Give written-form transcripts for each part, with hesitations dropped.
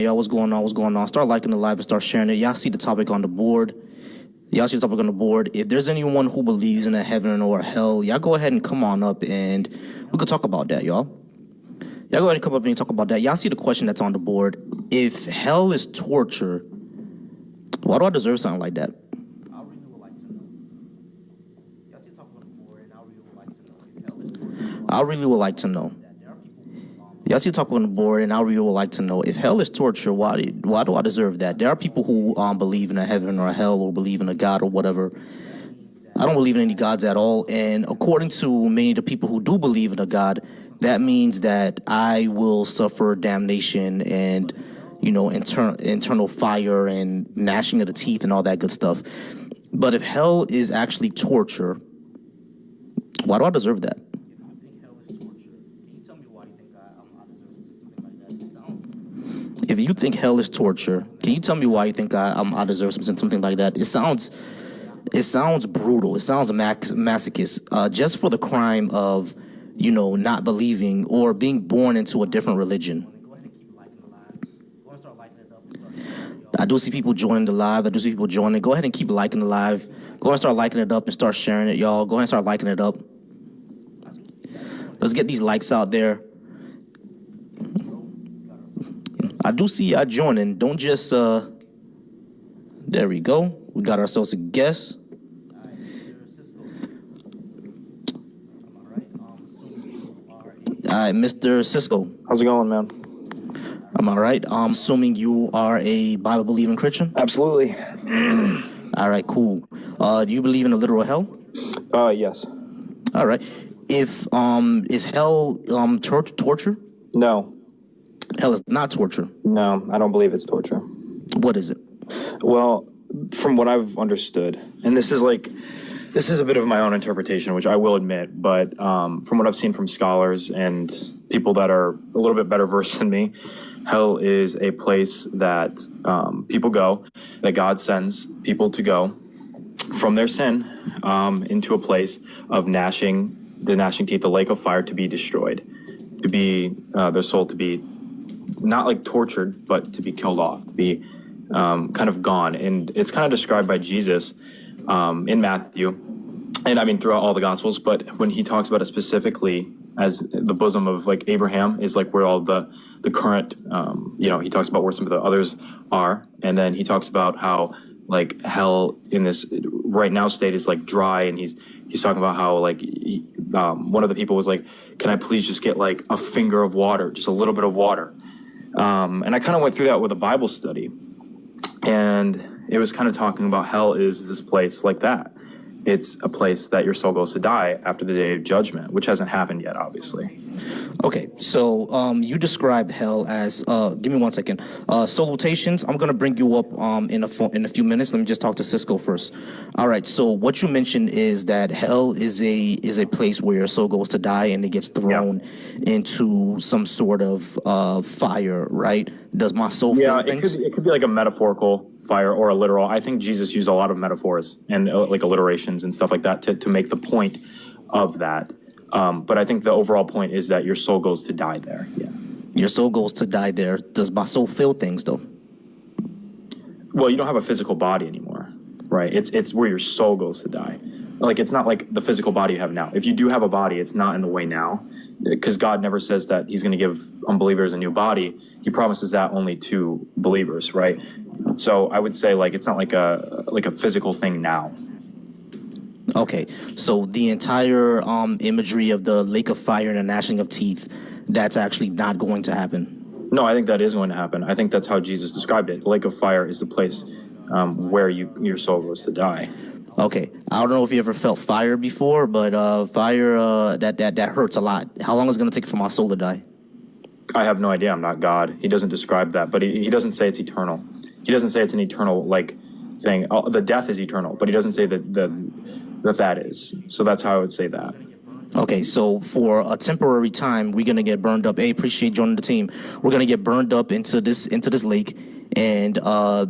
Y'all, what's going on? What's going on? Start liking the live and start sharing it. Y'all see the topic on the board. Y'all see the topic on the board. If there's anyone who believes in a heaven or a hell, y'all go ahead and come on up and we could talk about that, y'all. Y'all go ahead and come up and talk about that. Y'all see the question that's on the board. If hell is torture, why do I deserve something like that? I really would like to know. Y'all see the topic on the board, and I really would like to know if hell is torture. I really would like to know. Y'all see the topic on the board, and I really would like to know if hell is torture. Why do I deserve that? There are people who believe in a heaven or a hell or believe in a God or whatever. I don't believe in any gods at all, and according to many of the people who do believe in a God, that means that I will suffer damnation and internal fire and gnashing of the teeth and all that good stuff. But if hell is actually torture, why do I deserve that? If you think hell is torture, can you tell me why you think I deserve something like that? It sounds brutal. It sounds masochist. Just for the crime of, not believing or being born into a different religion. I do see people joining the live. I do see people joining. Go ahead and keep liking the live. Go ahead and start liking it up and start sharing it, y'all. Go ahead and start liking it up. Let's get these likes out there. I do see y'all joining. Don't just, there we go. We got ourselves a guest. All right, Mr. Cisco. How's it going, man? I'm all right. I'm assuming you are a Bible-believing Christian? Absolutely. All right, cool. Do you believe in a literal hell? Yes. All right. If, is hell, torture? No. Hell is not torture. No, I don't believe it's torture. What is it? Well, from what I've understood, and this is a bit of my own interpretation, which I will admit, but from what I've seen from scholars and people that are a little bit better versed than me, hell is a place that people go, that God sends people to go from their sin into a place of the gnashing teeth, the lake of fire, to be destroyed, to be their soul to be not like tortured, but to be killed off, to be kind of gone. And it's kind of described by Jesus in Matthew, and I mean throughout all the Gospels, but when he talks about it specifically as the bosom of like Abraham is like where all the current, he talks about where some of the others are. And then he talks about how like hell in this right now state is like dry. And he's talking about how like one of the people was like, can I please just get like a finger of water, just a little bit of water? And I kind of went through that with a Bible study, and it was kind of talking about hell is this place like that. It's a place that your soul goes to die after the day of judgment, which hasn't happened yet, obviously. Okay, so you describe hell as give me 1 second. Salutations. I'm gonna bring you up in a few minutes. Let me just talk to Cisco first. All right. So what you mentioned is that hell is a place where your soul goes to die and it gets thrown into some sort of fire, right? Does my soul feel things? It could be like a metaphorical fire or a literal. I think Jesus used a lot of metaphors and like alliterations and stuff like that to make the point of that. But I think the overall point is that your soul goes to die there. Yeah. Your soul goes to die there. Does my soul feel things though? Well, you don't have a physical body anymore, right? It's where your soul goes to die. Like it's not like the physical body you have now. If you do have a body, it's not in the way now, because God never says that he's going to give unbelievers a new body. He promises that only to believers, right? So I would say like it's not like a physical thing now. Okay, so the entire imagery of the lake of fire and the gnashing of teeth, that's actually not going to happen. No, I think that is going to happen. I think that's how Jesus described it. The lake of fire is the place where your soul goes to die. Okay, I don't know if you ever felt fire before, but fire that hurts a lot. How long is it going to take for my soul to die? I have no idea. I'm not God. He doesn't describe that, but he doesn't say it's eternal. He doesn't say it's an eternal like thing. The death is eternal, but he doesn't say that is. So that's how I would say that. Okay, so for a temporary time, we're gonna get burned up. Hey, appreciate joining the team. We're gonna get burned up into this lake, and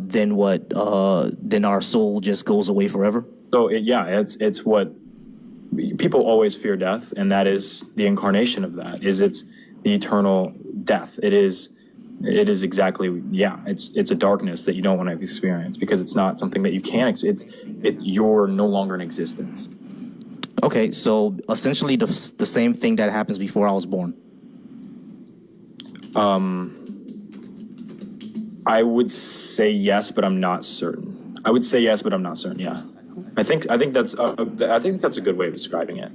then what? Then our soul just goes away forever. So it's what people always fear death, and that is the incarnation of that. It's the eternal death. It is It is exactly, yeah, it's a darkness that you don't want to experience because it's not something that you can, you're no longer in existence. Okay, so essentially the same thing that happens before I was born. I would say yes, but I'm not certain. I would say yes, but I'm not certain. Yeah, I think that's a good way of describing it.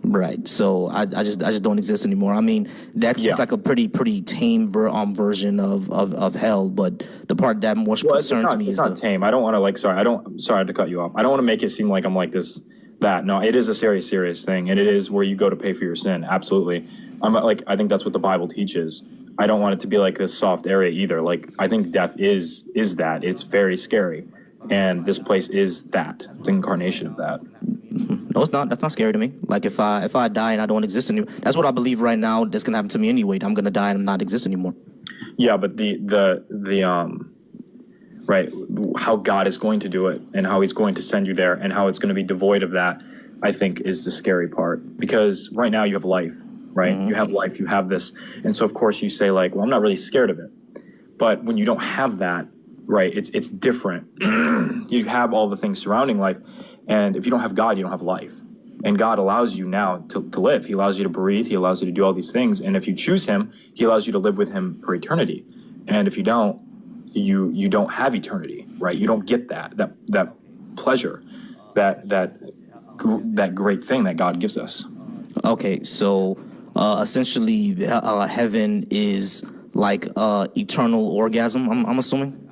Right. So I just don't exist anymore. I mean, that seems Yeah. like a pretty tame version of hell. But the part that more Well, it's concerns not, me it's is not tame. I don't want to like. Sorry to cut you off. I don't want to make it seem like I'm like this, that. No, it is a serious thing, and it is where you go to pay for your sin. Absolutely. I think that's what the Bible teaches. I don't want it to be like this soft area either. Like, I think death is that. It's very scary, and this place is that. The incarnation of that. no, it's not. That's not scary to me. Like if I die and I don't exist anymore, that's what I believe right now. That's gonna happen to me anyway. I'm gonna die and I'm not exist anymore. Yeah, but right, how God is going to do it and how he's going to send you there and how it's going to be devoid of that, I think is the scary part. Because right now you have life, right? You have life, you have this. And so of course you say like, well, I'm not really scared of it. But when you don't have that, right, it's different. You have all the things surrounding life. And if you don't have God, you don't have life. And God allows you now to live. He allows you to breathe. He allows you to do all these things. And if you choose him, he allows you to live with him for eternity. And if you don't, you don't have eternity, right? You don't get that pleasure, that great thing that God gives us. Okay, so essentially, heaven is like eternal orgasm. I'm assuming.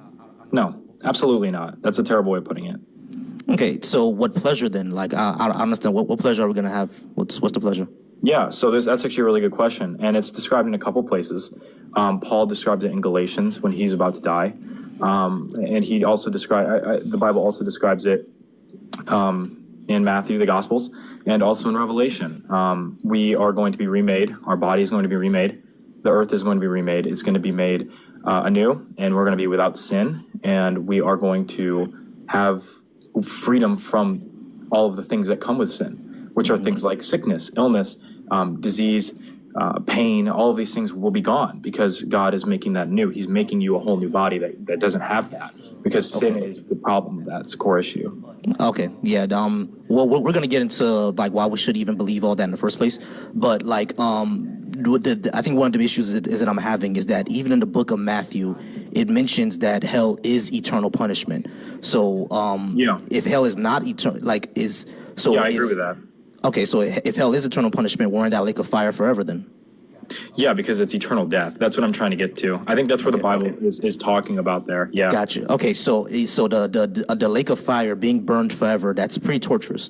No, absolutely not. That's a terrible way of putting it. Okay, so what pleasure then? Like I understand what pleasure are we gonna have? What's the pleasure? Yeah, so that's actually a really good question, and it's described in a couple places. Paul describes it in Galatians when he's about to die, and he also the Bible also describes it in Matthew, the Gospels, and also in Revelation. We are going to be remade. Our body is going to be remade. The earth is going to be remade. It's going to be made anew, and we're going to be without sin, and we are going to have freedom from all of the things that come with sin, which are things like sickness, illness, disease, pain. All of these things will be gone because God is making that new. He's making you a whole new body that doesn't have that, because sin is the problem. That's the core issue. Okay, yeah. Well, we're gonna get into like why we should even believe all that in the first place. But like, I think one of the issues is that I'm having is that even in the book of Matthew, it mentions that hell is eternal punishment. So, Yeah. if hell is not eternal, like is so. Yeah, I if- agree with that. Okay, so if hell is eternal punishment, we're in that lake of fire forever then. Yeah, because it's eternal death. That's what I'm trying to get to. I think that's where the Bible is talking about there. Yeah. Gotcha. Okay, so the lake of fire being burned forever, that's pretty torturous.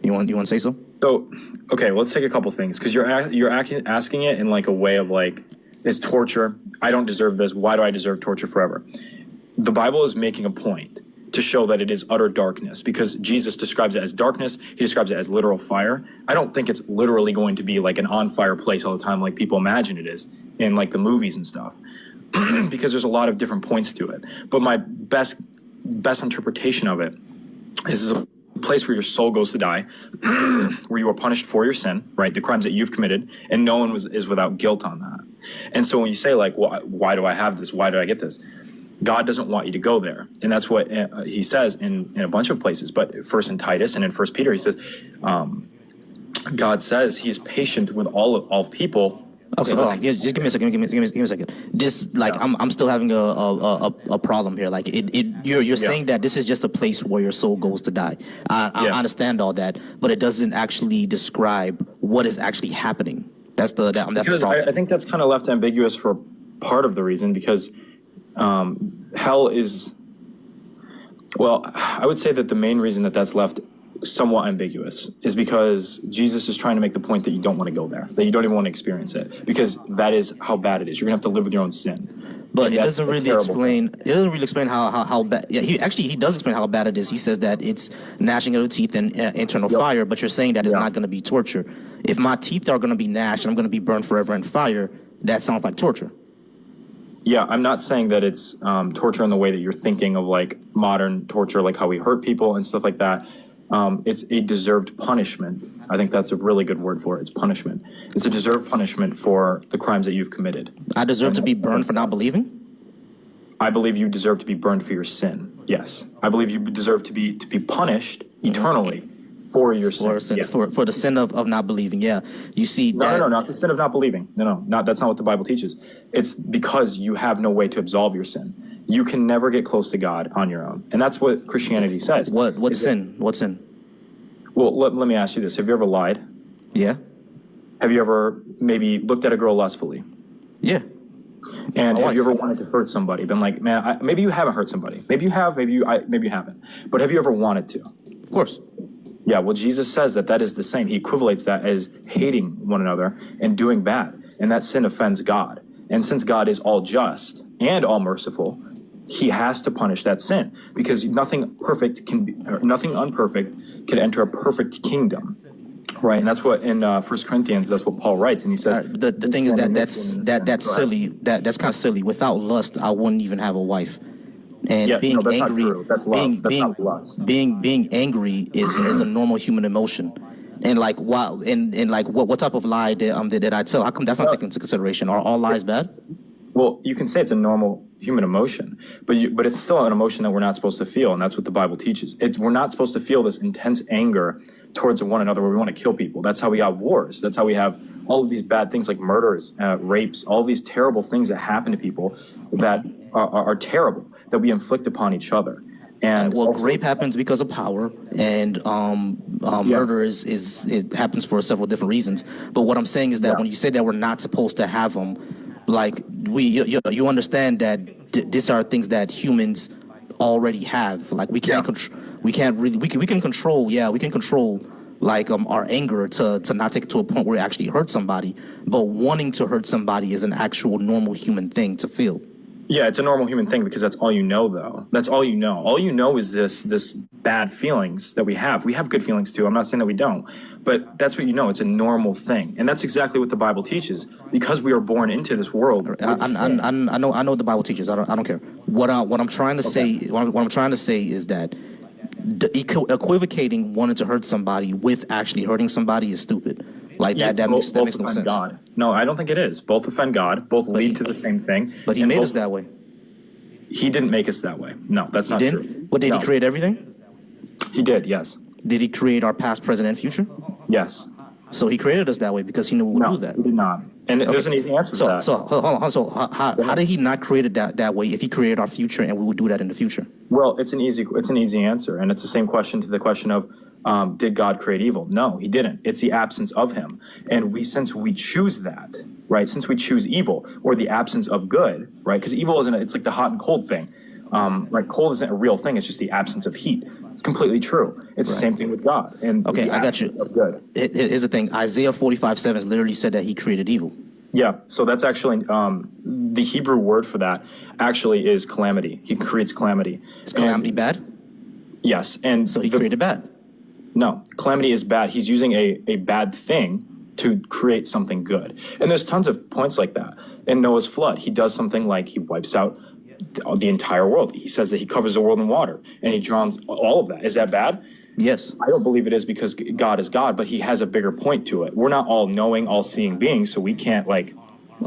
You want to say so? So, okay, let's take a couple things because you're asking it in like a way of like, it's torture. I don't deserve this. Why do I deserve torture forever? The Bible is making a point to show that it is utter darkness because Jesus describes it as darkness. He describes it as literal fire. I don't think it's literally going to be like an on fire place all the time like people imagine it is in like the movies and stuff because there's a lot of different points to it. But my best interpretation of it is a place where your soul goes to die, where you are punished for your sin, right? The crimes that you've committed, and no one is without guilt on that. And so when you say like, well, why do I have this? Why do I get this? God doesn't want you to go there. And that's what he says in a bunch of places. But first in Titus and in 1 Peter, he says, God says he is patient with all people. Okay, So hold that- on. Yeah, just give me a second. Give me a second. This like I'm still having a problem here. Like you're saying that this is just a place where your soul goes to die. I Yes. understand all that, but it doesn't actually describe what is actually happening. That's the Because problem. I think that's kind of left ambiguous for part of the reason because hell is, well, I would say that the main reason that that's left somewhat ambiguous is because Jesus is trying to make the point that you don't want to go there, that you don't even want to experience it, because that is how bad it is. You're gonna have to live with your own sin. But And it that's doesn't a really terrible explain. It doesn't really explain how bad. Yeah, he does explain how bad it is. He says that it's gnashing of the teeth and internal Yep. fire. But you're saying that it's Yeah. not going to be torture. If my teeth are going to be gnashed and I'm going to be burned forever in fire, that sounds like torture. Yeah, I'm not saying that it's torture in the way that you're thinking of like modern torture, like how we hurt people and stuff like that. It's a deserved punishment. I think that's a really good word for it. It's punishment. It's a deserved punishment for the crimes that you've committed. I deserve to be burned for not believing? I believe you deserve to be burned for your sin. Yes. I believe you deserve to be punished eternally for your sin. For, sin, Yeah. for the sin of not believing, yeah. You see that. No, not the sin of not believing. No, that's not what the Bible teaches. It's because you have no way to absolve your sin. You can never get close to God on your own. And that's what Christianity says. What sin? What sin? Well, let me ask you this. Have you ever lied? Yeah. Have you ever maybe looked at a girl lustfully? Yeah. And My have you wife. ever wanted to hurt somebody? Been like, man, maybe you haven't hurt somebody. Maybe you have, maybe you haven't. But have you ever wanted to? Of course. Yeah, well, Jesus says that is the same. He equivalates that as hating one another and doing bad. And that sin offends God. And since God is all just and all merciful, he has to punish that sin because nothing unperfect can enter a perfect kingdom. Right, and that's what in 1 Corinthians, that's what Paul writes, and he says The thing is that's silly. That's kind of silly. Without lust, I wouldn't even have a wife. And Yeah, being no, that's not angry, true. That's love. That's not lust. being angry is a normal human emotion. And like wow, and like what type of lie did I tell? How come that's not taken into consideration? Are all lies bad? Well, you can say it's a normal human emotion, but it's still an emotion that we're not supposed to feel, and that's what the Bible teaches. We're not supposed to feel this intense anger towards one another where we want to kill people. That's how we have wars. That's how we have all of these bad things like murders, rapes, all these terrible things that happen to people that are terrible, that we inflict upon each other. And Well, also- rape happens because of power, and murder is it happens for several different reasons. But what I'm saying is that Yeah. when you say that we're not supposed to have them, like you understand that these are things that humans already have. Like we can't we can control. Yeah, we can control like our anger to not take it to a point where it actually hurts somebody. But wanting to hurt somebody is an actual normal human thing to feel. Yeah, it's a normal human thing because that's all you know, though. That's all you know. All you know is this bad feelings that we have. We have good feelings too. I'm not saying that we don't, but that's what you know. It's a normal thing, and that's exactly what the Bible teaches. Because we are born into this world. I know what the Bible teaches. I don't care. What I'm trying to say what I'm trying to say is that equivocating wanting to hurt somebody with actually hurting somebody is stupid. Like that makes no offend sense. God. No, I don't think it is. Both offend God. Both lead to the same thing. But he and made both- us that way. He didn't make us that way. No, that's not Didn't? true. But did No. he create everything? He did. Yes. Did he create our past, present, and future? Yes. So he created us that way because he knew we would No, do that. he did not. And there's an easy answer to that. So hold on. So how did he not create it that way if he created our future and we would do that in the future? Well, it's an easy answer, and it's the same question to the question of did God create evil? No, he didn't. It's the absence of him, and since we choose that, right? Since we choose evil or the absence of good, right? Because evil isn't. It's like the hot and cold thing. Right? Cold isn't a real thing. It's just the absence of heat. It's completely true. It's the same thing with God. And Okay, the I got you. absence of good. Here's the thing. Isaiah 45:7 literally said that he created evil. Yeah, so that's actually the Hebrew word for that actually is calamity. He creates calamity. Is calamity bad? Yes, and So he created bad. No, calamity is bad. He's using a bad thing to create something good. And there's tons of points like that. In Noah's flood, he does something like he wipes out the entire world. He says that he covers the world in water, and he drowns all of that. Is that bad? Yes. I don't believe it is because God is God, but he has a bigger point to it. We're not all knowing, all seeing beings, so we can't like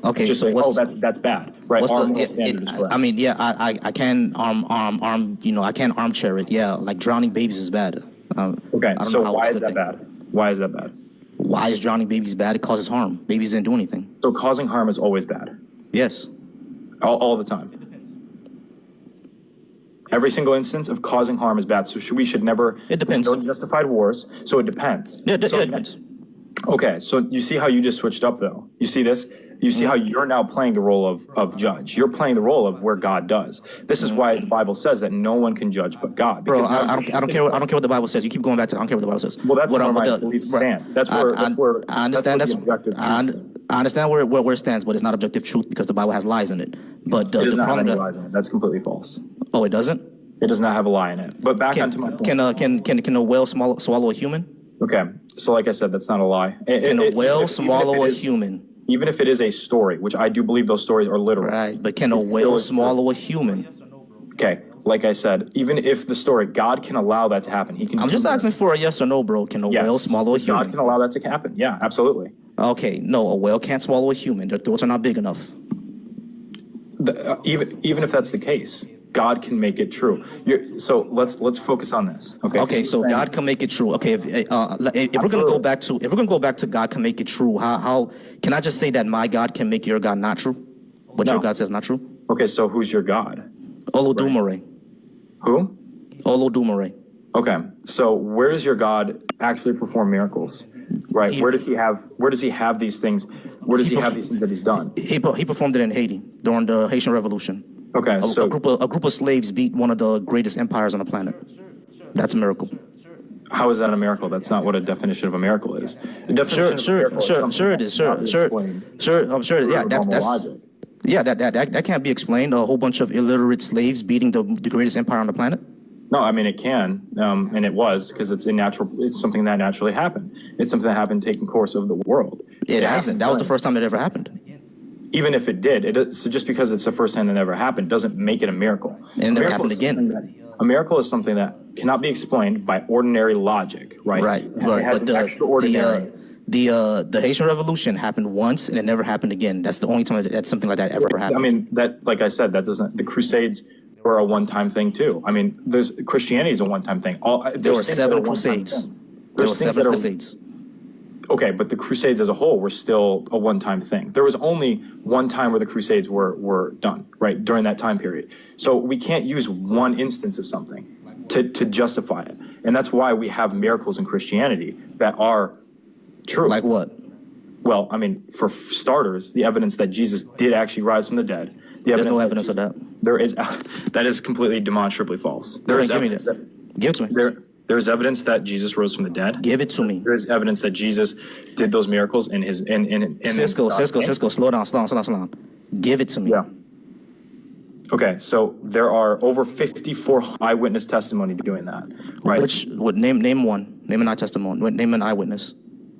Okay. just so say, what's that's bad, right? what's Our the? moral standard is correct. I mean, yeah, I can I can armchair it. Yeah, like drowning babies is bad. Okay, I don't so know how why it's a is good that thing. bad? Why is that bad? Why is drowning babies bad? It causes harm. Babies didn't do anything. So causing harm is always bad, Yes. all the time. Every single instance of causing harm is bad. So we should never. It depends. There's no justified wars. So it depends. Yeah, So- it depends. Okay, so you see how you just switched up, though. You see this? You see how you're now playing the role of judge. You're playing the role of where God does. This is why the Bible says that no one can judge but God. Bro, because now I you're don't care. I don't care what the Bible says. You keep going back to. I don't care what the Bible says. Well, that's where my the- beliefs bro, stand. That's where I understand. that's where the objective truth stands. I understand where it stands, but it's not objective truth because the Bible has lies in it. But It the does not have problem any that lies in it. That's completely false. oh, it doesn't. It does not have a lie in it. But back onto my point. Can a whale swallow a human? Okay, so like I said, that's not a lie. Can a whale even swallow a if it is- human? Even if it is a story, which I do believe those stories are literal. Right, but can a It still whale is swallow a human? Okay, like I said, even if the story, God can allow that to happen. He can. I'm do just that. asking for a yes or no, bro. Can a whale Yes, swallow a God human? can allow that to happen. Yeah, absolutely. Okay, no, a whale can't swallow a human. Their throats are not big enough. Even if that's the case, God can make it true. So let's focus on this. Okay. Okay, so God can make it true. Okay, if we're gonna go back to God can make it true, how can I just say that my God can make your God not true? What No. your God says not true? Okay, so who's your God? Olodumare. Who? Olodumare. Okay, so where does your God actually perform miracles? Right. Where does he have these things? Where does he have these things that he's done? He performed it in Haiti during the Haitian Revolution. Okay, A so group of slaves beat one of the greatest empires on the planet. That's a miracle. how is that a miracle? That's not what a definition of a miracle is. The definition Sure, of a miracle is something sure it that is. cannot be explained I'm sure. Yeah, through that's normal logic. yeah, that can't be explained. A whole bunch of illiterate slaves beating the greatest empire on the planet. No, I mean it can, and it was because it's natural. It's something that naturally happened. It's something that happened taking course of the world. It hasn't. happened That was the during- first time that ever happened. Even if it did, so just because it's the first time that ever happened doesn't make it a miracle. And it A never miracle happened is again. something a miracle is something that cannot be explained by ordinary logic, right? Right. It has But an extraordinary. the Haitian Revolution happened once and it never happened again. That's the only time that something like that ever happened. I mean, that, like I said, that doesn't. The Crusades were a one-time thing too. I mean, there's Christianity is a one-time thing. There were 7 crusades. There were 7 crusades. Okay, but the Crusades as a whole were still a one-time thing. There was only one time where the Crusades were done, right, during that time period. So we can't use one instance of something to justify it. And that's why we have miracles in Christianity that are true. Like what? Well, I mean, for starters, the evidence that Jesus did actually rise from the dead. There's no evidence of that. There is, that is completely demonstrably false. There is Give me evidence that. Give it to me. there is evidence that Jesus rose from the dead. Give it to me. There is evidence that Jesus did those miracles in his in Cisco, slow down. Give it to me. Yeah. Okay, so there are over 54 eyewitness testimony doing that, right? Name one. Name an eye testimony. Name an eyewitness.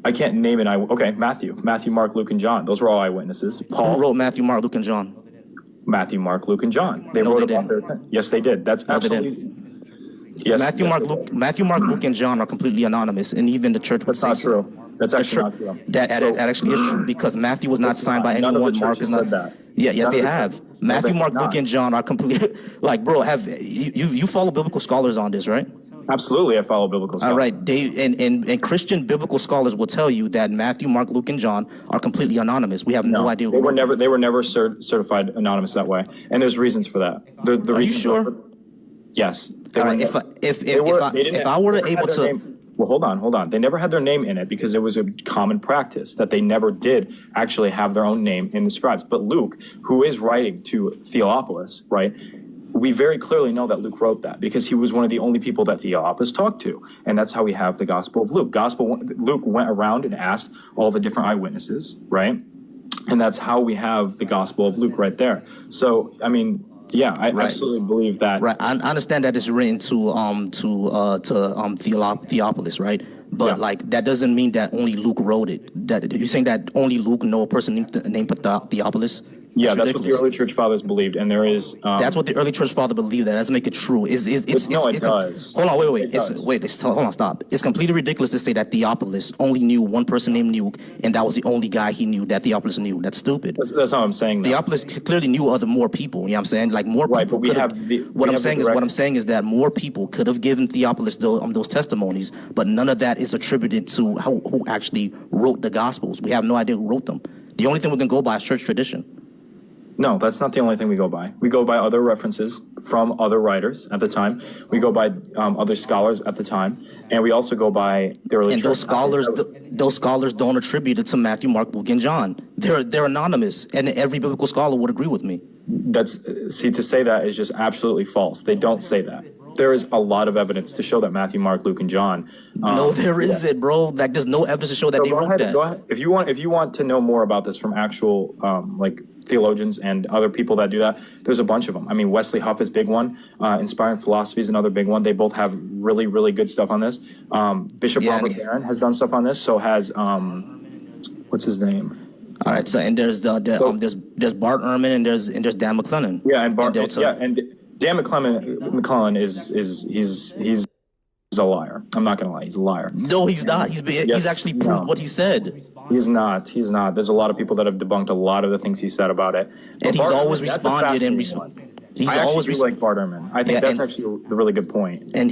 I can't name an okay, Matthew, Mark, Luke, and John. Those were all eyewitnesses. Paul Who wrote Matthew, Mark, Luke, and John? Matthew, Mark, Luke, and John. They No, wrote they about their. Yes, they did. That's No, they absolutely. Yes, Matthew, Mark, Luke, and John are completely anonymous, and even the church would That's say not so. true. That's actually not true. That So- actually is true because Matthew was not signed by none of the anyone. Mark churches is not. said that. Yeah, yes, None they of the have. churches- Matthew, No, they Mark, have Luke, not. and John are completely like, bro. Have you follow biblical scholars on this, right? Absolutely, I follow biblical scholars. All right, and Christian biblical scholars will tell you that Matthew, Mark, Luke, and John are completely anonymous. We have no idea. They who were wrote them. never certified anonymous that way, and there's reasons for that. The Are you reasons sure? are- yes. They All were right, never- if they were- they didn't if I were never able had their to. name- well, hold on. They never had their name in it because it was a common practice that they never did actually have their own name in the scribes. But Luke, who is writing to Theophilus, right? We very clearly know that Luke wrote that because he was one of the only people that Theophilus talked to, and that's how we have the Gospel of Luke. Luke went around and asked all the different eyewitnesses, right? And that's how we have the Gospel of Luke right there. So, I mean, yeah, I Right. absolutely believe that. Right, I understand that it's written to Theophilus, right? But Yeah. like that doesn't mean that only Luke wrote it. That you're saying that only Luke know a person named Theophilus? Yeah, that's what the ridiculous. early church fathers believed, and there is. That's what the early church father believed. That doesn't make it true. It does. Hold on, wait. It does. Hold on, stop. It's completely ridiculous to say that Theophilus only knew one person named Luke, and that was the only guy he knew that Theophilus knew. That's stupid. That's how I'm saying that. Theophilus clearly knew more people. You know what I'm saying? Like more Right, people. but we could've- have the- what we I'm have the saying is direct- what I'm saying is that more people could have given Theophilus those testimonies, but none of that is attributed to who actually wrote the Gospels. We have no idea who wrote them. The only thing we can go by is church tradition. No, that's not the only thing we go by. We go by other references from other writers at the time. We go by other scholars at the time, and we also go by the early And church. those scholars don't attribute it to Matthew, Mark, Luke, and John. They're anonymous, and every biblical scholar would agree with me. To say that is just absolutely false. They don't say that. There is a lot of evidence to show that Matthew, Mark, Luke, and John. No, there isn't, bro. Like, there's no evidence to show that So they wrote that. Go ahead. If you want to know more about this from actual like theologians and other people that do that, there's a bunch of them. I mean, Wesley Huff is a big one. Inspiring Philosophy is another big one. They both have really, really good stuff on this. Bishop Yeah, Robert and- Barron has done stuff on this. So has what's his name? All right, so and there's there's Bart Ehrman and there's Dan McLennan. Yeah, and Bart. they'll tell- Dan McClellan is he's a liar. I'm not gonna lie, he's a liar. No, he's not. He's Yes, actually proved no. what he said. He's not. He's not. There's a lot of people that have debunked a lot of the things he said about it. But And he's Bart always Ehrman, that's a responded and fascinating one. he's I always actually do like Bart Ehrman. I think Yeah, that's and- actually the really good point. and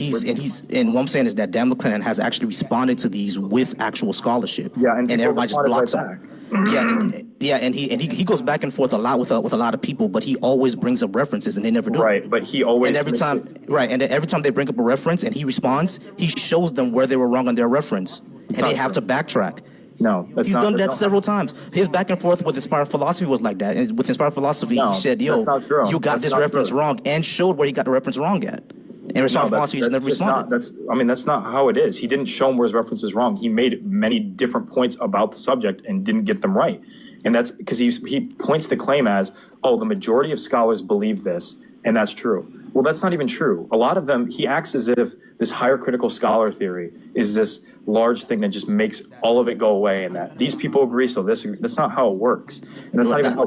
what I'm saying is that Dan McClellan has actually responded to these with actual scholarship. Yeah, and people everybody just responded blocks right him. And he goes back and forth a lot with a lot of people, but he always brings up references and they never do. Right, but he always And every makes time, it- and every time they bring up a reference and he responds, he shows them where they were wrong on their reference, and not they have true. to backtrack. No, that's He's not. done that's that not- several times. His back and forth with Inspired Philosophy was like that. And with Inspired Philosophy, No, he said, "Yo, that's not true. you got That's this not reference true. wrong," and showed where he got the reference wrong at. And No, Inspired that's, Philosophy just that's never just not. responded. That's not how it is. He didn't show him where his reference is wrong. He made many different points about the subject and didn't get them right. And that's because he points the claim as, oh, the majority of scholars believe this, and that's true. Well, that's not even true. A lot of them, he acts as if this higher critical scholar theory is this large thing that just makes all of it go away, and that these people agree, so that's not how it works. And that's not even how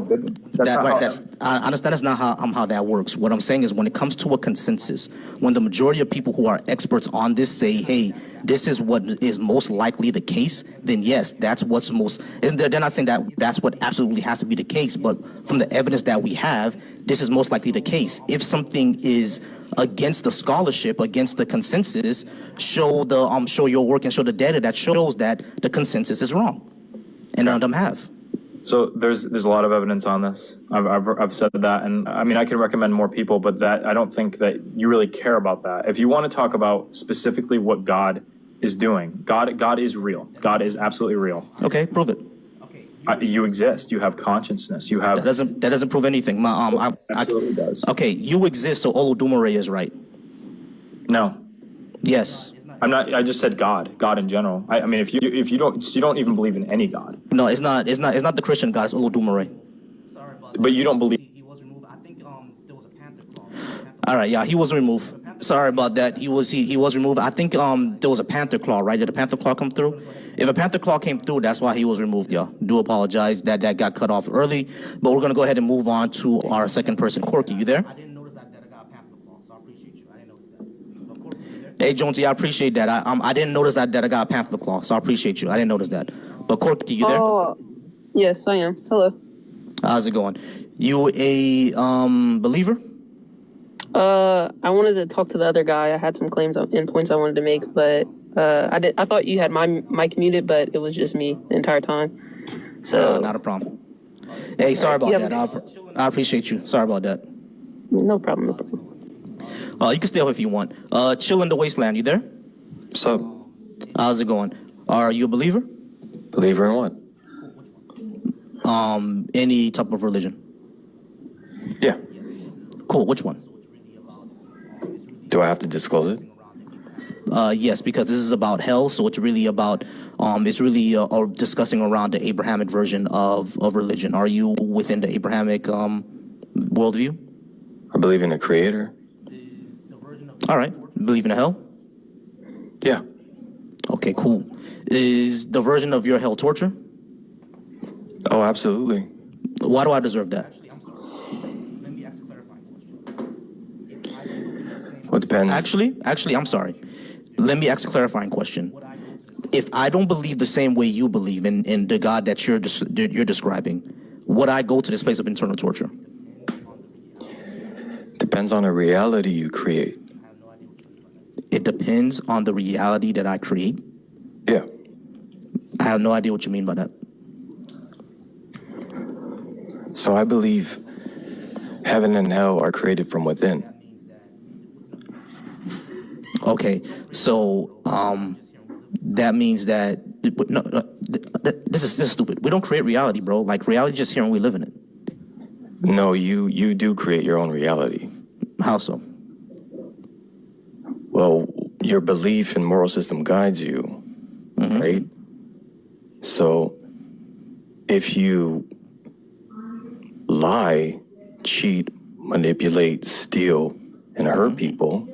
I understand that's not how that works. What I'm saying is when it comes to a consensus, when the majority of people who are experts on this say, hey, this is what is most likely the case, then yes, that's what's most. They're not saying that that's what absolutely has to be the case, but from the evidence that we have, this is most likely the case. If something is against the scholarship, against the consensus, show your work and show the data that shows that the consensus is wrong, and none of them have. So there's a lot of evidence on this. I've said that, and I mean I can recommend more people, but that I don't think that you really care about that. If you want to talk about specifically what God is doing, God is real. God is absolutely real. Okay, prove it. You exist. You have consciousness. You have. That doesn't prove anything. Absolutely does. Okay, you exist, so Olodumare is right. No, Yes. I'm not. I just said God. God in general. I mean, if you don't even believe in any God, No, it's not the Christian God. It's Olodumare. Sorry about but you don't believe. He was removed. I think there was a Panther clause. All right, yeah, he was removed. Sorry about that. He was removed. I think there was a Panther Claw, right? Did a Panther Claw come through? If a Panther Claw came through, that's why he was removed, y'all. Do apologize that got cut off early, but we're gonna go ahead and move on to our second person, Corky. You there? I didn't notice that I got a Panther clause, so I appreciate you. I didn't notice that. But Corky, you there? Hey, Jonesy, I appreciate that. I didn't notice that I got a Panther Claw, so I appreciate you. I didn't notice that. But Corky, you there? Oh, yes, I am. Hello. How's it going? You a believer? I wanted to talk to the other guy. I had some claims and points I wanted to make, but I thought you had my mic muted, but it was just me the entire time. So Not a problem. Hey, sorry about Yeah. that. I appreciate you. Sorry about that. no problem. No problem. You can stay up if you want. Chill in the wasteland. You there? What's up? How's it going? Are you a believer? Believer in what? Any type of religion? Yeah. Cool. Which one? Do I have to disclose it? Yes, because this is about hell, so it's really about discussing around the Abrahamic version of religion. Are you within the Abrahamic worldview? I believe in a creator. All right. Believe in a hell? Yeah. Okay, cool. Is the version of your hell torture? Oh, absolutely. Why do I deserve that? Let me ask a clarifying question. If I don't believe the same Well, it depends. Actually, I'm sorry. Let me ask a clarifying question. If I don't believe the same way you believe in the God that you're describing, would I go to this place of internal torture? Depends on the reality you create. It depends on the reality that I create. Yeah. I have no idea what you mean by that. So I believe heaven and hell are created from within. Okay, so that means that this is stupid. We don't create reality, bro. Like reality just here and we live in it. No, you do create your own reality. How so? Well, your belief and moral system guides you, right? So if you lie, cheat, manipulate, steal, and hurt people,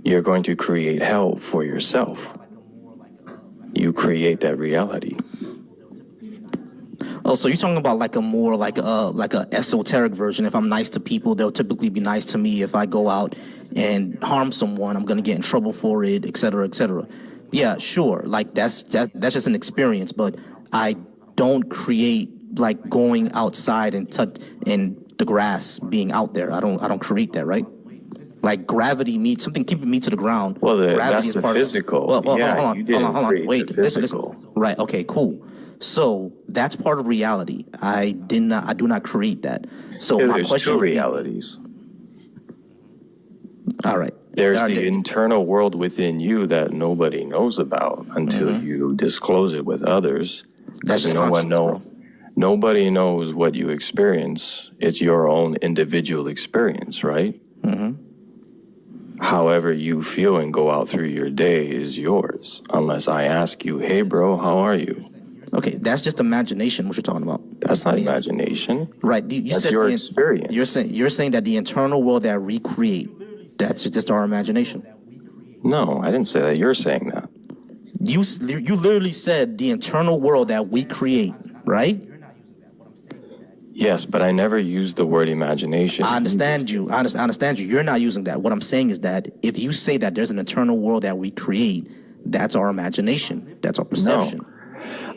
you're going to create hell for yourself. You create that reality. Oh, so you're talking about like a more like a esoteric version. If I'm nice to people, they'll typically be nice to me. If I go out and harm someone, I'm gonna get in trouble for it, et cetera, et cetera. Yeah, sure. Like that's just an experience, but I don't create like going outside and touch in the grass, being out there. I don't create that, right? Like gravity meets something keeping me to the ground. Well, Gravity that's is the part of- physical. Well, Yeah, hold on, you didn't hold on. create Wait, the listen. physical. Right. Okay. Cool. So that's part of reality. I do not create that. So Yeah, my there's question two would be- realities. all right. There's All the right. internal world within you that nobody knows about until you disclose it with others. That's just no one consciousness, know. bro. Nobody knows what you experience. It's your own individual experience, right? However you feel and go out through your day is yours. Unless I ask you, hey, bro, how are you? Okay, that's just imagination. What you're talking about? That's not imagination. Right. You That's said your the- experience. You're saying that the internal world that we create, that's just our imagination. No, I didn't say that. You're saying that. You literally said the internal world that we create, right? Yes, but I never used the word imagination. I understand you. I understand you. You're not using that. What I'm saying is that if you say that there's an internal world that we create, that's our imagination. That's our perception.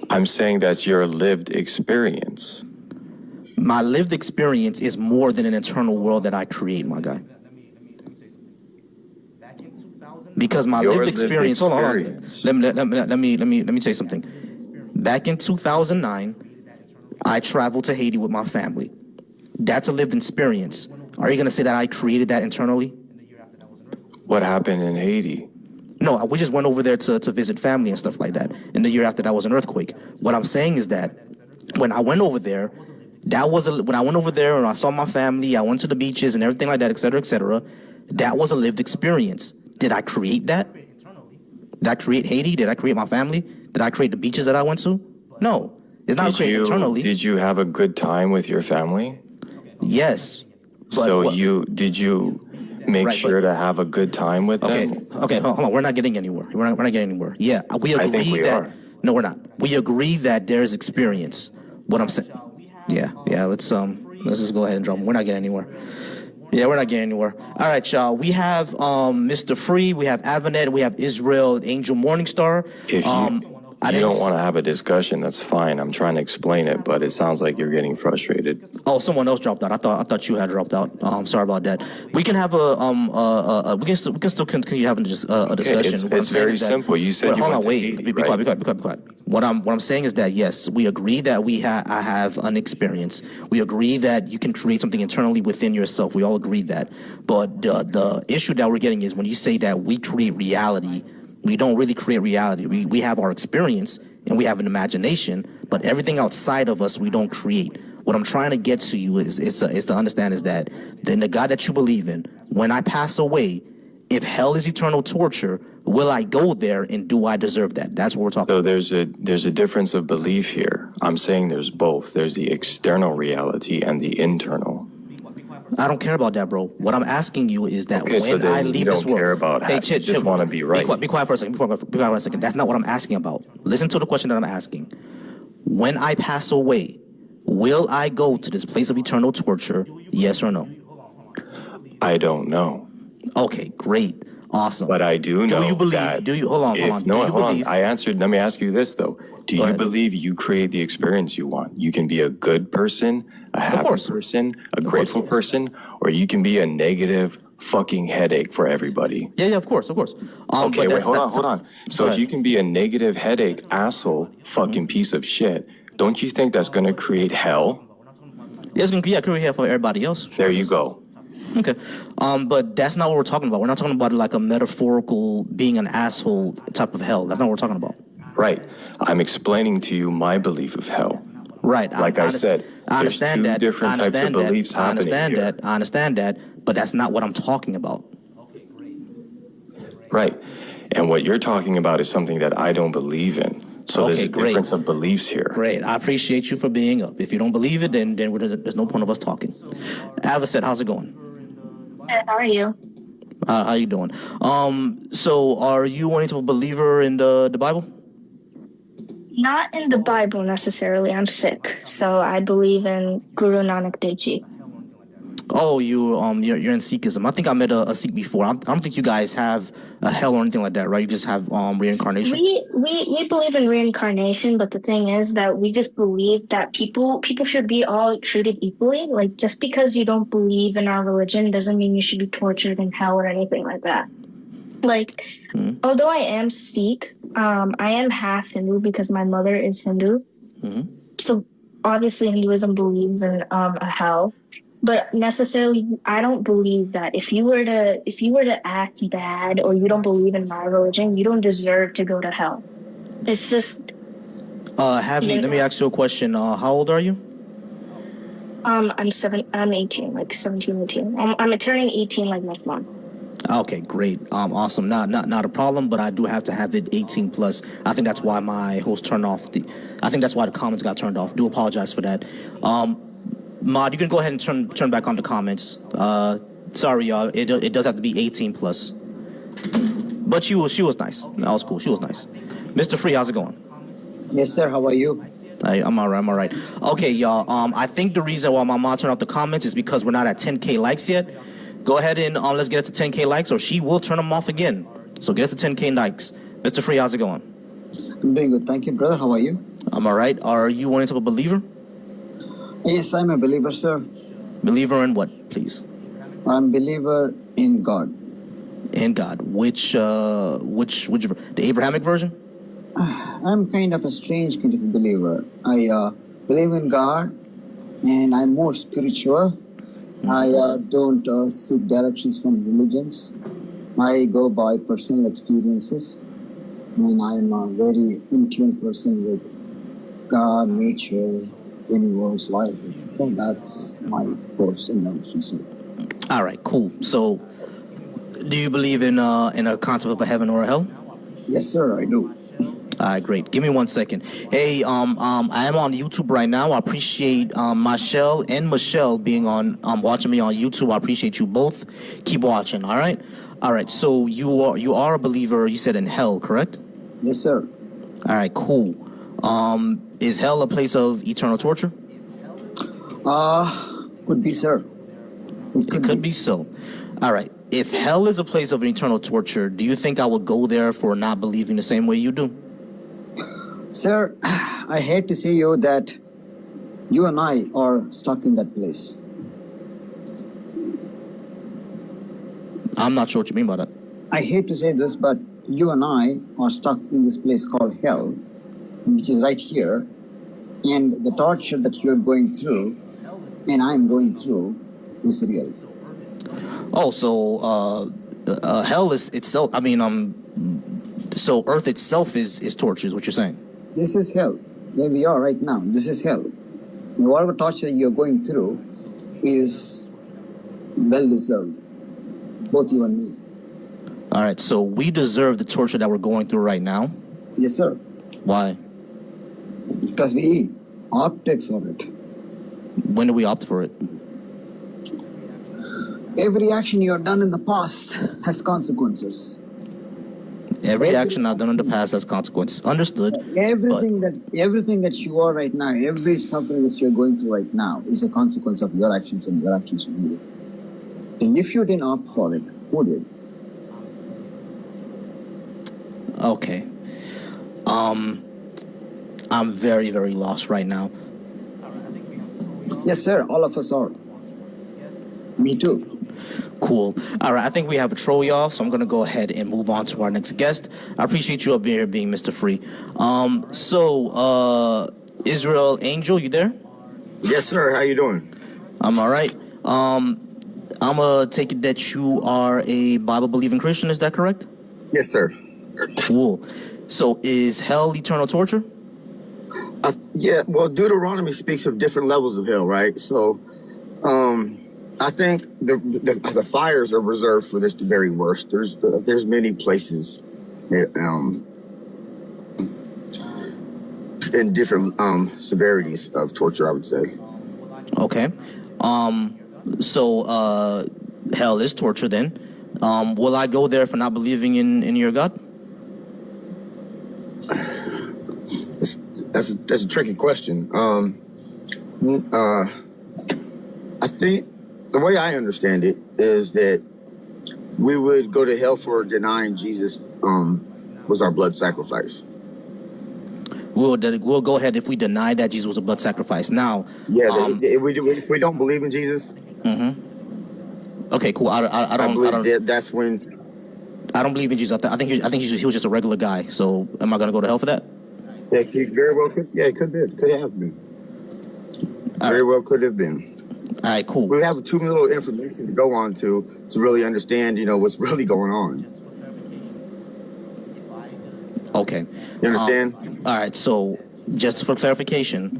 I'm saying that's your lived experience. My lived experience is more than an internal world that I create, my guy. Back in 2000, Because my Your lived lived experience. Hold on. experience. Let me tell you something. Back in 2009, I traveled to Haiti with my family. That's a lived experience. Are you gonna say that I created that internally? What happened in Haiti? No, we just went over there to visit family and stuff like that. And the year after that was an earthquake. What I'm saying is that when I went over there, when I went over there and I saw my family, I went to the beaches and everything like that, et cetera, et cetera. That was a lived experience. Did I create that? Did I create Haiti? Did I create my family? Did I create the beaches that I went to? No. It's not created internally. Did you have a good time with your family? Yes. But So what- did you make Right, sure but- to have a good time with Okay, them? okay, hold on. We're not getting anywhere. We're not getting anywhere. Yeah, we agree I think we that. are. No, we're not. We agree that there's experience. What I'm saying. Yeah. Let's just go ahead and drop. We're not getting anywhere. Yeah, we're not getting anywhere. All right, y'all. We have Mr. Free. We have Avanet. We have Israel Angel Morningstar. If I you didn't don't want to have a discussion, that's fine. I'm trying to explain it, but it sounds like you're getting frustrated. Oh, someone else dropped out. I thought you had dropped out. Sorry about that. We can have we can still continue having a discussion. it's What I'm saying very is that- simple. You said Wait, you hold went on, to wait. Haiti, Be right? quiet. Be quiet. What I'm saying is that yes, we agree that I have an experience. We agree that you can create something internally within yourself. We all agree that. But the issue that we're getting is when you say that we create reality, we don't really create reality. We have our experience and we have an imagination, but everything outside of us we don't create. What I'm trying to get to you is to understand is that then the God that you believe in, when I pass away, if hell is eternal torture, will I go there and do I deserve that? That's what we're talking So about. there's a difference of belief here. I'm saying there's both. There's the external reality and the internal. I don't care about that, bro. What I'm asking you is that Okay, so when then I you leave this don't world, care about how- you just wanna be right. Be quiet for a second. Be quiet for a second. That's not what I'm asking about. Listen to the question that I'm asking. When I pass away, will I go to this place of eternal torture? Yes or no? I don't know. Okay, great, awesome. But I do know Do you believe? that Do you hold on? if, Do no, you hold on. believe? I answered. Let me ask you this though: Do you ahead. believe you create the experience you want? You can be a good person, a happy course. person, a grateful person, or you can be a negative fucking headache for everybody. Yeah, of course. Okay, but wait, that's hold not- on. So Go if ahead. you can be a negative headache, asshole, fucking piece of shit, don't you think that's gonna create hell? Yeah, it's gonna be here for everybody else. There you go. Okay. But that's not what we're talking about. We're not talking about like a metaphorical being an asshole type of hell. That's not what we're talking about. Right. I'm explaining to you my belief of hell. Right. Like I said, I there's understand two that. different I types of understand that. beliefs I happening understand here. that. I understand that. But that's not what I'm talking about. Right. And what you're talking about is something that I don't believe in. So there's Okay, a great. difference of beliefs here. Great. I appreciate you for being up. If you don't believe it, then there's no point of us talking. Avocet, how's it going? Good, how are you? How you doing? So are you wanting to be a believer in the Bible? Not in the Bible necessarily. I'm Sikh, so I believe in Guru Nanak Dev Ji. Oh, you're in Sikhism. I think I met a Sikh before. I don't think you guys have a hell or anything like that, right? You just have reincarnation. We believe in reincarnation, but the thing is that we just believe that people should be all treated equally. Like, just because you don't believe in our religion doesn't mean you should be tortured in hell or anything like that. Like, although I am Sikh, I am half Hindu because my mother is Hindu. So obviously Hinduism believes in a hell. But necessarily, I don't believe that if you were to act bad or you don't believe in my religion, you don't deserve to go to hell. It's just Let me ask you a question. How old are you? I'm 18, like 17, 18. I'm turning 18 like next month. Okay, great. Awesome. Not a problem, but I do have to have it 18 plus. I think that's why my host turned off I think that's why the comments got turned off. Do apologize for that. Mod, you can go ahead and turn back on the comments. Sorry, y'all. It does have to be 18 plus. But she was nice. That was cool. She was nice. Mr. Free, how's it going? Yes, sir. How are you? I'm all right. Okay, y'all. I think the reason why my mom turned off the comments is because we're not at 10K likes yet. Go ahead and let's get it to 10K likes, or she will turn them off again. So get us to 10K likes. Mr. Free, how's it going? I'm doing good. Thank you, brother. How are you? I'm all right. Are you one type of believer? Yes, I'm a believer, sir. Believer in what, please? I'm a believer in God. In God. Which the Abrahamic version? I'm kind of a strange kind of a believer. I believe in God, and I'm more spiritual. I don't seek directions from religions. I go by personal experiences, and I'm a very in tune person with God, nature, universe, life, etc. That's my course in direction, sir. All right, cool. So, do you believe in a concept of a heaven or a hell? Yes, sir, I do. All right, great. Give me 1 second. Hey, I am on YouTube right now. I appreciate Michelle and Michelle being on watching me on YouTube. I appreciate you both. Keep watching. All right. So you are a believer. You said in hell, correct? Yes, sir. All right, cool. Is hell a place of eternal torture? Could be, sir. It could be so. All right. If hell is a place of eternal torture, do you think I would go there for not believing the same way you do? Sir, I hate to say you that you and I are stuck in that place. I'm not sure what you mean by that. I hate to say this, but you and I are stuck in this place called hell, which is right here. And the torture that you're going through and I'm going through is real. Oh, so hell is itself. I mean, so Earth itself is torture. Is what you're saying? This is hell. Where we are right now, this is hell. And whatever torture you're going through is well deserved, both you and me. All right. So we deserve the torture that we're going through right now. Yes, sir. Why? Because we opted for it. When do we opt for it? Every action you have done in the past has consequences. Every action I've done in the past has consequences. Understood. Everything that you are right now, every suffering that you're going through right now is a consequence of your actions and your actions with you. And if you didn't opt for it, who did? Okay. I'm very, very lost right now. Yes, sir. All of us are. Me too. Cool. All right. I think we have a troll, y'all. So I'm gonna go ahead and move on to our next guest. I appreciate you up here being Mr. Free. Israel Angel, you there? Yes, sir. How you doing? I'm all right. I'm gonna take it that you are a Bible-believing Christian. Is that correct? Yes, sir. Cool. So is hell eternal torture? Yeah. Well, Deuteronomy speaks of different levels of hell, right? So, I think the fires are reserved for this the very worst. There's many places that, in different severities of torture, I would say. Okay. Hell is torture then. Will I go there for not believing in your God? that's a tricky question. I think the way I understand it is that we would go to hell for denying Jesus was our blood sacrifice. We'll go ahead if we deny that Jesus was a blood sacrifice. Now, Yeah, if we don't believe in Jesus, okay, cool. I I don't believe that's when. I don't believe in Jesus. I think he was just a regular guy. So am I gonna go to hell for that? Yeah, he very well could. Yeah, it could be. Could have been. Very well could have been. All right, cool. We have too little information to go on to really understand, what's really going on. Okay. You understand? All right. So just for clarification,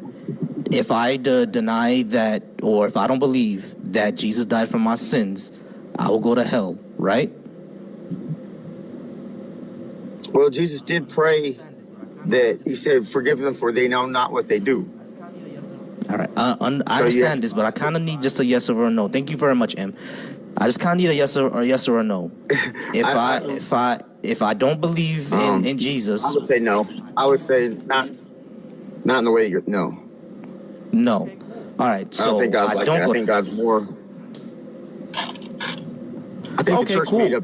if I deny that, or if I don't believe that Jesus died for my sins, I will go to hell, right? Well, Jesus did pray that he said, "Forgive them, for they know not what they do." All right. I understand this, but I kind of need just a yes or a no. Thank you very much, M. I just kind of need a yes or a no. If I don't believe in Jesus, I would say no. I would say not in the way you're. No, no. All right. So I don't think God's like that. I think God's more. I think the church made up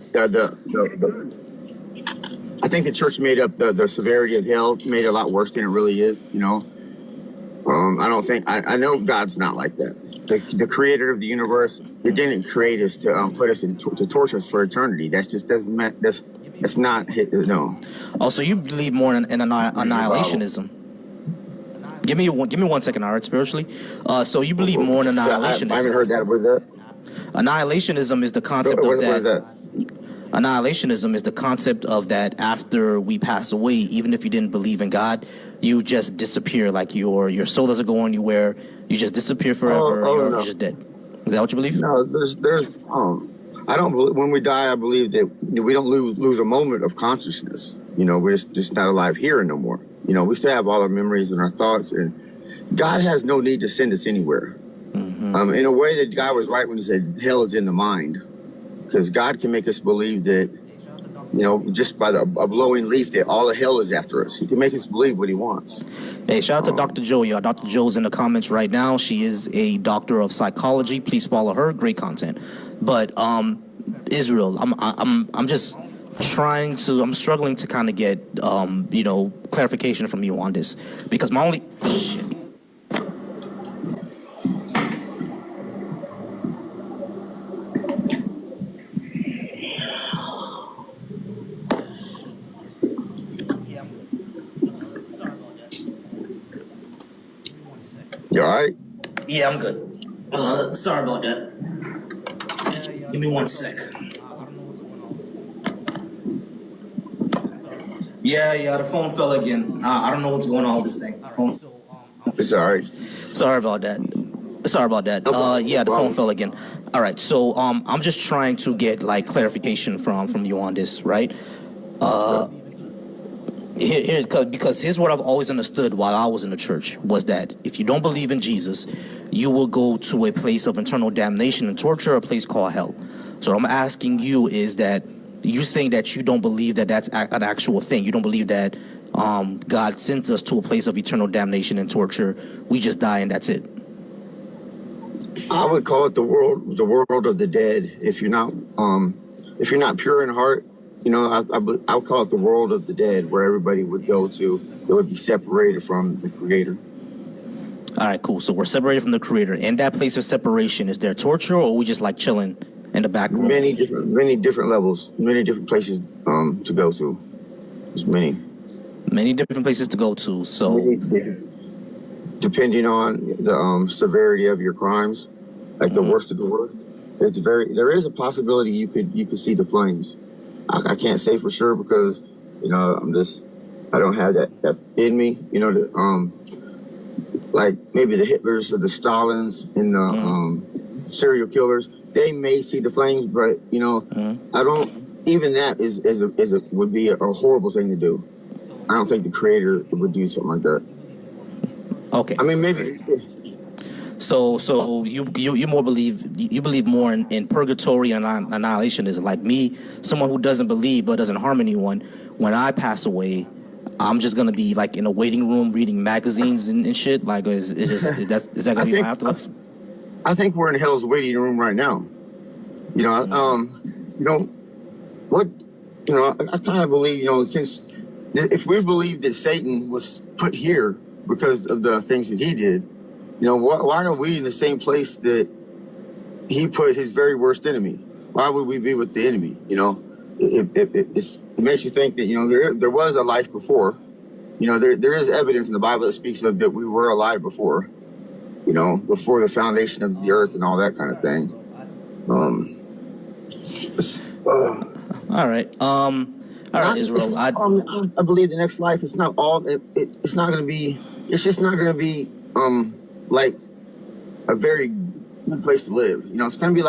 I think the church made up the severity of hell, made it a lot worse than it really is. I don't think I know God's not like that. The creator of the universe, it didn't create us to put us to torture us for eternity. That's just doesn't that's not no. Oh, so you believe more in annihilationism? Give me 1 second, all right, spiritually. So you believe more in annihilationism? I haven't heard that. What is that? Annihilationism is the concept of that. What is that? Annihilationism is the concept of that after we pass away, even if you didn't believe in God, you just disappear. Like your soul doesn't go anywhere. You just disappear forever. You're just dead. Is that what you believe? No, there's I don't believe, when we die, I believe that we don't lose a moment of consciousness. We're just not alive here no more. We still have all our memories and our thoughts, and God has no need to send us anywhere. In a way, that God was right when he said hell is in the mind, because God can make us believe that, just by a blowing leaf, that all of hell is after us. He can make us believe what he wants. Hey, shout out to Dr. Joe, y'all. Dr. Joe's in the comments right now. She is a doctor of psychology. Please follow her. Great content. But Israel, I'm just I'm struggling to kind of get clarification from you on this, because my only You all right? Yeah, I'm good. Sorry about that. Give me 1 sec. Yeah, the phone fell again. I don't know what's going on with this thing. It's all right. Sorry about that. Yeah, the phone fell again. All right, so I'm just trying to get clarification from you on this, right? Because here's what I've always understood while I was in the church, was that if you don't believe in Jesus, you will go to a place of eternal damnation and torture, a place called hell. So what I'm asking you is that you're saying that you don't believe that that's an actual thing. You don't believe that God sends us to a place of eternal damnation and torture. We just die and that's it. I would call it the world of the dead. If you're not pure in heart, I would call it the world of the dead, where everybody would go to. They would be separated from the Creator. All right, cool. So we're separated from the Creator. In that place of separation, is there torture, or are we just chilling in the back room? Many different levels, many different places to go to. There's many different places to go to. So depending on the severity of your crimes, the worst of the worst, there is a possibility you could see the flames. I can't say for sure, because I don't have that in me. Maybe the Hitlers or the Stalins and the serial killers, they may see the flames, but I don't. Even that would be a horrible thing to do. I don't think the Creator would do something like that. Okay. I mean, maybe. So you believe more in purgatory and annihilationism. Like me, someone who doesn't believe but doesn't harm anyone. When I pass away, I'm just gonna be like in a waiting room reading magazines and shit? Like, is that gonna I be think my afterlife? I think we're in hell's waiting room right now. You know, you know what? You know, I kind of believe, you know, since if we believe that Satan was put here because of the things that he did, you know, why are we in the same place that he put his very worst enemy? Why would we be with the enemy? You know, it makes you think that, you know, there was a life before. You know, there is evidence in the Bible that speaks of that we were alive before, you know, before the foundation of the earth and all that kind of thing. All right. All right, Israel. I believe the next life is not all. It's not going to be. It's just not going to be like a very good place to live. You know, it's going to be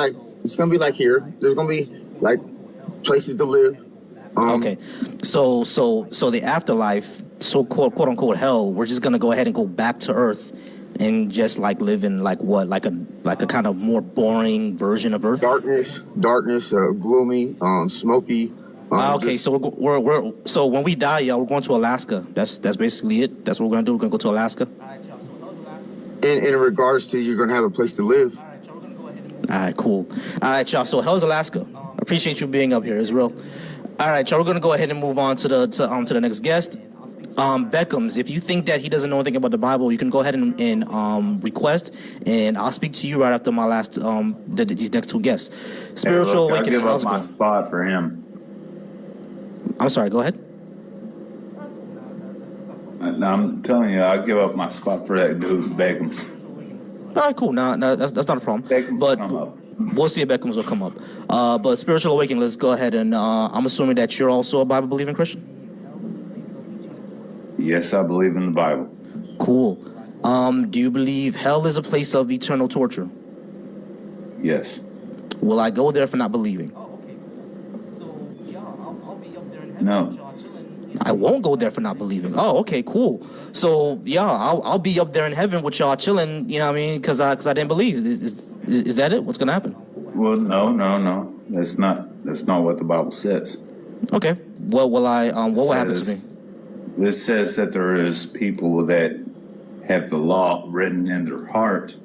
like here. There's going to be like places to live. Okay, so the afterlife, so quote unquote hell, we're just gonna go ahead and go back to Earth, and just like live in like what, like a kind of more boring version of Earth. Darkness, gloomy, smoky. Okay, so we're so when we die, y'all, we're going to Alaska. That's basically it. That's what we're gonna do. We're gonna go to Alaska. All right, y'all. So how's Alaska? In regards to you're going to have a place to live. All right, y'all. We're gonna go ahead and move. All right, cool. All right, y'all. So hell's Alaska. Appreciate you being up here, Israel. All right, y'all. We're gonna go ahead and move on to the next guest. Beckham's, if you think that he doesn't know anything about the Bible, you can go ahead and request, and I'll speak to you right after my last these next two guests. Spiritual I'll Awakening. give How's up it my going? spot for him. I'm sorry. Go ahead. I'm telling you, I'll give up my spot for that dude, Beckham's. All right, cool. No, that's not a problem. Beckham's But come up. we'll see if Beckham's will come up. But Spiritual Awakening, let's go ahead and I'm assuming that you're also a Bible believing Christian. Yes, I believe in the Bible. Cool. Do you believe hell is a place of eternal torture? Yes. Will I go there for not believing? Oh, okay. So yeah, I'll be up there in heaven. No. With y'all chilling. I won't go there for not believing. Oh, okay, cool. So yeah, I'll be up there in heaven with y'all chilling. You know what I mean? Because I didn't believe. Is that it? What's gonna happen? Well, no. That's not what the Bible says. Okay. Well, will I? What will happen to me? It says that there is people that have the law written in their heart.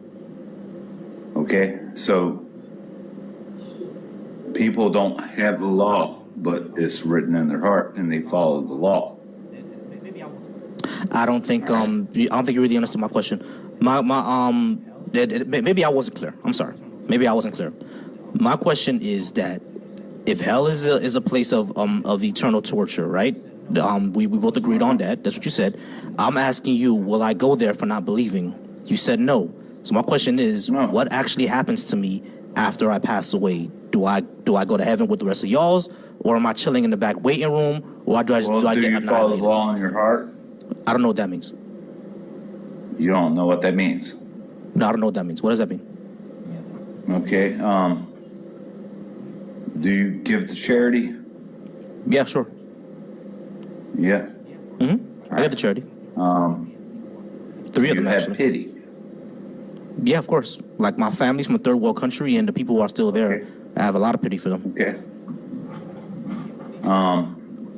Okay, so people don't have the law, but it's written in their heart, and they follow the law. Maybe I was. I don't think you really understood my question. Maybe I wasn't clear. I'm sorry. Maybe I wasn't clear. My question is that if hell is a place of eternal torture, right? We both agreed on that. That's what you said. I'm asking you, will I go there for not believing? You said no. So my question is, No. what actually happens to me after I pass away? Do I go to heaven with the rest of y'all's, or am I chilling in the back waiting room, or do I Do get you follow the annihilated? law in your heart? I don't know what that means. You don't know what that means. No, I don't know what that means. What does that mean? Okay. Do you give to charity? Yeah, sure. Yeah. I get the charity. Three of You them have actually. pity. Yeah, of course. Like my family's from a third world country, and the people who are still there, Okay. I have a lot of pity for them. Okay.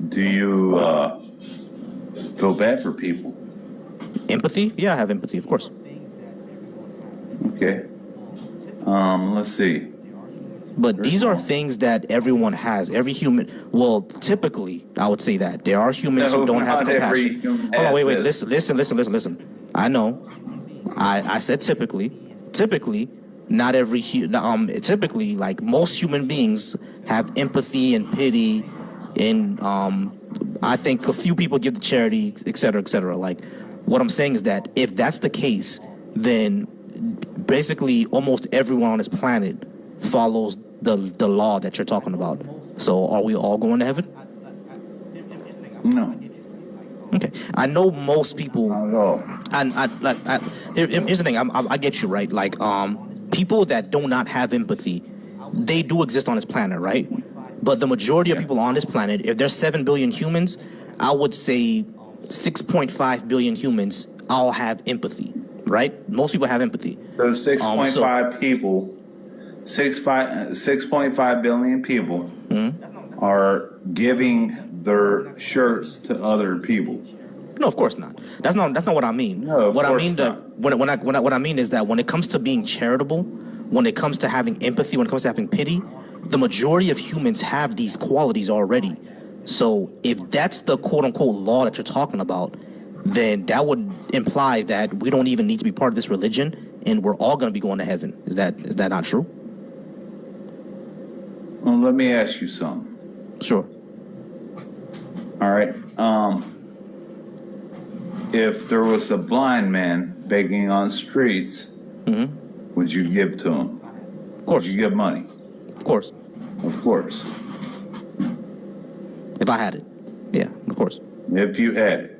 Do you feel bad for people? Empathy? Yeah, I have empathy, of course. Okay. Let's see. But these are things that everyone has. Every human. Well, typically, I would say that there are humans who No, don't have not every compassion. human Hold on, wait. has this. Listen. I know. I said typically. Typically, not every typically, like most human beings have empathy and pity, and I think a few people give to charity, et cetera, et cetera. Like, what I'm saying is that if that's the case, then basically almost everyone on this planet follows the law that you're talking about. So are we all going to heaven? No, Okay. I know most people. not at all. And here's the thing. I get you, right. Like people that do not have empathy, they do exist on this planet, right? But the majority of people on this planet, if there's 7 billion humans, I would say 6.5 billion humans all have empathy, right? Most people have empathy. So 6.5 people, 6.5 billion people are giving their shirts to other people. No, of course not. That's not what I mean. No, of what I course mean not. what I mean is that when it comes to being charitable, when it comes to having empathy, when it comes to having pity, the majority of humans have these qualities already. So if that's the quote unquote law that you're talking about, then that would imply that we don't even need to be part of this religion and we're all going to be going to heaven. Is that not true? Well, let me ask you something. Sure. All right. If there was a blind man begging on the streets, would you give to him? Of course. Would you give money? Of course. Of course. If I had it. Yeah, of course. If you had it.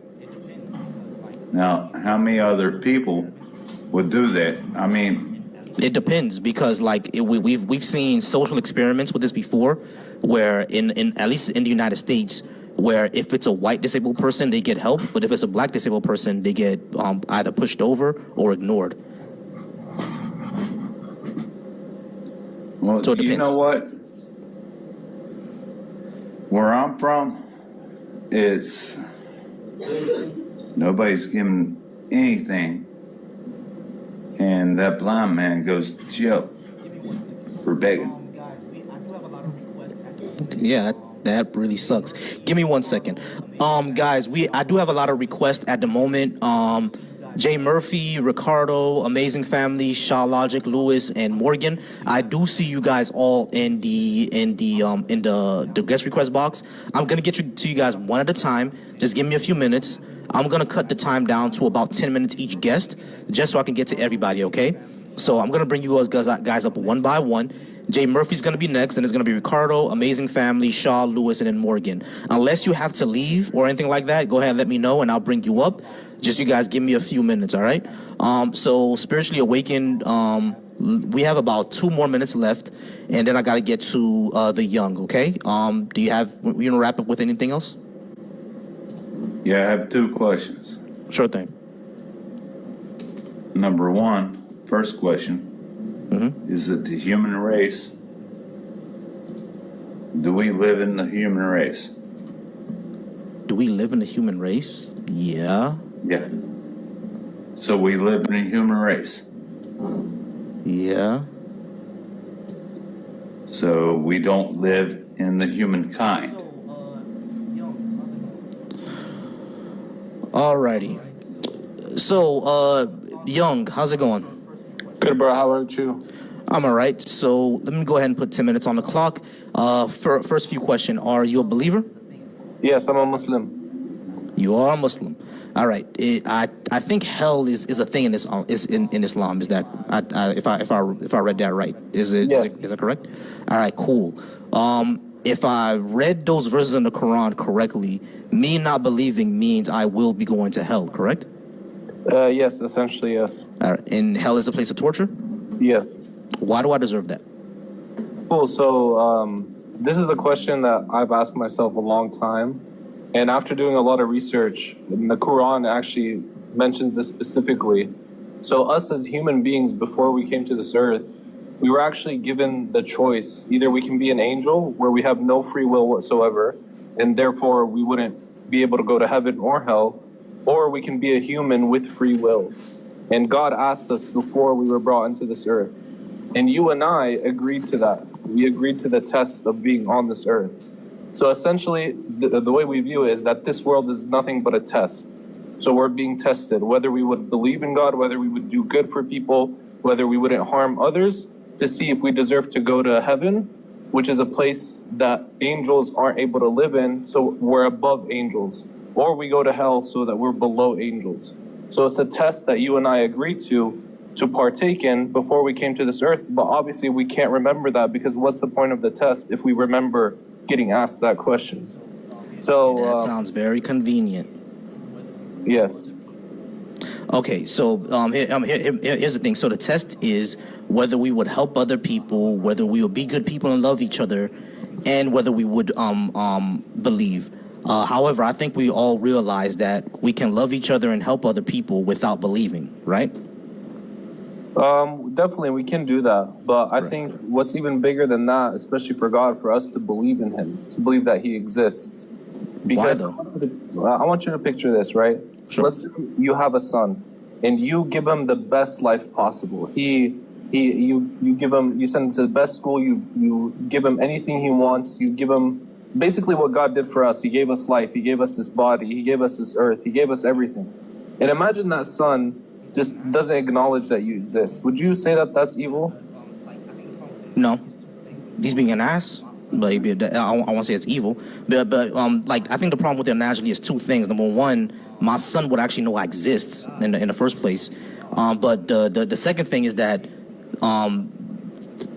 Now, how many other people would do that? I mean, It depends because we've seen social experiments with this before, where in at least in the United States, where if it's a white disabled person, they get help, but if it's a black disabled person, they get either pushed over or ignored. well, So it you depends. know what? Where I'm from, it's nobody's giving anything, and that blind man goes to jail for begging. Guys, I do have a lot of requests. Yeah, that really sucks. Give me 1 second. Guys, I do have a lot of requests at the moment. Jay Murphy, Ricardo, Amazing Family, Shaw Logic, Lewis, and Morgan. I do see you guys all in the guest request box. I'm gonna get to you guys one at a time. Just give me a few minutes. I'm gonna cut the time down to about 10 minutes each guest, just so I can get to everybody. Okay? So I'm gonna bring you guys up one by one. Jay Murphy's gonna be next, and it's gonna be Ricardo, Amazing Family, Shaw, Lewis, and then Morgan. Unless you have to leave or anything like that, go ahead and let me know, and I'll bring you up. Just you guys give me a few minutes, all right? So Spiritually Awakened, we have about 2 more minutes left, and then I gotta get to the young. Okay? Do you wanna wrap up with anything else? Yeah, I have 2 questions. Sure thing. Number one, first question, is it the human race? Do we live in the human race? Do we live in the human race? Yeah. Yeah. So we live in a human race. Yeah. So we don't live in the humankind. Alrighty. So, Young, how's it going? Good, bro. How about you? I'm all right. So let me go ahead and put 10 minutes on the clock. First few question: are you a believer? Yes, I'm a Muslim. You are a Muslim. All right. I think hell is a thing in in Islam. Is that if I read that right? Is that correct? All right. Cool. If I read those verses in the Quran correctly, me not believing means I will be going to hell. Correct? Yes, essentially, yes. All right. And hell is a place of torture. Yes. Why do I deserve that? Cool. So, this is a question that I've asked myself a long time. And after doing a lot of research, the Quran actually mentions this specifically. So us as human beings, before we came to this earth, we were actually given the choice. Either we can be an angel, where we have no free will whatsoever, and therefore we wouldn't be able to go to heaven or hell, or we can be a human with free will. And God asked us before we were brought into this earth. And you and I agreed to that. We agreed to the test of being on this earth. So essentially, the way we view it is that this world is nothing but a test. So we're being tested, whether we would believe in God, whether we would do good for people, whether we wouldn't harm others, to see if we deserve to go to heaven, which is a place that angels aren't able to live in, so we're above angels. Or we go to hell so that we're below angels. So it's a test that you and I agreed to partake in before we came to this earth, but obviously we can't remember that, because what's the point of the test if we remember getting asked that question? So That sounds very convenient. yes. Okay, so here's the thing. So the test is whether we would help other people, whether we would be good people and love each other, and whether we would believe. However, I think we all realize that we can love each other and help other people without believing, right? Definitely we can do that, but I think what's even bigger than that, especially for God, for us to believe in him, to believe that he exists. Because Why, though? I want you to picture this, right? Sure. Let's say you have a son, and you give him the best life possible. You give him, you send him to the best school. You give him anything he wants. You give him basically what God did for us. He gave us life. He gave us this body. He gave us this earth. He gave us everything. And imagine that son just doesn't acknowledge that you exist. Would you say that that's evil? No, he's being an ass. But I won't say it's evil. But like I think the problem with the analogy is two things. Number one, my son would actually know I exist in the first place. But the second thing is that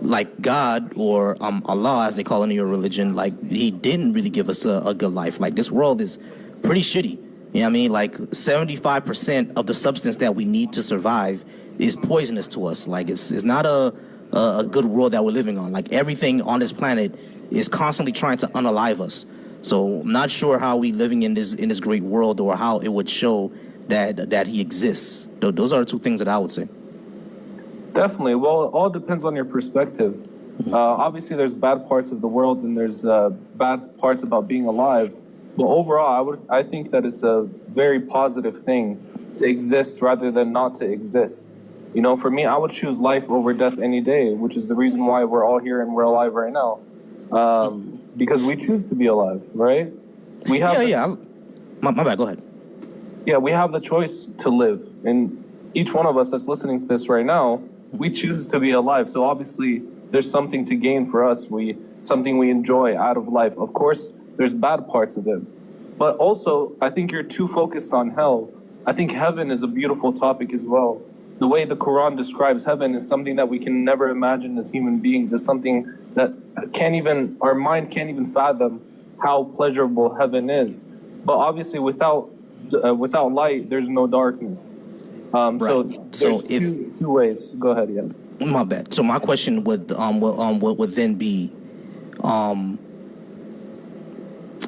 like God or Allah, as they call it in your religion, like he didn't really give us a good life. Like this world is pretty shitty. You know what I mean? Like 75% of the substance that we need to survive is poisonous to us. Like it's not a good world that we're living on. Like everything on this planet is constantly trying to unalive us. So I'm not sure how we living in this great world or how it would show that he exists. Those are the two things that I would say. Definitely. Well, it all depends on your perspective. Obviously, there's bad parts of the world and there's bad parts about being alive. But overall, I think that it's a very positive thing to exist rather than not to exist. You know, for me, I would choose life over death any day, which is the reason why we're all here and we're alive right now. Because we choose to be alive, right? We have My bad, go ahead. Yeah, we have the choice to live. And each one of us that's listening to this right now, we choose to be alive. So obviously, there's something to gain for us. Something we enjoy out of life. Of course, there's bad parts of it. But also, I think you're too focused on hell. I think heaven is a beautiful topic as well. The way the Quran describes heaven is something that we can never imagine as human beings. It's something that our mind can't even fathom how pleasurable heaven is. But obviously, without light, there's no darkness. So there's two ways. Go ahead, yeah. My bad. So my question would then be,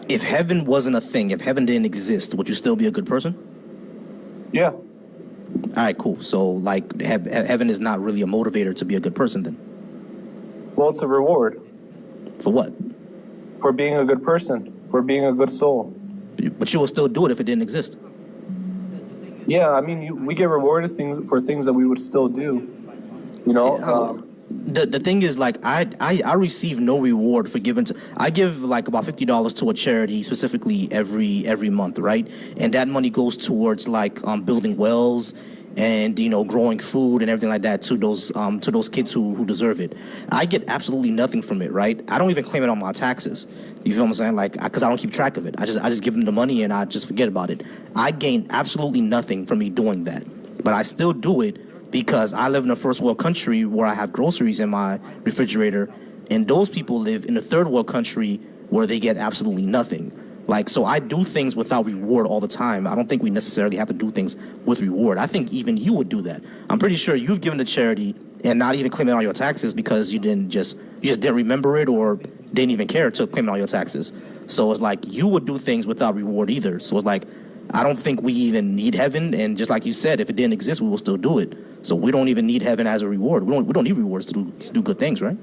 if heaven wasn't a thing, if heaven didn't exist, would you still be a good person? Yeah. All right, cool. So, like, heaven is not really a motivator to be a good person, then? Well, it's a reward. For what? For being a good person, for being a good soul. But you will still do it if it didn't exist. Yeah, I mean, we get rewarded for things that we would still do. You know. The thing is, like, I receive no reward for giving to. I give like about $50 to a charity specifically every month, right? And that money goes towards like building wells and growing food and everything like that to those kids who deserve it. I get absolutely nothing from it, right? I don't even claim it on my taxes. You feel what I'm saying? Like, because I don't keep track of it. I just give them the money and I just forget about it. I gain absolutely nothing from me doing that, but I still do it because I live in a first world country where I have groceries in my refrigerator, and those people live in a third world country where they get absolutely nothing. Like, so I do things without reward all the time. I don't think we necessarily have to do things with reward. I think even you would do that. I'm pretty sure you've given to charity and not even claim it on your taxes because you just didn't remember it or didn't even care to claim it on your taxes. So it's like you would do things without reward either. So it's like, I don't think we even need heaven, and just like you said, if it didn't exist, we will still do it. So we don't even need heaven as a reward. We don't need rewards to do good things, right?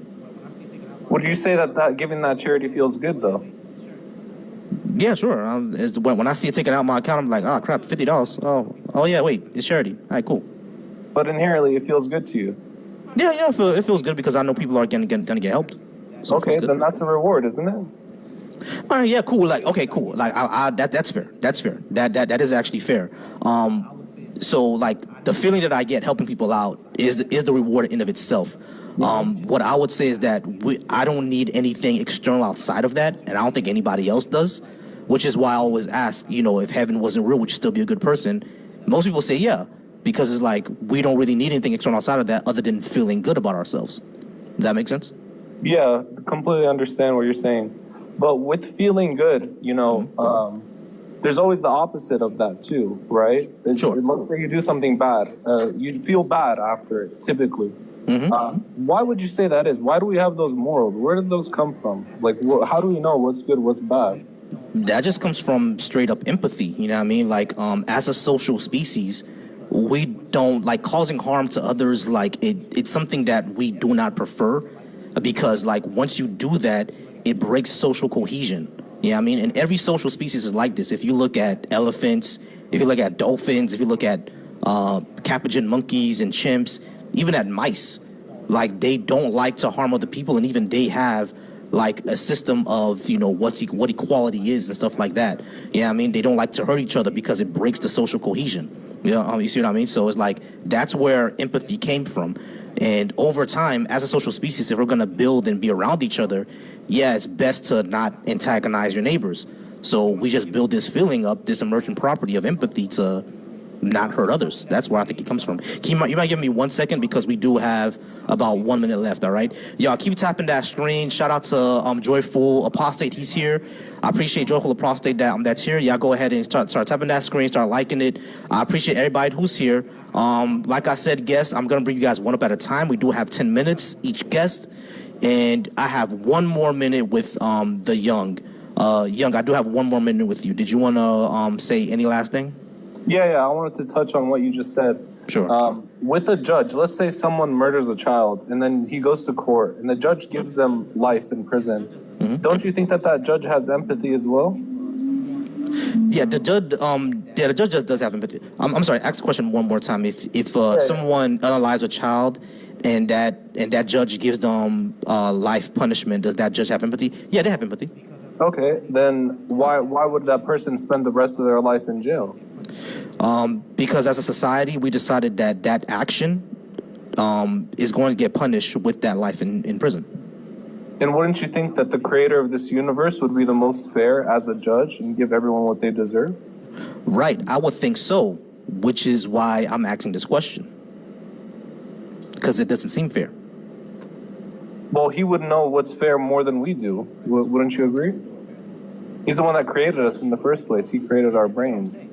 Would you say that giving that charity feels good though? Yeah, sure. When I see it taken out of my account, I'm like, oh crap, $50. Oh yeah, wait, it's charity. All right, cool. But inherently, it feels good to you. Yeah, it feels good because I know people are gonna get helped. So okay, then that's a reward, isn't it? All right, yeah, cool. Like, okay, cool. Like, that's fair. That's fair. That is actually fair. So like the feeling that I get helping people out is the reward in of itself. What I would say is that I don't need anything external outside of that, and I don't think anybody else does. Which is why I always ask, if heaven wasn't real, would you still be a good person? Most people say yeah, because it's like we don't really need anything external outside of that other than feeling good about ourselves. Does that make sense? Yeah, completely understand what you're saying. But with feeling good, there's always the opposite of that too, right? Sure. Let's say you do something bad. You feel bad after it, typically. Why would you say that is? Why do we have those morals? Where did those come from? Like, how do we know what's good, what's bad? That just comes from straight up empathy. You know what I mean? Like, as a social species, we don't like causing harm to others. Like, it's something that we do not prefer because, like, once you do that, it breaks social cohesion. Yeah, I mean, and every social species is like this. If you look at elephants, if you look at dolphins, if you look at capuchin monkeys and chimps, even at mice, like they don't like to harm other people, and even they have like a system of what equality is and stuff like that. Yeah, I mean, they don't like to hurt each other because it breaks the social cohesion. You see what I mean? So it's like that's where empathy came from. And over time, as a social species, if we're going to build and be around each other, yeah, it's best to not antagonize your neighbors. So we just build this feeling up, this emergent property of empathy to not hurt others. That's where I think it comes from. You might give me 1 second because we do have about 1 minute left, all right? Y'all keep tapping that screen. Shout out to Joyful Apostate. He's here. I appreciate Joyful Apostate that's here. Y'all go ahead and start tapping that screen, start liking it. I appreciate everybody who's here. Like I said, guests, I'm going to bring you guys one up at a time. We do have 10 minutes each guest. And I have 1 more minute with the Young. Young, I do have 1 more minute with you. Did you want to say any last thing? Yeah, I wanted to touch on what you just said. Sure. With a judge, let's say someone murders a child and then he goes to court and the judge gives them life in prison. Mm-hmm. Don't you think that judge has empathy as well? Yeah, the judge does have empathy. I'm sorry, ask the question one more time. If someone unalives a child and that judge gives them life punishment, does that judge have empathy? Yeah, they have empathy. Okay, then why would that person spend the rest of their life in jail? Because as a society, we decided that action is going to get punished with that life in prison. And wouldn't you think that the creator of this universe would be the most fair as a judge and give everyone what they deserve? Right, I would think so, which is why I'm asking this question. Because it doesn't seem fair. Well, he would know what's fair more than we do. Wouldn't you agree? He's the one that created us in the first place. He created our brains.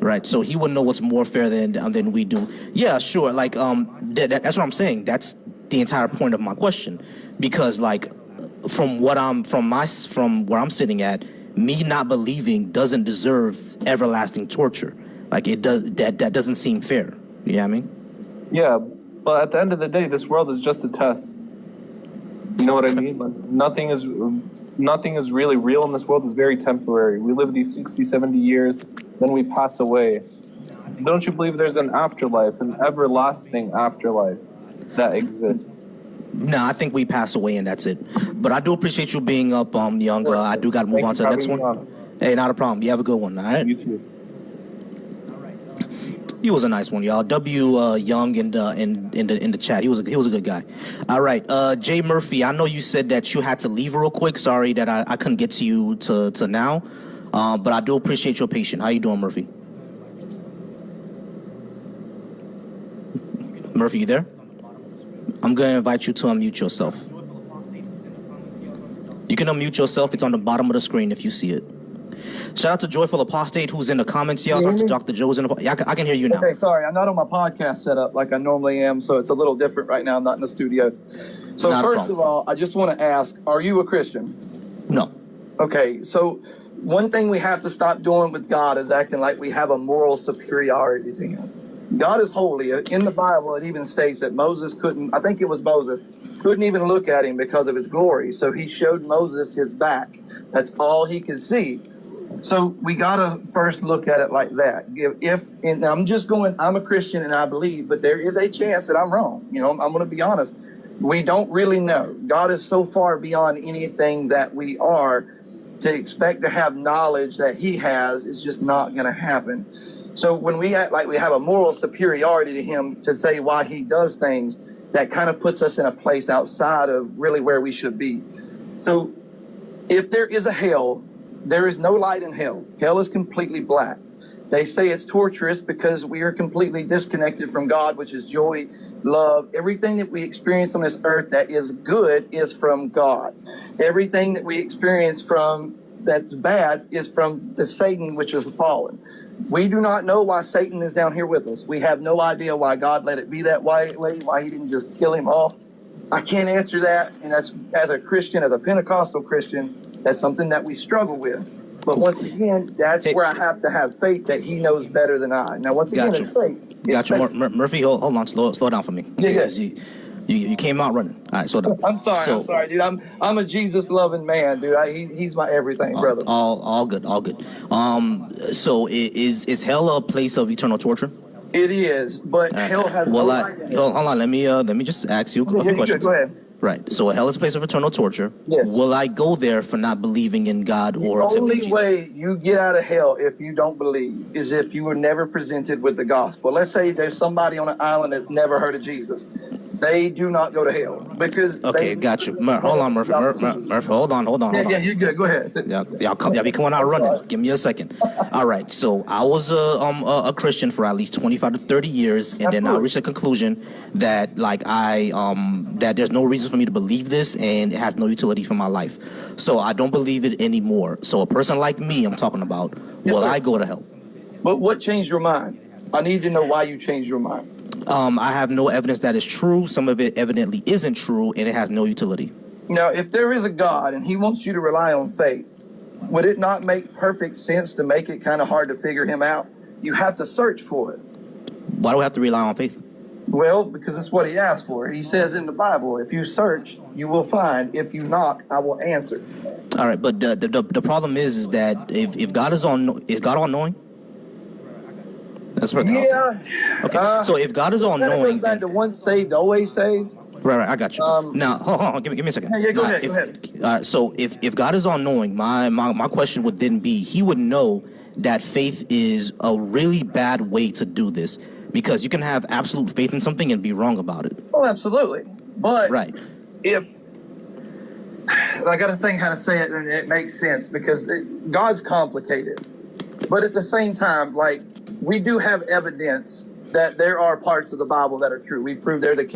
Right, so he would know what's more fair than we do. Yeah, sure. Like that's what I'm saying. That's the entire point of my question, because like from where I'm sitting at, me not believing doesn't deserve everlasting torture. Like it does. That doesn't seem fair. You know what I mean? Yeah, but at the end of the day, this world is just a test. You know what I mean? Like, nothing is really real in this world. It's very temporary. We live these 60, 70 years, then we pass away. Don't you believe there's an afterlife, an everlasting afterlife that exists? No, I think we pass away and that's it. But I do appreciate you being up, Young. I do got to move on to the next one. Hey, not a problem. You have a good one, all right? You too. He was a nice one, y'all. Young in the chat. He was a good guy. All right, Jay Murphy. I know you said that you had to leave real quick. Sorry that I couldn't get to you to now, but I do appreciate your patience. How you doing, Murphy? Murphy, you there? I'm gonna invite you to unmute yourself. You can unmute yourself. It's on the bottom of the screen if you see it. Shout out to Joyful Apostate who's in the comments, y'all. Shout out to Dr. Joe's in the yeah, I can hear you now. Okay, sorry. I'm not on my podcast setup like I normally am, so it's a little different right now. I'm not in the studio. So first of all, I just want to ask, are you a Christian? No. Okay, so one thing we have to stop doing with God is acting like we have a moral superiority to him. God is holy. In the Bible, it even states that Moses couldn't even look at him because of his glory. So he showed Moses his back. That's all he could see. So we got to first look at it like that. I'm a Christian and I believe, but there is a chance that I'm wrong. I'm going to be honest. We don't really know. God is so far beyond anything that we are. To expect to have knowledge that he has is just not going to happen. So when we act like we have a moral superiority to him to say why he does things, that kind of puts us in a place outside of really where we should be. So if there is a hell, there is no light in hell. Hell is completely black. They say it's torturous because we are completely disconnected from God, which is joy, love. Everything that we experience on this earth that is good is from God. Everything that we experience from that's bad is from the Satan, which is fallen. We do not know why Satan is down here with us. We have no idea why God let it be that way, why he didn't just kill him off. I can't answer that. And that's, as a Christian, as a Pentecostal Christian, that's something that we struggle with. But once again, that's where I have to have faith that he knows better than I. Now, once again, it's faith. Got you. Murphy, hold on. Slow down for me. Yeah. You came out running. All right, so I'm sorry, dude. I'm a Jesus loving man, dude. He's my everything, brother. All good. So is hell a place of eternal torture? It is, but hell has Well, no right in it. hold on. Let me just ask you a few questions. Go ahead. Right. So hell is a place of eternal torture. Yes. Will I go there for not believing in God or The accepting only Jesus? way you get out of hell if you don't believe is if you were never presented with the gospel. Let's say there's somebody on an island that's never heard of Jesus. They do not go to hell because Okay, got you. Hold on, Murphy. Murphy, hold on. Yeah, you're good. Go ahead. Y'all be coming out running. Give me a second. All right. So I was a Christian for at least 25 to 30 years, and then I reached a conclusion that that there's no reason for me to believe this, and it has no utility for my life. So I don't believe it anymore. So a person like me, I'm talking about, will I go to hell? But what changed your mind? I need to know why you changed your mind. I have no evidence that is true. Some of it evidently isn't true, and it has no utility. Now, if there is a God and he wants you to rely on faith, would it not make perfect sense to make it kind of hard to figure him out? You have to search for it. Why do I have to rely on faith? Well, because it's what he asked for. He says in the Bible, if you search, you will find. If you knock, I will answer. All right, but the problem is that if God is God all knowing? That's the first thing I'll say. Yeah. Okay. So if God is all That goes knowing, back to once saved, always saved. right, I got you. Now, hold on, give me a second. Yeah, go Now, ahead. So if God is all knowing, my question would then be, he would know that faith is a really bad way to do this, because you can have absolute faith in something and be wrong about it. Oh, absolutely. But Right. if I got to think how to say it, and it makes sense because God's complicated. But at the same time, like, we do have evidence that there are parts of the Bible that are true. We've proved there that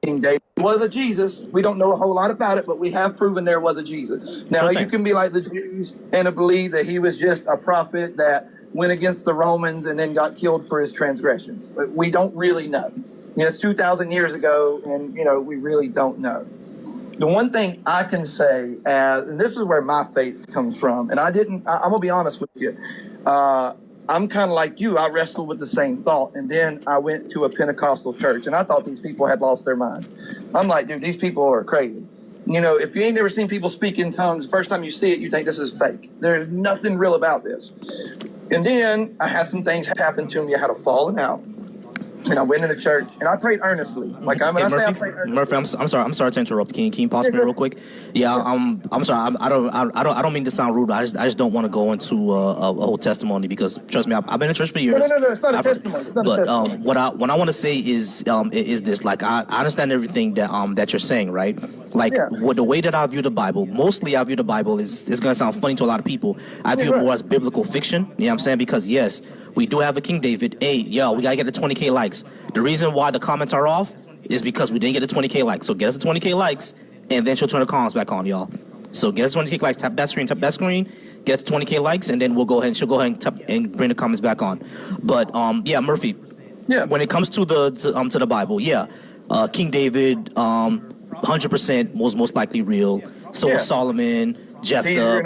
King David was a Jesus. We don't know a whole lot about it, but we have proven there was a Jesus. Now, you can be like the Jews and believe that he was just a prophet that went against the Romans and then got killed for his transgressions. But we don't really know. It's 2,000 years ago, and, we really don't know. The one thing I can say, and this is where my faith comes from, and I'm going to be honest with you. I'm kind of like you. I wrestled with the same thought, and then I went to a Pentecostal church, and I thought these people had lost their mind. I'm like, dude, these people are crazy. If you ain't never seen people speak in tongues, the first time you see it, you think this is fake. There's nothing real about this. And then I had some things happen to me. I had a falling out. And I went into church and I prayed earnestly. Like I prayed earnestly. Murphy, I'm sorry to interrupt. Can you pause me real quick? Yeah, I'm sorry. I don't mean to sound rude. I just don't want to go into a whole testimony, because trust me, I've been in church for years. No, it's not a testimony. It's not a testimony. What I want to say is this. Like I understand everything that you're saying, right? Like the way that I view the Bible, mostly I view the Bible is going to sound funny to a lot of people. I view it more as biblical fiction. You know what I'm saying? Because yes, we do have a King David. Hey, we got to get the 20K likes. The reason why the comments are off is because we didn't get the 20K likes. So get us the 20K likes, and then she'll turn the comments back on, y'all. So get us 20K likes, tap that screen, get us 20K likes, and then she'll go ahead and tap and bring the comments back on. But Murphy. Yeah. When it comes to the Bible, King David, 100% was most likely real. So was Solomon, Jephthah,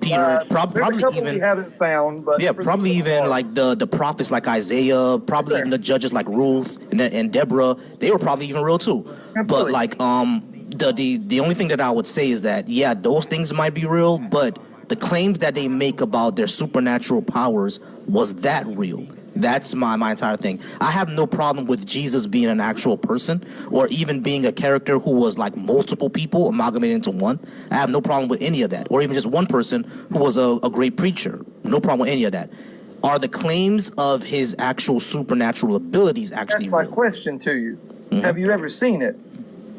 Peter, probably even we haven't found, but probably even like the prophets like Isaiah, probably even the judges like Ruth and Deborah. They were probably even real too. Absolutely. But like the only thing that I would say is that those things might be real, but the claims that they make about their supernatural powers, was that real? That's my entire thing. I have no problem with Jesus being an actual person, or even being a character who was like multiple people amalgamated into one. I have no problem with any of that. Or even just one person who was a great preacher. No problem with any of that. Are the claims of his actual supernatural abilities actually real? That's my question to you. Mm-hmm. Have you ever seen it?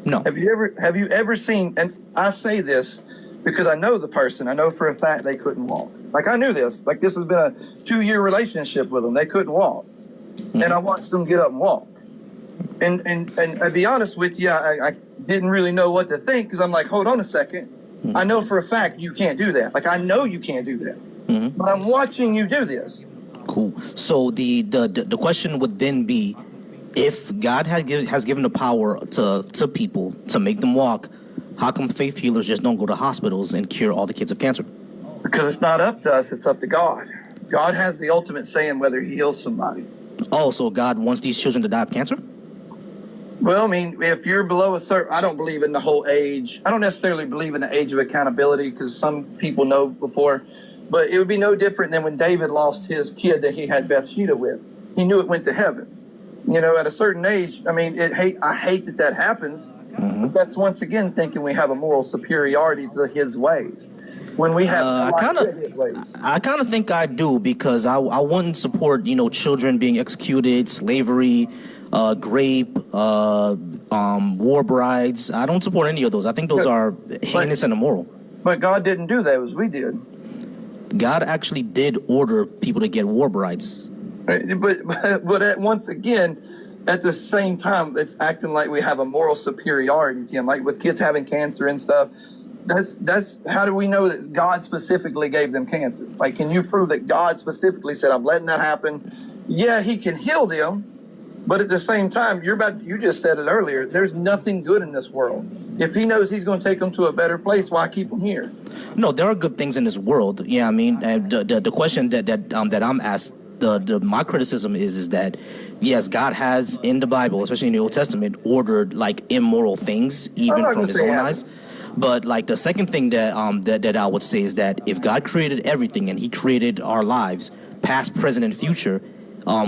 No. Have you ever seen, and I say this because I know the person. I know for a fact they couldn't walk. Like, I knew this. Like, this has been a 2-year relationship with them. They couldn't walk. Mm-hmm. And I watched them get up and walk. And to be honest with you, I didn't really know what to think, because I'm like, hold on a second. Mm-hmm. I know for a fact you can't do that. Like, I know you can't do that. Mm-hmm. But I'm watching you do this. Cool. So the question would then be, if God has given the power to people to make them walk, how come faith healers just don't go to hospitals and cure all the kids of cancer? Because it's not up to us, it's up to God. God has the ultimate say in whether he heals somebody. Oh, so God wants these children to die of cancer? Well, I mean, if you're below a certain, I don't believe in the whole age. I don't necessarily believe in the age of accountability because some people know before, but it would be no different than when David lost his kid that he had Bathsheba with. He knew it went to heaven. You know, at a certain age, I mean, I hate that happens. But that's once again thinking we have a moral superiority to his ways. When we have his ways. I kind of think I do because I wouldn't support, you know, children being executed, slavery, rape, war brides. I don't support any of those. I think those are heinous and immoral. But God didn't do that as we did. God actually did order people to get war brides. Right? But once again, at the same time, it's acting like we have a moral superiority to him, like with kids having cancer and stuff. That's how do we know that God specifically gave them cancer? Like, can you prove that God specifically said, I'm letting that happen? Yeah, he can heal them. But at the same time, you just said it earlier, there's nothing good in this world. If he knows he's going to take them to a better place, why keep them here? No, there are good things in this world. Yeah, I mean, the question that I'm asked, my criticism is that, yes, God has in the Bible, especially in the Old Testament, ordered like immoral things, even from his own eyes. But like the second thing that I would say is that if God created everything and he created our lives, past, present, and future,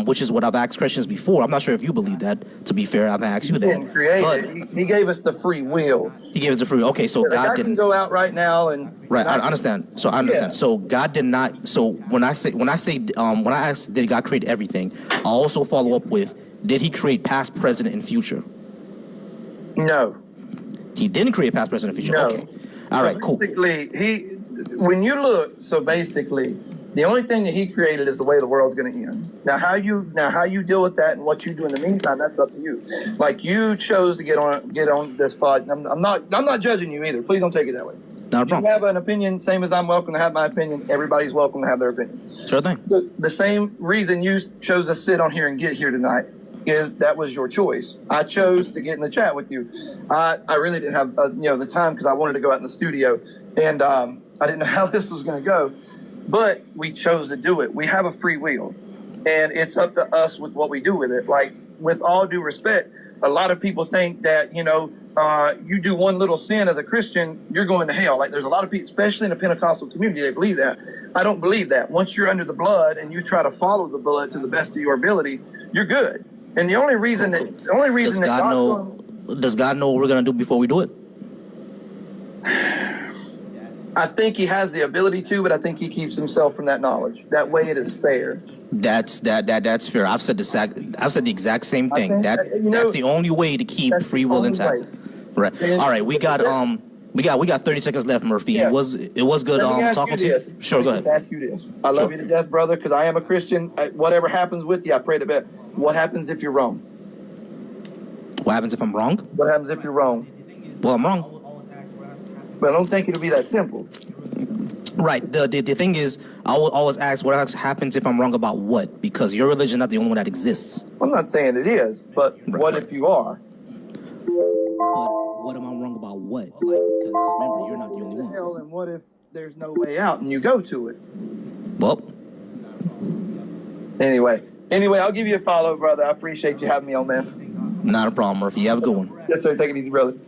which is what I've asked Christians before. I'm not sure if you believe that. To be fair, I've asked you that. He didn't create it. He gave us the free will. He gave us the free will. Okay, so God didn't go out right now and right. I understand. So I understand. Yeah. So God did not. So when I ask, did God create everything? I also follow up with, did He create past, present, and future? No. He didn't create past, present, and future. No. Okay. All right. Cool. Basically, when you look, so basically, the only thing that he created is the way the world's going to end. Now, how you deal with that and what you do in the meantime, that's up to you. Like, you chose to get on this pod. I'm not judging you either. Please don't take it that way. Not a problem. You have an opinion, same as I'm welcome to have my opinion. Everybody's welcome to have their opinion. Sure thing. The same reason you chose to sit on here and get here tonight is that was your choice. I chose to get in the chat with you. I really didn't have the time because I wanted to go out in the studio, and I didn't know how this was going to go. But we chose to do it. We have a free will, and it's up to us with what we do with it. Like, with all due respect, a lot of people think that, you do one little sin as a Christian, you're going to hell. Like, there's a lot of people, especially in the Pentecostal community, they believe that. I don't believe that. Once you're under the blood and you try to follow the blood to the best of your ability, you're good. And the only reason does God know what we're going to do before we do it? I think he has the ability to, but I think he keeps himself from that knowledge. That way it is fair. That's fair. I've said the exact same thing. That's the only way to keep free will intact. Right. All right. We got 30 seconds left, Murphy. Yeah. It was good talking to you. Sure, go ahead. Ask you this. I love you to death, brother, because I am a Christian. Whatever happens with you, I pray to bed. What happens if you're wrong? What happens if I'm wrong? What happens if you're wrong? Well, I'm wrong. But I don't think it'll be that simple. Right. The thing is, I will always ask, what happens if I'm wrong about what? Because your religion is not the only one that exists. I'm not saying it is, but what if you are? But what am I wrong about what? Like, because remember, you're not the only one. Hell, and what if there's no way out and you go to it? Well. Anyway, I'll give you a follow, brother. I appreciate you having me on, man. Not a problem, Murphy. You have a good one. Yes, sir. Take it easy, brother.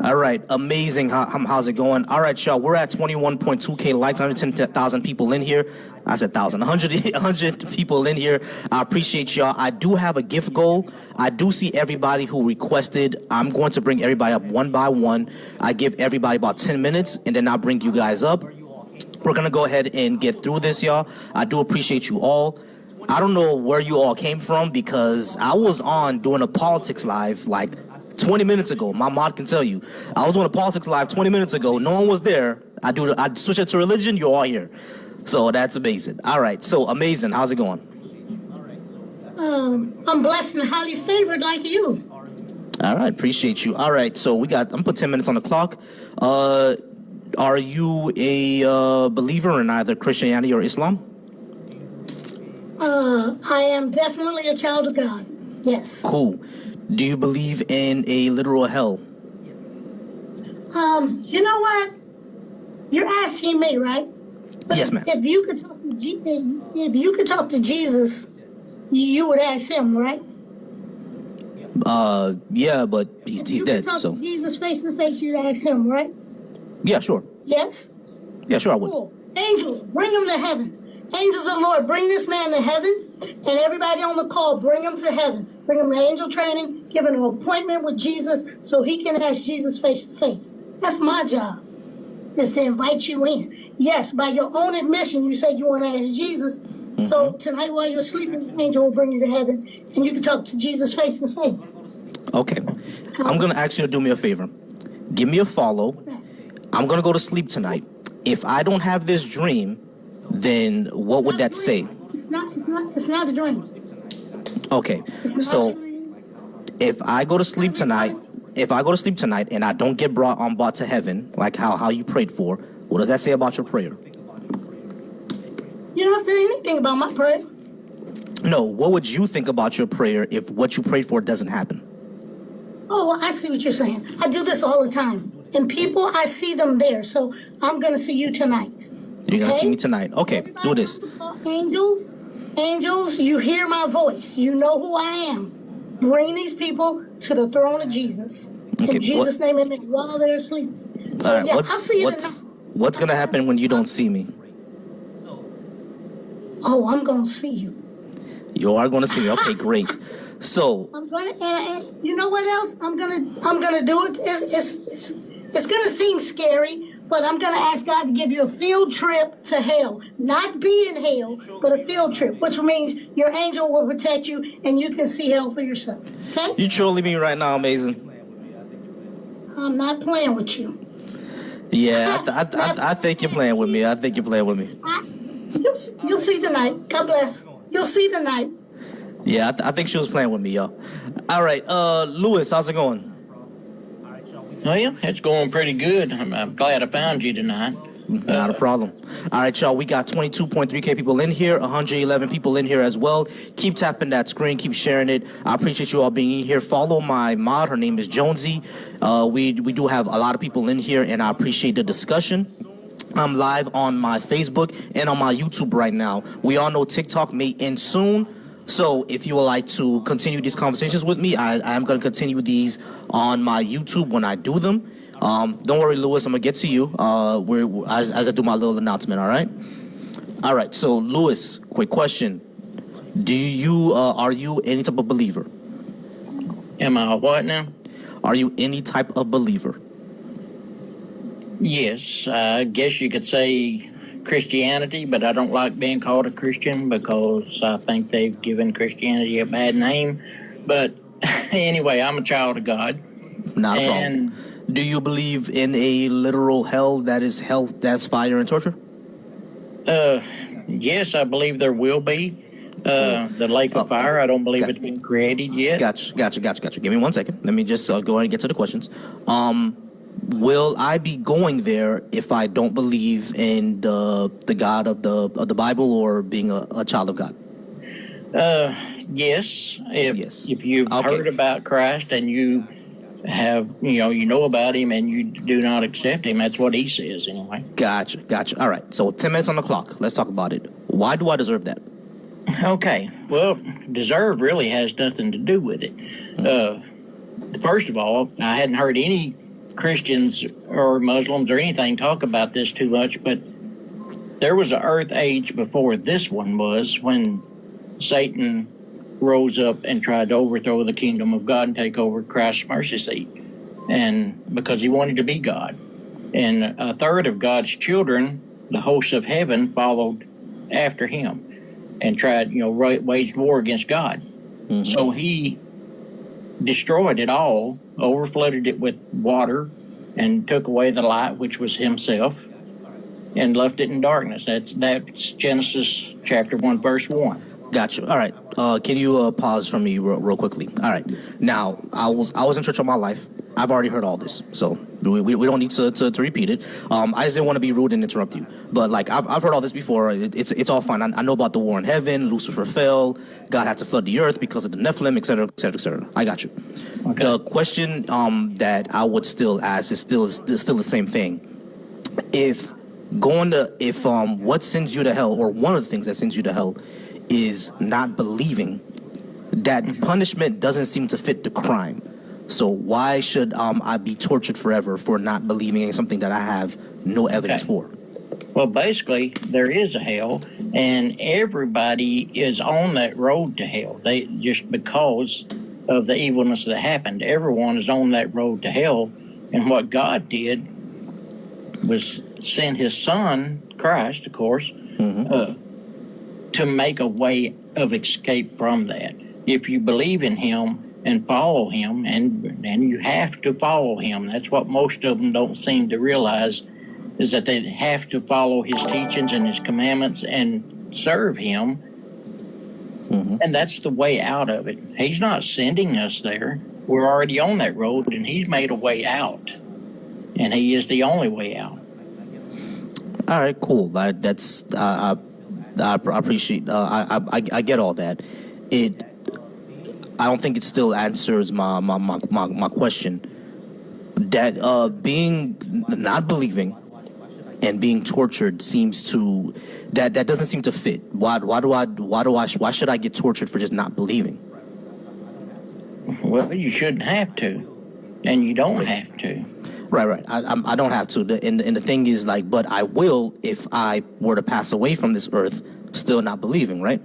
All right, amazing. How's it going? All right, y'all. We're at 21.2K likes, 110,000 people in here. I said 100 people in here. I appreciate y'all. I do have a gift goal. I do see everybody who requested. I'm going to bring everybody up one by one. I give everybody about 10 minutes, and then I'll bring you guys up. We're going to go ahead and get through this, y'all. I do appreciate you all. I don't know where you all came from because I was on doing a politics live like 20 minutes ago. My mod can tell you. I was doing a politics live 20 minutes ago. No one was there. I switch it to religion. You're all here. So that's amazing. All right. So amazing. How's it going? I'm blessed and highly favored like you. All right. Appreciate you. All right. So I'm gonna put 10 minutes on the clock. Are you a believer in either Christianity or Islam? I am definitely a child of God. Yes. Cool. Do you believe in a literal hell? You know what? You're asking me, right? But yes, ma'am. If you could talk to Jesus, you would ask him, right? Yeah, but he's You dead. can talk So to Jesus face to face, you ask him, right? yeah, sure. Yes? Yeah, sure I would. Cool. Angels, bring him to heaven. Angels of the Lord, bring this man to heaven. And everybody on the call, bring him to heaven. Bring him to angel training, give him an appointment with Jesus so he can ask Jesus face to face. That's my job, is to invite you in. Yes, by your own admission, you said you want to ask Jesus. So tonight while you're sleeping, the angel will bring you to heaven and you can talk to Jesus face to face. Okay. I'm gonna ask you to do me a favor. Give me a follow. I'm gonna go to sleep tonight. If I don't have this dream, then what would that say? It's not a dream. Okay. It's not a So dream. if I go to sleep tonight, and I don't get brought to heaven, like how you prayed for, what does that say about your prayer? You don't have to say anything about my prayer. No, what would you think about your prayer if what you prayed for doesn't happen? Oh, well, I see what you're saying. I do this all the time. And people, I see them there. So I'm going to see you tonight. You're gonna Okay? see me tonight. Okay, do this. Angels, you hear my voice. You know who I am. Bring these people to the throne of Jesus. Okay, In Jesus' name, and while they're asleep. So, All right, yeah, I'll see you tonight. what's gonna happen when you don't see me? Oh, I'm going to see you. You are gonna see me. Okay, great. So I'm gonna, and you know what else? I'm gonna do it. It's gonna seem scary, but I'm gonna ask God to give you a field trip to hell. Not be in hell, but a field trip, which means your angel will protect you and you can see hell for yourself. Okay? you trolling me right now, Amazing. I'm not playing with you. Yeah, I think you're playing with me. I think you're playing with me. You'll see tonight. God bless. You'll see tonight. Yeah, I think she was playing with me, y'all. All right, Lewis, how's it going? Well, it's going pretty good. I'm glad I found you tonight. Not a problem. All right, y'all, we got 22.3K people in here, 111 people in here as well. Keep tapping that screen, keep sharing it. I appreciate you all being in here. Follow my mod, her name is Jonesy. We do have a lot of people in here, and I appreciate the discussion. I'm live on my Facebook and on my YouTube right now. We all know TikTok may end soon. So if you would like to continue these conversations with me, I am going to continue these on my YouTube when I do them. Don't worry, Lewis, I'm going to get to you as I do my little announcement, all right? All right, so Lewis, quick question. Are you any type of believer? Am I what now? Are you any type of believer? Yes, I guess you could say Christianity, but I don't like being called a Christian because I think they've given Christianity a bad name. But anyway, I'm a child of God. Not a problem. Do you believe in a literal hell that's fire and torture? Yes, I believe there will be. The lake of fire, I don't believe it's been created yet. Gotcha. Give me 1 second. Let me just go ahead and get to the questions. Will I be going there if I don't believe in the God of the Bible or being a child of God? Yes. If you've heard about Christ and you have, you know about him and you do not accept him, that's what he says anyway. Gotcha. All right. So 10 minutes on the clock. Let's talk about it. Why do I deserve that? Okay. Well, deserve really has nothing to do with it. First of all, I hadn't heard any Christians or Muslims or anything talk about this too much, but there was an earth age before this one was when Satan rose up and tried to overthrow the kingdom of God and take over Christ's mercy seat, and because he wanted to be God. And a third of God's children, the hosts of heaven, followed after him and tried, waged war against God. Mm-hmm. So he destroyed it all, overflooded it with water, and took away the light, which was himself, and left it in darkness. That's Genesis chapter 1, verse 1. Gotcha. All right. Can you pause for me real quickly? All right. Now, I was in church all my life. I've already heard all this, so we don't need to repeat it. I just didn't want to be rude and interrupt you. But I've heard all this before. It's all fine. I know about the war in heaven. Lucifer fell. God had to flood the earth because of the Nephilim, etc., etc., etc. I got you. Okay. The question that I would still ask is still the same thing. If what sends you to hell, or one of the things that sends you to hell, is not believing, that punishment doesn't seem to fit the crime. So why should I be tortured forever for not believing in something that I have no evidence for? Well, basically, there is a hell, and everybody is on that road to hell. They just because of the evilness that happened, everyone is on that road to hell. And what God did was send His Son, Christ, of course, to make a way of escape from that. If you believe in Him and follow Him, and you have to follow Him. That's what most of them don't seem to realize, is that they have to follow His teachings and His commandments and serve Him. And that's the way out of it. He's not sending us there. We're already on that road, and He's made a way out. And He is the only way out. All right, cool. That's I appreciate. I get all that. I don't think it still answers my question. That being not believing and being tortured seems to that doesn't seem to fit. Why should I get tortured for just not believing? Well, you shouldn't have to, and you don't have to. Right. I don't have to. And the thing is, like, but I will if I were to pass away from this earth, still not believing, right?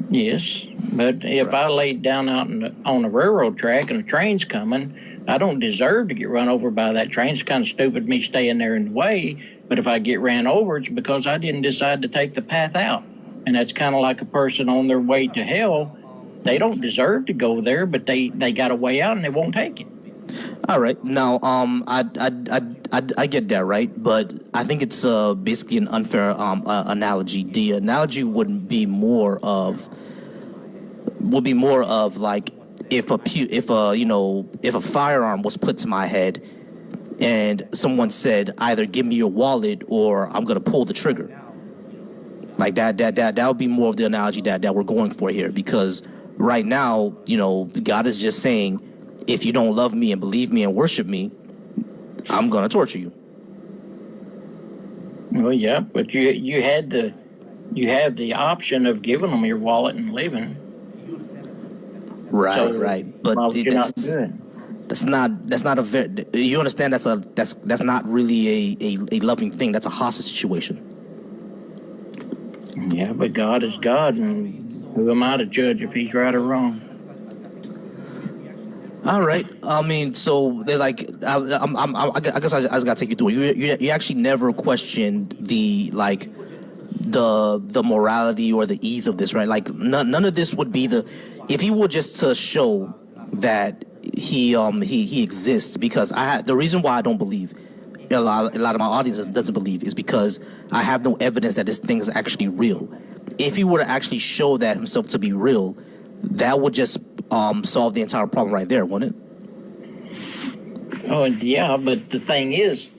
Yes, but if I laid down out on a railroad track and a train's coming, I don't deserve to get run over by that train. It's kind of stupid me staying there in the way. But if I get ran over, it's because I didn't decide to take the path out. And that's kind of like a person on their way to hell. They don't deserve to go there, but they got a way out and they won't take it. All right. Now, I get that, right? But I think it's basically an unfair analogy. The analogy would be more of like if a firearm was put to my head and someone said either give me your wallet or I'm gonna pull the trigger. Like that would be more of the analogy that we're going for here, because right now, God is just saying, if you don't love me and believe me and worship me, I'm going to torture you. Well, yeah, but you have the option of giving them your wallet and leaving. Right, So, right. But why would you not do it? that's not a very, you understand that's not really a loving thing. That's a hostage situation. Yeah, but God is God, and who am I to judge if He's right or wrong? All right. I mean, so they're like, I guess I just gotta take you through it. You actually never questioned the morality or the ease of this, right? Like none of this would be if he were just to show that he exists, because the reason why I don't believe, a lot of my audience doesn't believe, is because I have no evidence that this thing is actually real. If he were to actually show that himself to be real, that would just solve the entire problem right there, wouldn't it? Oh, yeah, but the thing is,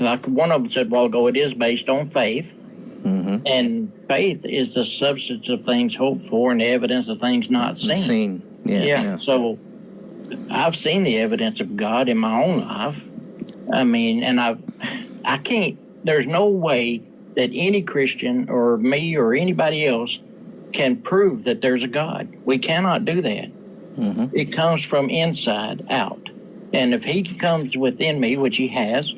like one of them said a while ago, it is based on faith. And faith is the substance of things hoped for and the evidence of things not seen. Yeah. So I've seen the evidence of God in my own life. I mean, and I can't, there's no way that any Christian or me or anybody else can prove that there's a God. We cannot do that. It comes from inside out. And if He comes within me, which He has,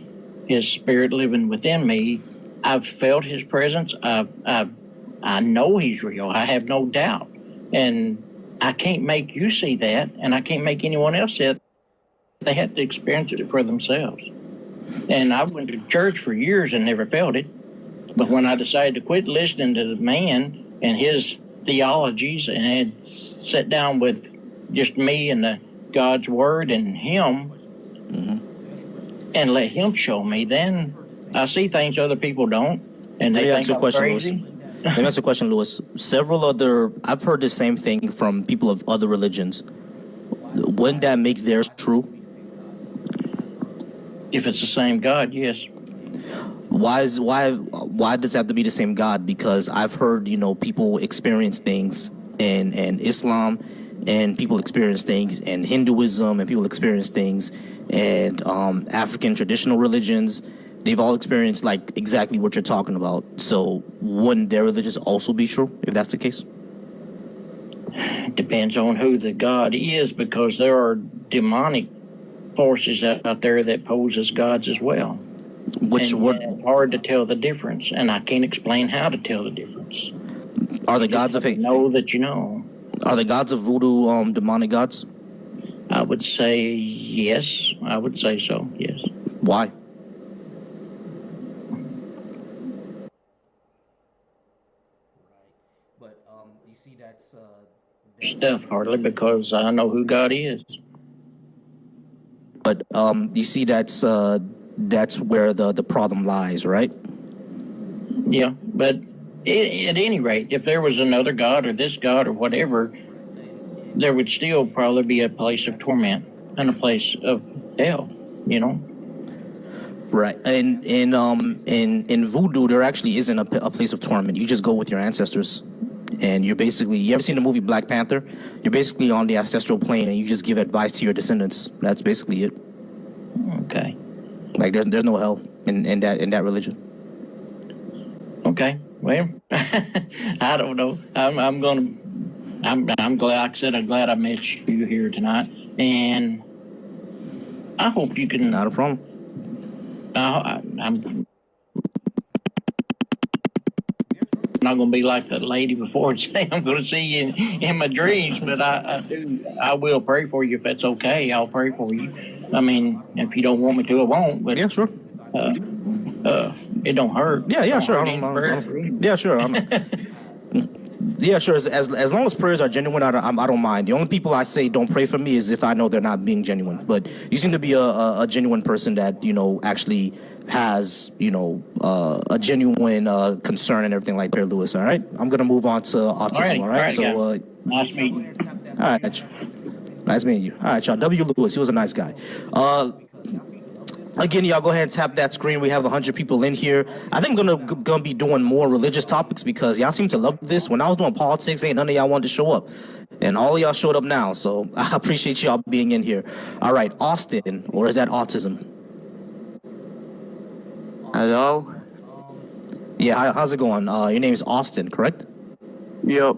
His Spirit living within me, I've felt His presence. I know He's real. I have no doubt. And I can't make you see that, and I can't make anyone else see it. They have to experience it for themselves. And I went to church for years and never felt it. But when I decided to quit listening to the man and his theologies and had sat down with just me and God's Word and Him, and let Him show me, then I see things other people don't, and they think I'm crazy. Let me ask you a question, Lewis. I've heard the same thing from people of other religions. Wouldn't that make theirs true? If it's the same God, yes. Why does it have to be the same God? Because I've heard, people experience things in Islam, and people experience things in Hinduism, and people experience things in African traditional religions. They've all experienced like exactly what you're talking about. So wouldn't their religions also be true if that's the case? It depends on who the God is, because there are demonic forces out there that pose as gods as well. Which And what it's hard to tell the difference, and I can't explain how to tell the difference. are the gods of Know that you know. Are the gods of voodoo demonic gods? I would say yes. I would say so. Yes. Why? But you see, that's Stuff hardly, because I know who God is. But you see, that's where the problem lies, right? Yeah, but at any rate, if there was another God or this God or whatever, there would still probably be a place of torment and a place of hell. You know. Right. And in voodoo, there actually isn't a place of torment. You just go with your ancestors. And you're basically, you ever seen the movie Black Panther? You're basically on the ancestral plane, and you just give advice to your descendants. That's basically it. Okay. Like there's no hell in that religion. Okay. Well, I don't know. I'm glad. Like I said, I'm glad I met you here tonight, and I hope you can. Not a problem. I'm not going to be like that lady before and say I'm going to see you in my dreams, but I will pray for you if that's okay. I'll pray for you. I mean, if you don't want me to, I won't. But yeah, sure. It don't hurt. Yeah, sure. Yeah, sure. Yeah, sure. As long as prayers are genuine, I don't mind. The only people I say don't pray for me is if I know they're not being genuine. But you seem to be a genuine person that actually has a genuine concern and everything like Pierre Lewis. All right, I'm gonna move on to autism. All right. So nice meeting you. All right, nice meeting you. All right, y'all. W. Lewis, he was a nice guy. Again, y'all go ahead and tap that screen. We have 100 people in here. I think I'm gonna be doing more religious topics because y'all seem to love this. When I was doing politics, ain't none of y'all wanted to show up, and all of y'all showed up now. So I appreciate y'all being in here. All right, Austin, or is that autism? Hello? Yeah, how's it going? Your name is Austin, correct? Yep.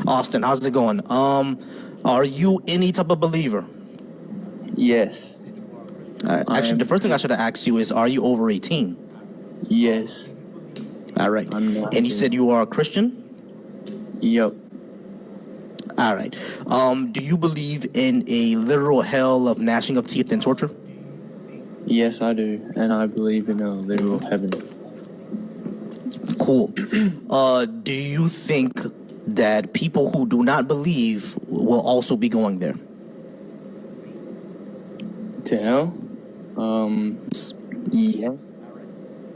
Austin, how's it going? Are you any type of believer? Yes. Actually, the first thing I should have asked you is, are you over 18? Yes. All right. And you said you are a Christian? Yep. All right. Do you believe in a literal hell of gnashing of teeth and torture? Yes, I do. And I believe in a literal heaven. Cool. Do you think that people who do not believe will also be going there? To hell? Yeah.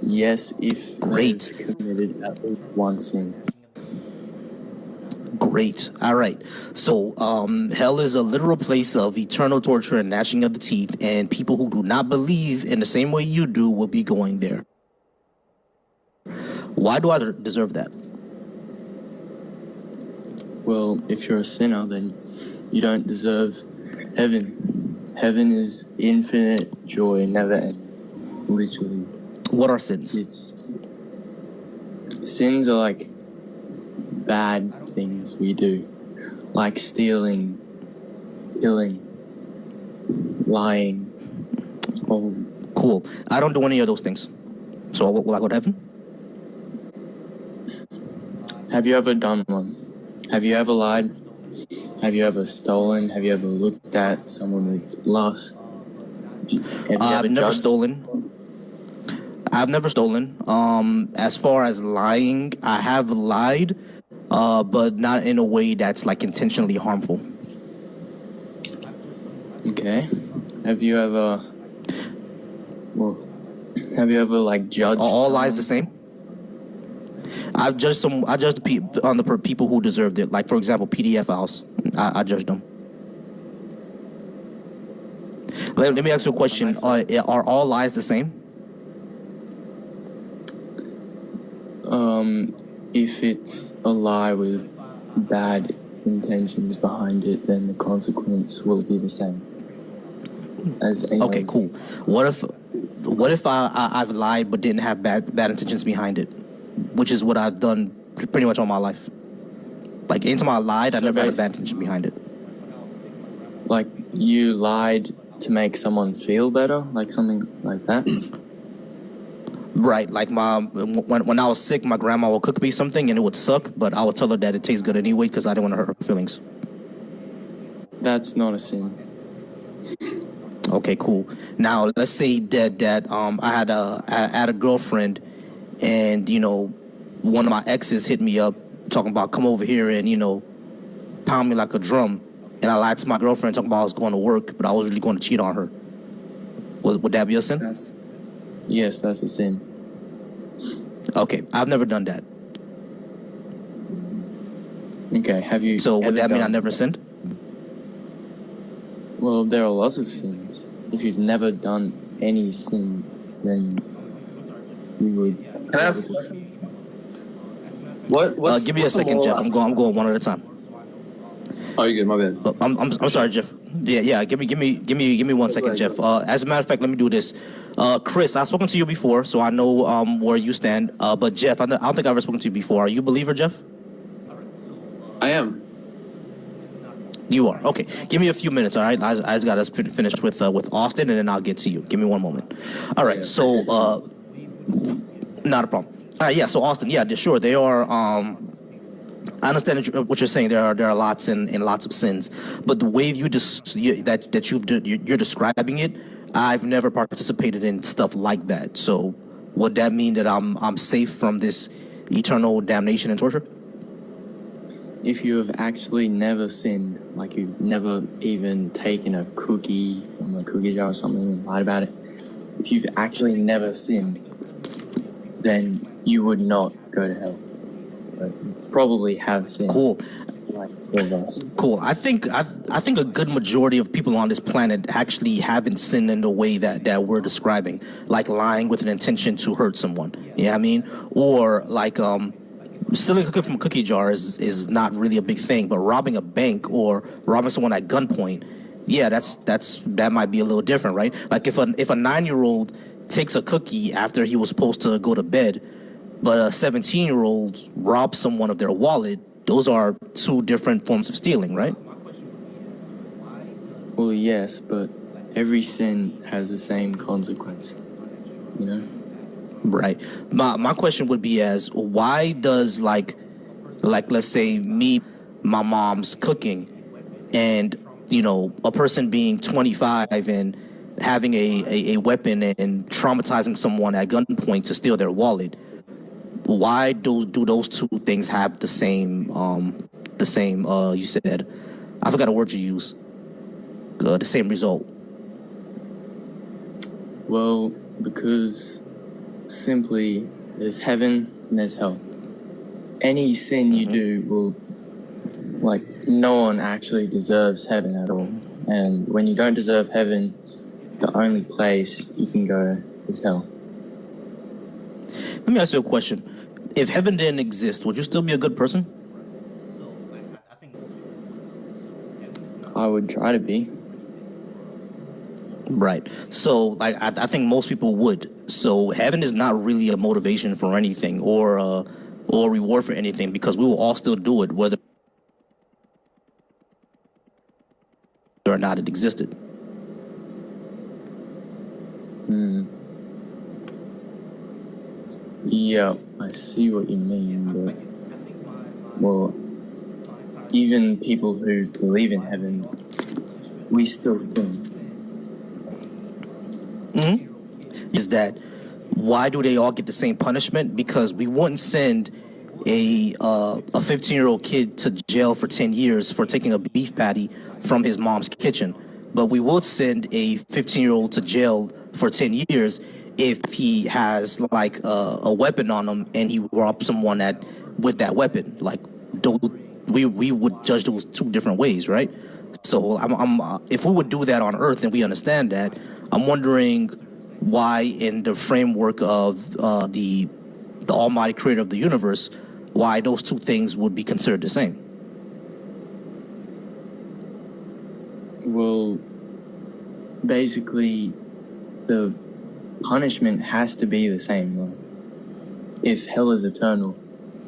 Yes, if Great. committed at least one sin. Great. All right. So, hell is a literal place of eternal torture and gnashing of the teeth, and people who do not believe in the same way you do will be going there. Why do I deserve that? Well, if you're a sinner, then you don't deserve heaven. Heaven is infinite joy, never ending. Literally. What are sins? Sins are like bad things we do, like stealing, killing, lying. Cool. I don't do any of those things. So will I go to heaven? Have you ever done one? Have you ever lied? Have you ever stolen? Have you ever looked at someone with lust? I've never stolen. I've never stolen. As far as lying, I have lied, but not in a way that's like intentionally harmful. Okay. Have you ever like judged? All lies the same? I've judged I judged the people who deserved it. Like, for example, PDF files. I judged them. Let me ask you a question. Are all lies the same? If it's a lie with bad intentions behind it, then the consequence will be the same. Okay, cool. What if I've lied but didn't have bad intentions behind it, which is what I've done pretty much all my life? Like anytime I lied, I So never had a basi- bad intention behind it. Like you lied to make someone feel better, like something like that. Right, like when I was sick, my grandma would cook me something and it would suck, but I would tell her that it tastes good anyway because I didn't want to hurt her feelings. That's not a sin. Okay, cool. Now let's say that I had a girlfriend, and one of my exes hit me up talking about come over here and pound me like a drum, and I lied to my girlfriend talking about I was going to work, but I was really going to cheat on her. Would that be a sin? Yes, that's a sin. Okay, I've never done that. Okay, have you? So would ever that mean I done- never sinned? Well, there are lots of sins. If you've never done any sin, then you would. Can I ask a question? What's Give me a what's the second, moral Jeff. I'm going one at a time. Oh, you're good. My bad. I'm sorry, Jeff. Yeah. Give me 1 second, Jeff. As a matter of fact, let me do this. Chris, I've spoken to you before, so I know where you stand. But Jeff, I don't think I've ever spoken to you before. Are you a believer, Jeff? I am. You are. Okay. Give me a few minutes, all right? I just got us finished with Austin, and then I'll get to you. Give me one moment. All right. So, not a problem. All right. Yeah. So, Austin. Yeah. Sure. They are. I understand what you're saying. There are lots and lots of sins, but the way you're describing it, I've never participated in stuff like that. So, would that mean that I'm safe from this eternal damnation and torture? If you have actually never sinned, like you've never even taken a cookie from a cookie jar or something and lied about it, if you've actually never sinned, then you would not go to hell. But you probably have sinned. Cool. Like all of us. Cool. I think a good majority of people on this planet actually haven't sinned in the way that we're describing, like lying with an intention to hurt someone. You know what I mean? Or like stealing a cookie from a cookie jar is not really a big thing, but robbing a bank or robbing someone at gunpoint, yeah, that might be a little different, right? Like if a 9-year-old takes a cookie after he was supposed to go to bed, but a 17-year-old robs someone of their wallet, those are two different forms of stealing, right? Well, yes, but every sin has the same consequence, you know? Right. My question would be as why does like let's say my mom's cooking and a person being 25 and having a weapon and traumatizing someone at gunpoint to steal their wallet, why do those two things have the same you said, I forgot a word you used, the same result? Well, because simply there's heaven and there's hell. Any sin you do will, like, no one actually deserves heaven at all. And when you don't deserve heaven, the only place you can go is hell. Let me ask you a question. If heaven didn't exist, would you still be a good person? I would try to be. Right. So, like, I think most people would. So, heaven is not really a motivation for anything or a reward for anything because we will all still do it whether or not it existed. Yeah, I see what you mean, but, well, even people who believe in heaven, we still sin. Is that why do they all get the same punishment? Because we wouldn't send a 15-year-old kid to jail for 10 years for taking a beef patty from his mom's kitchen, but we would send a 15-year-old to jail for 10 years if he has like a weapon on him and he robbed someone with that weapon. Like we would judge those two different ways, right? So if we would do that on Earth and we understand that, I'm wondering why in the framework of the Almighty Creator of the universe, why those two things would be considered the same. Well, basically, the punishment has to be the same. If hell is eternal,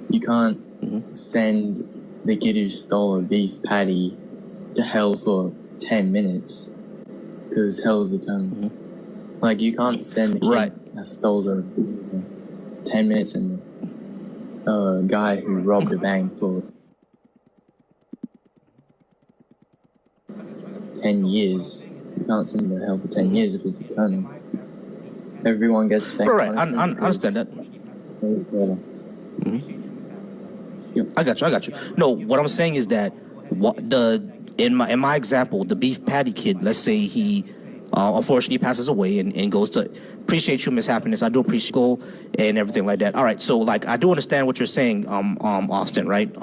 you can't send the kid who stole a beef patty to hell for 10 minutes because hell's eternal. Like, you can't send a kid that stole a 10 minutes and a guy who robbed a bank for 10 years. You can't send him to hell for 10 years if it's eternal. Everyone gets the same. Right. I understand that. I got you. No, what I'm saying is that in my example, the beef patty kid. Let's say he unfortunately passes away and goes to. Appreciate you, Miss Happiness. I do appreciate school and everything like that. All right, so like I do understand what you're saying, Austin, right?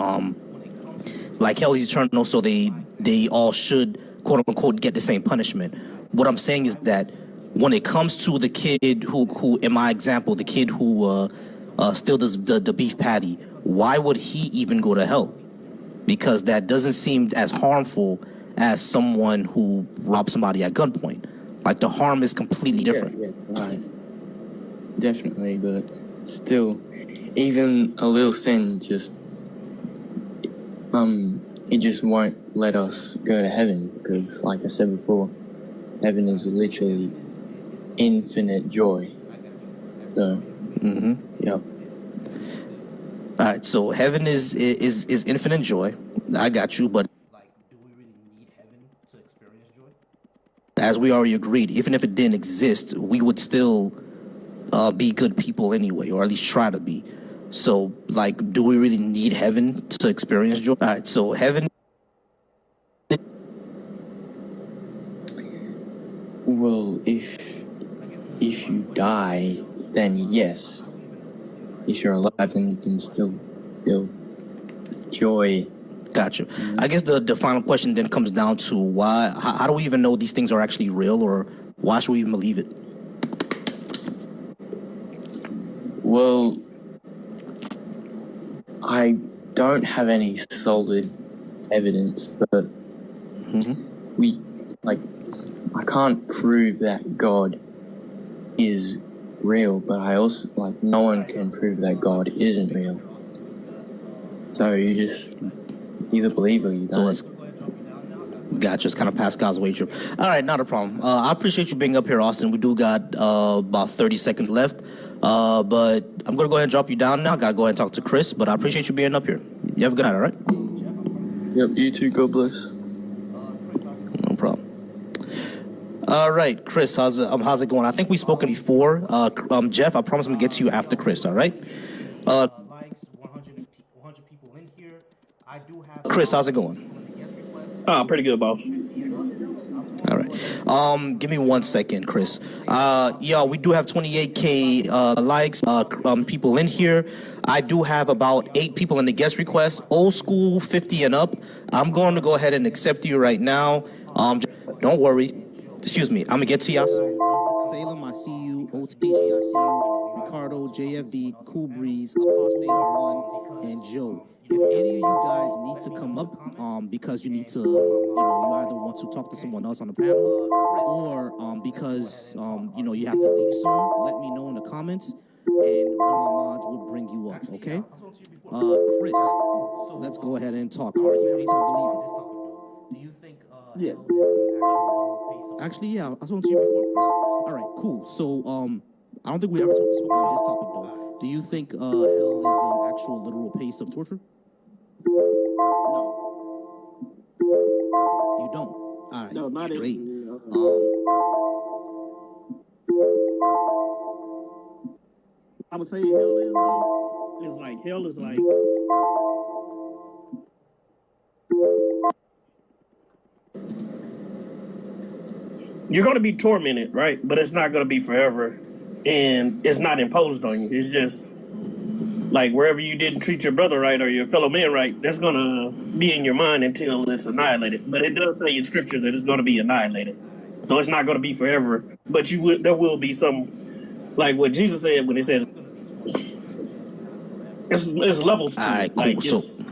Like hell is eternal, so they all should quote unquote get the same punishment. What I'm saying is that when it comes to the kid who in my example, the kid who still does the beef patty, why would he even go to hell? Because that doesn't seem as harmful as someone who robbed somebody at gunpoint. Like the harm is completely different. Yeah, right. Definitely, but still, even a little sin it just won't let us go to heaven because, like I said before, heaven is literally infinite joy. So, yeah. All right, so heaven is infinite joy. I got you, but as we already agreed, even if it didn't exist, we would still be good people anyway, or at least try to be. So, like, do we really need heaven to experience joy? All right, so heaven. Well, if you die, then yes. If you're alive, then you can still feel joy. Gotcha. I guess the final question then comes down to how do we even know these things are actually real, or why should we even believe it? Well, I don't have any solid evidence, but I can't prove that God is real, but I also, no one can prove that God isn't real. So you just either believe or you don't. So gotcha. It's kind of Pascal's wager. All right, not a problem. I appreciate you being up here, Austin. We do got about 30 seconds left, but I'm going to go ahead and drop you down now. Got to go ahead and talk to Chris, but I appreciate you being up here. You have a good night, all right? Yep, you too. God bless. No problem. All right, Chris, how's it going? I think we've spoken before. Jeff, I promise I'm going to get to you after Chris, all right? Chris, how's it going? Pretty good, boss. All right. Give me 1 second, Chris. We do have 28K likes, people in here. I do have about 8 people in the guest request. Old school, 50 and up. I'm going to go ahead and accept you right now. Don't worry. Excuse me. I'm gonna get to y'all. Salem, I see you. OTG, I see you. Ricardo, JFD, Cool Breeze, Apostate 1, and Joe. If any of you guys need to come up, because you need to, you either want to talk to someone else on the panel, or because you have to leave soon, let me know in the comments, and one of my mods will bring you up. Okay? Chris, let's go ahead and talk. Are you ready to believe it? Do you think? Yes. Actually, yeah, I spoke to you before, Chris. All right, cool. So, I don't think we ever spoke on this topic though. Do you think hell is an actual literal place of torture? No. You don't. All right. No, not great. I would say hell is like. You're going to be tormented, right? But it's not going to be forever. And it's not imposed on you. It's just like wherever you didn't treat your brother right or your fellow man right, that's going to be in your mind until it's annihilated. But it does say in scripture that it's going to be annihilated. So it's not going to be forever. But there will be some, like what Jesus said when he says, it's levels to all right, it. cool. Like, so,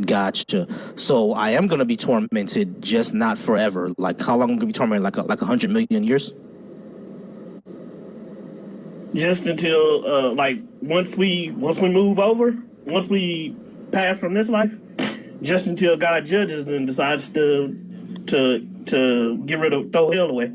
gotcha. So I am going to be tormented, just not forever. Like how long am I going to be tormented? Like 100 million years? just until once we move over, once we pass from this life, just until God judges and decides to get rid of throw hell away.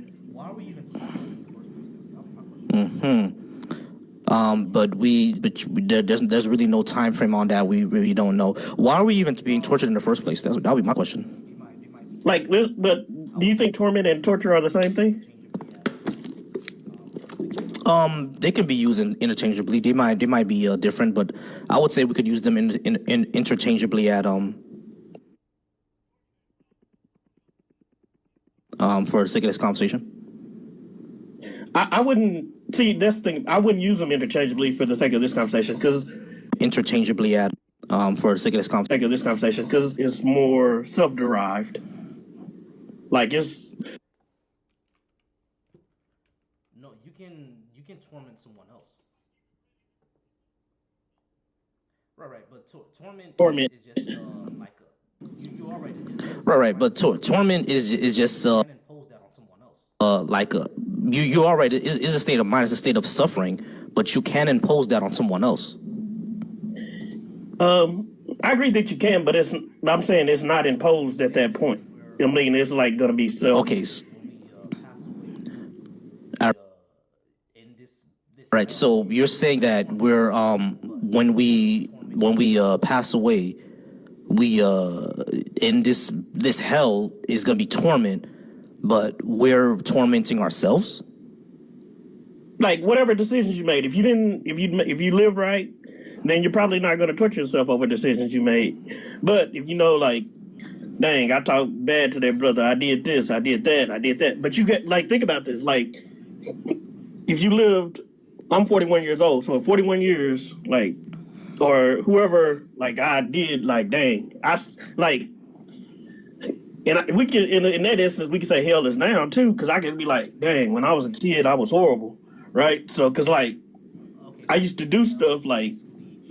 There's really no time frame on that. We really don't know. Why are we even being tortured in the first place? That would be my question. Like, but do you think torment and torture are the same thing? They can be used interchangeably. They might be different, but I would say we could use them interchangeably at for the sake of this conversation. I wouldn't see that's the thing. I wouldn't use them interchangeably for the sake of this conversation because interchangeably at for the sake of this conversation because it's more self-derived. Like it's No, you can torment someone else. Right, but torment is just like you already did. Right, but torment is just Impose that on someone else. like you already is a state of mind, it's a state of suffering, but you can impose that on someone else. I agree that you can, but I'm saying it's not imposed at that point. I mean, it's like gonna be self. Okay. Right. So you're saying that we're when we pass away, we in this hell is gonna be torment, but we're tormenting ourselves. Like whatever decisions you made, if you live right, then you're probably not going to torture yourself over decisions you made. But if you know, like, dang, I talked bad to that brother, I did this, I did that. But you get like, think about this, like, if you lived, I'm 41 years old, so in 41 years, like, or whoever, like, I did, like, dang, I like. And we can, in that instance, we can say hell is now too, because I can be like, dang, when I was a kid, I was horrible, right? So, because like, I used to do stuff like,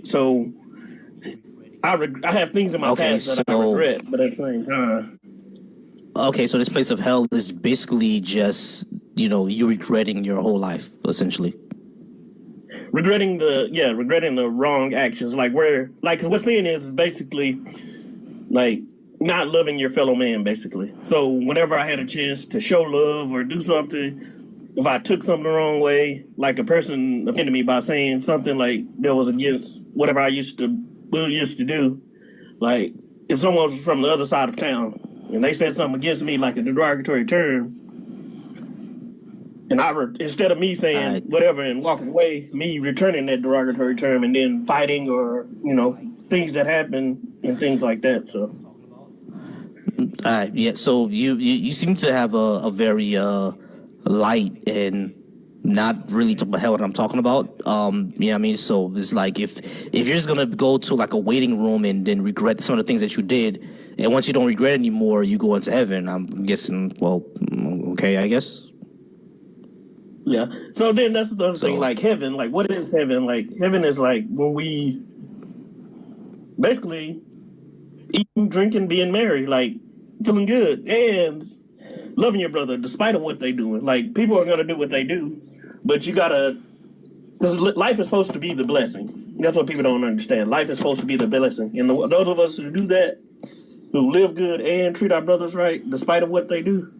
so I have things in my past that I regret, but at the same time. Okay, so this place of hell is basically just, you regretting your whole life, essentially. Regretting the wrong actions, like cause what's saying is basically, like, not loving your fellow man, basically. So whenever I had a chance to show love or do something, if I took something the wrong way, like a person offended me by saying something like that was against whatever I used to do, like if someone was from the other side of town and they said something against me, like a derogatory term, and instead of me saying whatever and walking away, me returning that derogatory term and then fighting or, things that happen and things like that, so. Yeah. So you seem to have a very light and not really to hell what I'm talking about. You know what I mean? So it's like if you're just gonna go to like a waiting room and then regret some of the things that you did, and once you don't regret anymore, you go into heaven. I'm guessing. Well, okay, I guess. Yeah. So then that's the other thing. Like heaven. Like what is heaven? Like heaven is like when we basically eating, drinking, being merry, like feeling good and loving your brother despite of what they doing. Like people are gonna do what they do, but you gotta, because life is supposed to be the blessing. That's what people don't understand. Life is supposed to be the blessing, and those of us who do that, who live good and treat our brothers right despite of what they do,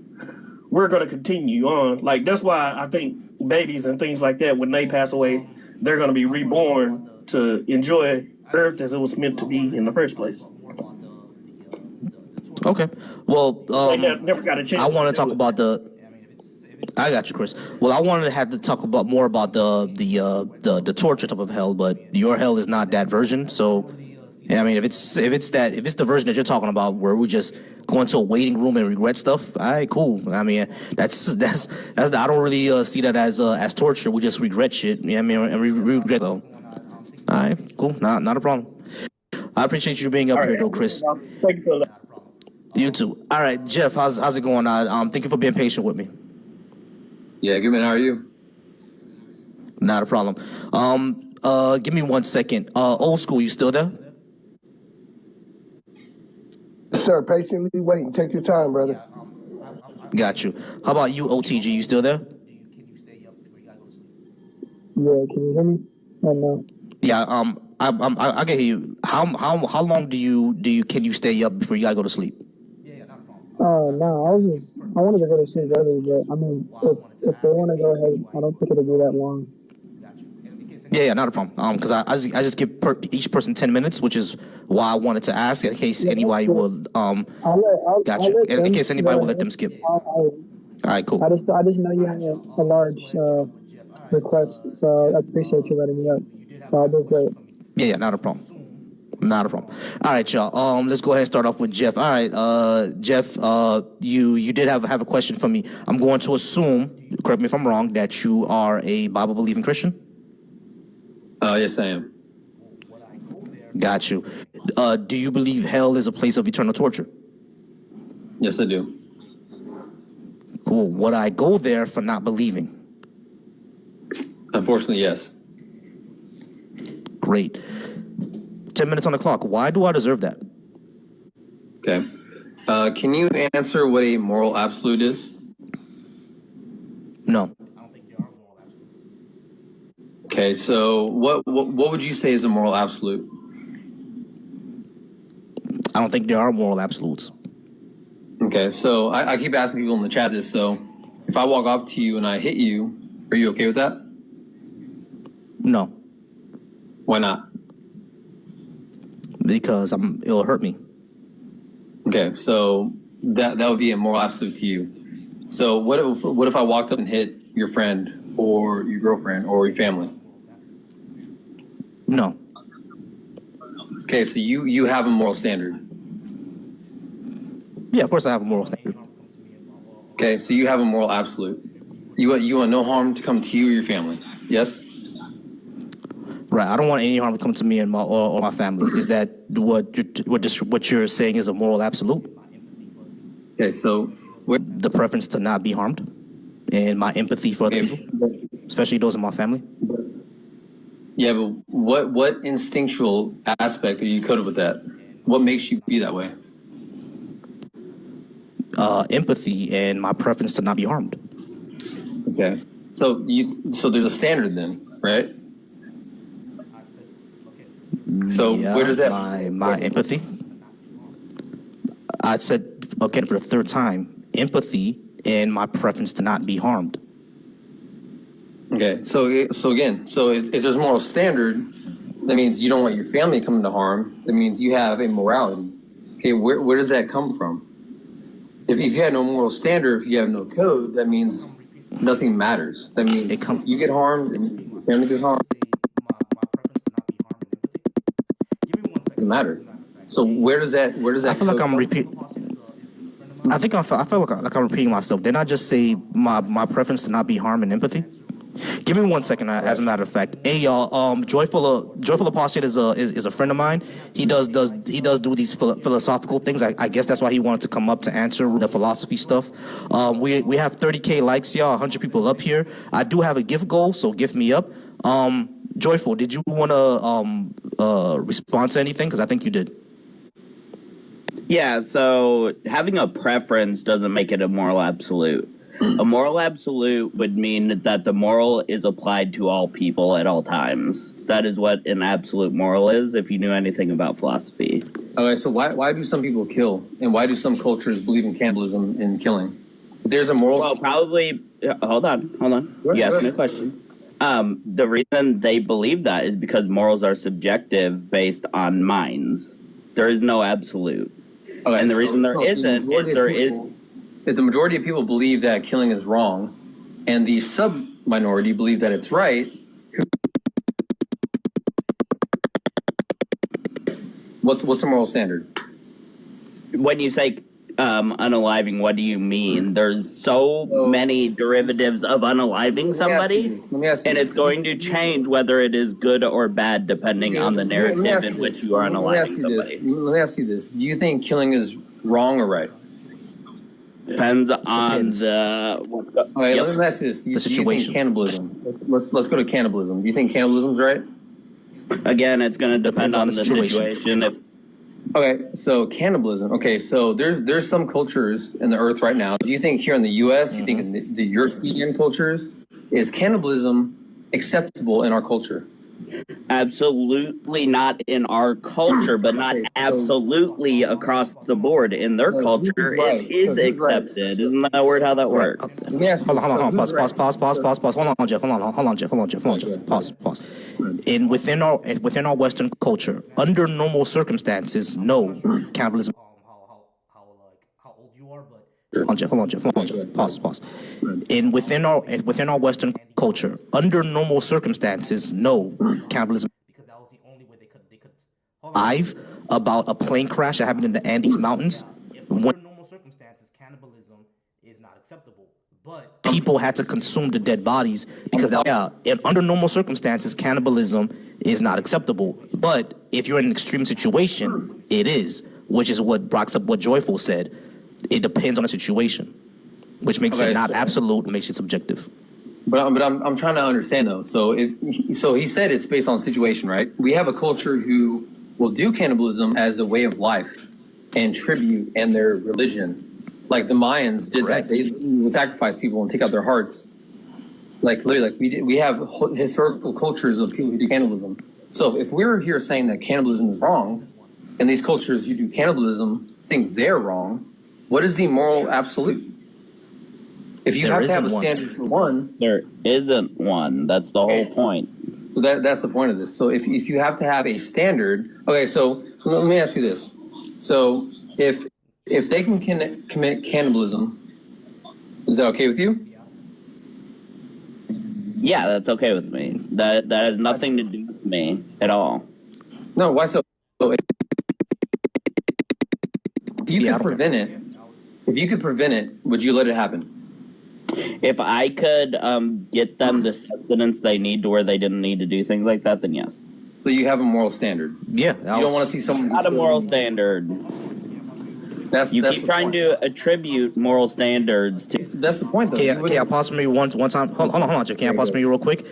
we're gonna continue on. Like that's why I think babies and things like that, when they pass away, they're gonna be reborn to enjoy Earth as it was meant to be in the first place. Okay. Well, never got a chance. I want to talk about I got you, Chris. Well, I wanted to have to talk about more about the torture type of hell, but your hell is not that version. So, yeah, I mean, if it's the version that you're talking about, where we just go into a waiting room and regret stuff, all right, cool. I mean, that's I don't really see that as torture. We just regret shit. Yeah, I mean, and we regret though. All right, cool. Not a problem. I appreciate you being up here, though, Chris. Thank you for that. You too. All right, Jeff, how's it going? Thank you for being patient with me. Yeah, good man. How are you? Not a problem. Give me 1 second. Old school, you still there? Sir, patiently waiting. Take your time, brother. Got you. How about you, OTG? You still there? Yeah, can you hear me? I know. Yeah. I can hear you. How long can you stay up before you gotta go to sleep? No, I wanted to go to sleep early, but I mean, if they want to go ahead, I don't think it'll be that long. Yeah, not a problem. Because I just give each person 10 minutes, which is why I wanted to ask in case anybody will gotcha. In case anybody will let them skip. All right, cool. I just know you have a large request, so I appreciate you letting me up. So I'll just wait. Yeah, not a problem. Not a problem. All right, y'all. Let's go ahead and start off with Jeff. All right, Jeff. You did have a question for me. I'm going to assume, correct me if I'm wrong, that you are a Bible believing Christian. Yes, I am. Got you. Do you believe hell is a place of eternal torture? Yes, I do. Cool. Would I go there for not believing? Unfortunately, yes. Great. 10 minutes on the clock. Why do I deserve that? Okay. Can you answer what a moral absolute is? No. Okay, so what would you say is a moral absolute? I don't think there are moral absolutes. Okay, so I keep asking people in the chat this. So if I walk up to you and I hit you, are you okay with that? No. Why not? Because it'll hurt me. Okay, so that would be a moral absolute to you. So what if I walked up and hit your friend or your girlfriend or your family? No. Okay, so you have a moral standard. Yeah, of course I have a moral standard. Okay, so you have a moral absolute. You want no harm to come to you or your family. Yes? Right. I don't want any harm to come to me and or my family. Is that what you're saying is a moral absolute? Okay, so the preference to not be harmed and my empathy for other people, especially those in my family. Yeah, but what instinctual aspect are you coded with that? What makes you be that way? Empathy and my preference to not be harmed. Okay. So there's a standard then, right? So yeah, where does that my empathy? I said again for the third time, empathy and my preference to not be harmed. Okay, so again, if there's a moral standard, that means you don't want your family coming to harm. That means you have a morality. Okay, where does that come from? If you have no moral standard, if you have no code, that means nothing matters. That means if you get harmed and your family gets harmed, it doesn't matter. So where does that I feel like I'm repeating. I feel like I'm repeating myself. Didn't I just say my preference to not be harmed and empathy? Give me 1 second. As a matter of fact, hey y'all, Joyful Apostate is a friend of mine. He does do these philosophical things. I guess that's why he wanted to come up to answer the philosophy stuff. We have 30K likes, y'all. 100 people up here. I do have a gift goal, so gift me up. Joyful, did you want to respond to anything? Because I think you did. Yeah. So having a preference doesn't make it a moral absolute. A moral absolute would mean that the moral is applied to all people at all times. That is what an absolute moral is, if you knew anything about philosophy. Okay, so why do some people kill? And why do some cultures believe in cannibalism and killing? There's a moral... Well, probably... Hold on. You asked me a question. The reason they believe that is because morals are subjective based on minds. There is no absolute. Okay, and the reason there isn't is there is... If the majority of people believe that killing is wrong, and the sub-minority believe that it's right, what's the moral standard? When you say unaliving, what do you mean? There's so many derivatives of unaliving somebody, and it's going to change whether it is good or bad depending on the narrative in which you are unaliving somebody. Let me ask you this. Do you think killing is wrong or right? Depends on the... Okay, let me ask you this. Do you think cannibalism... Let's go to cannibalism. Do you think cannibalism's right? Again, it's going to depend on the situation. Okay, so cannibalism. Okay, so there's some cultures in the earth right now. Do you think here in the U.S., you think in the European cultures, is cannibalism acceptable in our culture? Absolutely not in our culture, but not absolutely across the board. In their culture, it is accepted. Isn't that word how that works? Hold on. Pause. Hold on, Jeff. Hold on, Jeff. Pause. Within our Western culture, under normal circumstances, no cannibalism. Hold on, Jeff. Pause. Within our Western culture, under normal circumstances, no cannibalism. Live about a plane crash that happened in the Andes Mountains. When Cannibalism is not acceptable. But people had to consume the dead bodies because under normal circumstances, cannibalism is not acceptable. But if you're in an extreme situation, it is, which is what backs up what Joyful said. It depends on the situation, which makes it not absolute, makes it subjective. But I'm trying to understand though. So he said it's based on situation, right? We have a culture who will do cannibalism as a way of life and tribute and their religion. Like the Mayans did that. They would sacrifice people and take out their hearts. Like literally, like we have historical cultures of people who do cannibalism. So if we're here saying that cannibalism is wrong, and these cultures who do cannibalism think they're wrong, what is the moral absolute? If you have to have a standard for one, there isn't one. That's the whole point. So that's the point of this. So if you have to have a standard, okay. So let me ask you this. So if they can commit cannibalism, is that okay with you? Yeah, that's okay with me. That has nothing to do with me at all. No, why so? If you could prevent it, would you let it happen? If I could get them the sustenance they need to where they didn't need to do things like that, then yes. So you have a moral standard. Yeah, you don't want to see someone. Not a moral standard. You keep trying to attribute moral standards to. That's the point, though. Okay, I pause for me one time. Hold on, Jeff. Can I pause for me real quick?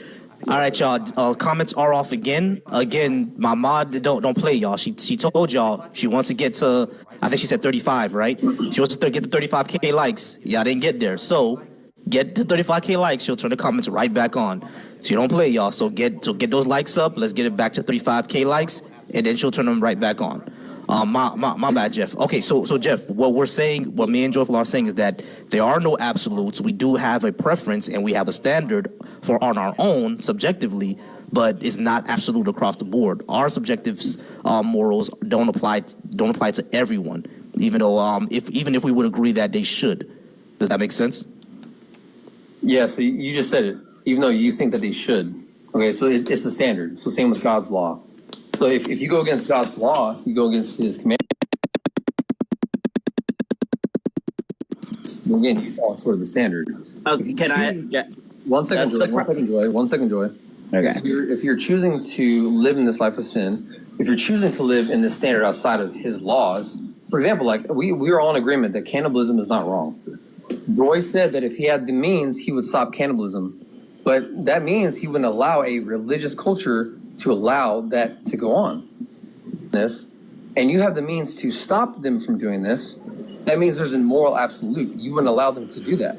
All right, y'all. Comments are off again. My mod don't play, y'all. She told y'all she wants to get to. I think she said 35, right? She wants to get to 35K likes. Y'all didn't get there, so get to 35K likes. She'll turn the comments right back on. She don't play, y'all. So get those likes up. Let's get it back to 35K likes, and then she'll turn them right back on. My bad, Jeff. Okay, so Jeff, what me and Joyful are saying is that there are no absolutes. We do have a preference and we have a standard for on our own subjectively, but it's not absolute across the board. Our subjective morals don't apply to everyone, even though even if we would agree that they should. Does that make sense? Yeah. So you just said it. Even though you think that they should. Okay, so it's a standard. So same with God's law. So if you go against God's law, if you go against his command, again, you fall short of the standard. One second, Joy. Okay. If you're choosing to live in this life of sin, if you're choosing to live in this standard outside of his laws, for example, like we are all in agreement that cannibalism is not wrong. Roy said that if he had the means, he would stop cannibalism. But that means he wouldn't allow a religious culture to allow that to go on. And you have the means to stop them from doing this. That means there's a moral absolute. You wouldn't allow them to do that.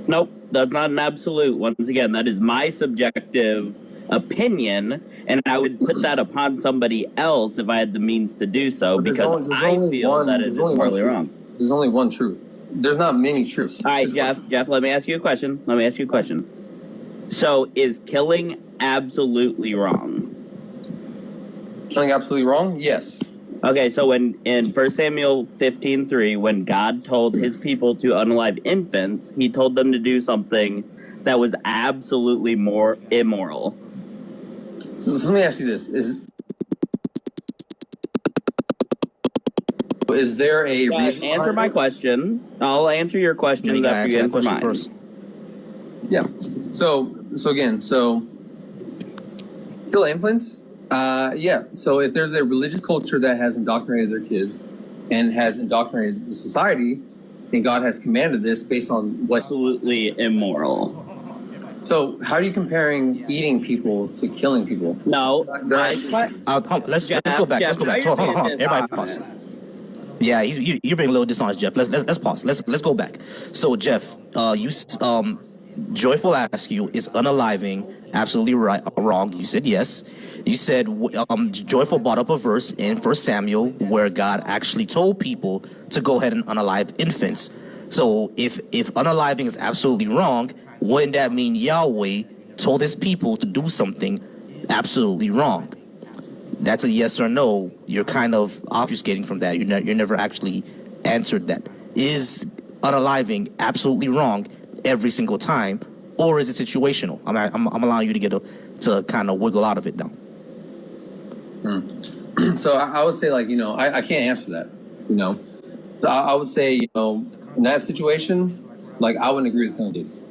Nope, that's not an absolute. Once again, that is my subjective opinion, and I would put that upon somebody else if I had the means to do so, because I feel that is morally wrong. There's only one truth. There's not many truths. All right, Jeff, let me ask you a question. So, is killing absolutely wrong? Killing absolutely wrong? Yes. Okay, so in 1 Samuel 15:3, when God told his people to unalive infants, he told them to do something that was absolutely more immoral. So let me ask you this. Is there a reason? Answer my question. I'll answer your question after you answer mine. First. Yeah. So kill infants? Yeah. So if there's a religious culture that has indoctrinated their kids and has indoctrinated the society, and God has commanded this based on what absolutely immoral. So how are you comparing eating people to killing people? No. Let's go back. Hold on. Everybody pause. Yeah, you're being a little dishonest, Jeff. Let's pause. Let's go back. So, Jeff, Joyful asked you, is unaliving absolutely right or wrong? You said yes. You said Joyful brought up a verse in 1 Samuel where God actually told people to go ahead and unalive infants. So if unaliving is absolutely wrong, wouldn't that mean Yahweh told his people to do something absolutely wrong? That's a yes or no. You're kind of obfuscating from that. You never actually answered that. Is unaliving absolutely wrong every single time, or is it situational? I'm allowing you to kind of wiggle out of it now. So I would say, like, I can't answer that, So I would say, in that situation, like, I wouldn't agree with killing kids.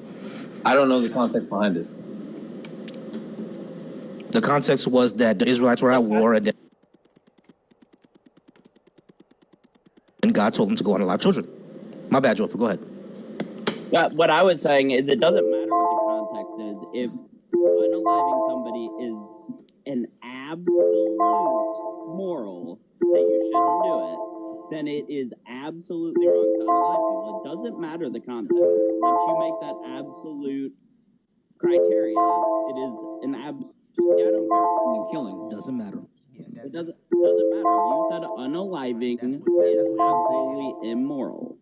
I don't know the context behind it. The context was that the Israelites were at war, and God told them to go unalive children. My bad, Joyful. Go ahead. What I was saying is it doesn't matter what the context is. If unaliving somebody is an absolute moral that you shouldn't do it, then it is absolutely wrong to unalive people. It doesn't matter the context. Once you make that absolute criteria, it is an I don't care. Killing doesn't matter. It doesn't matter. You said unaliving is absolutely immoral.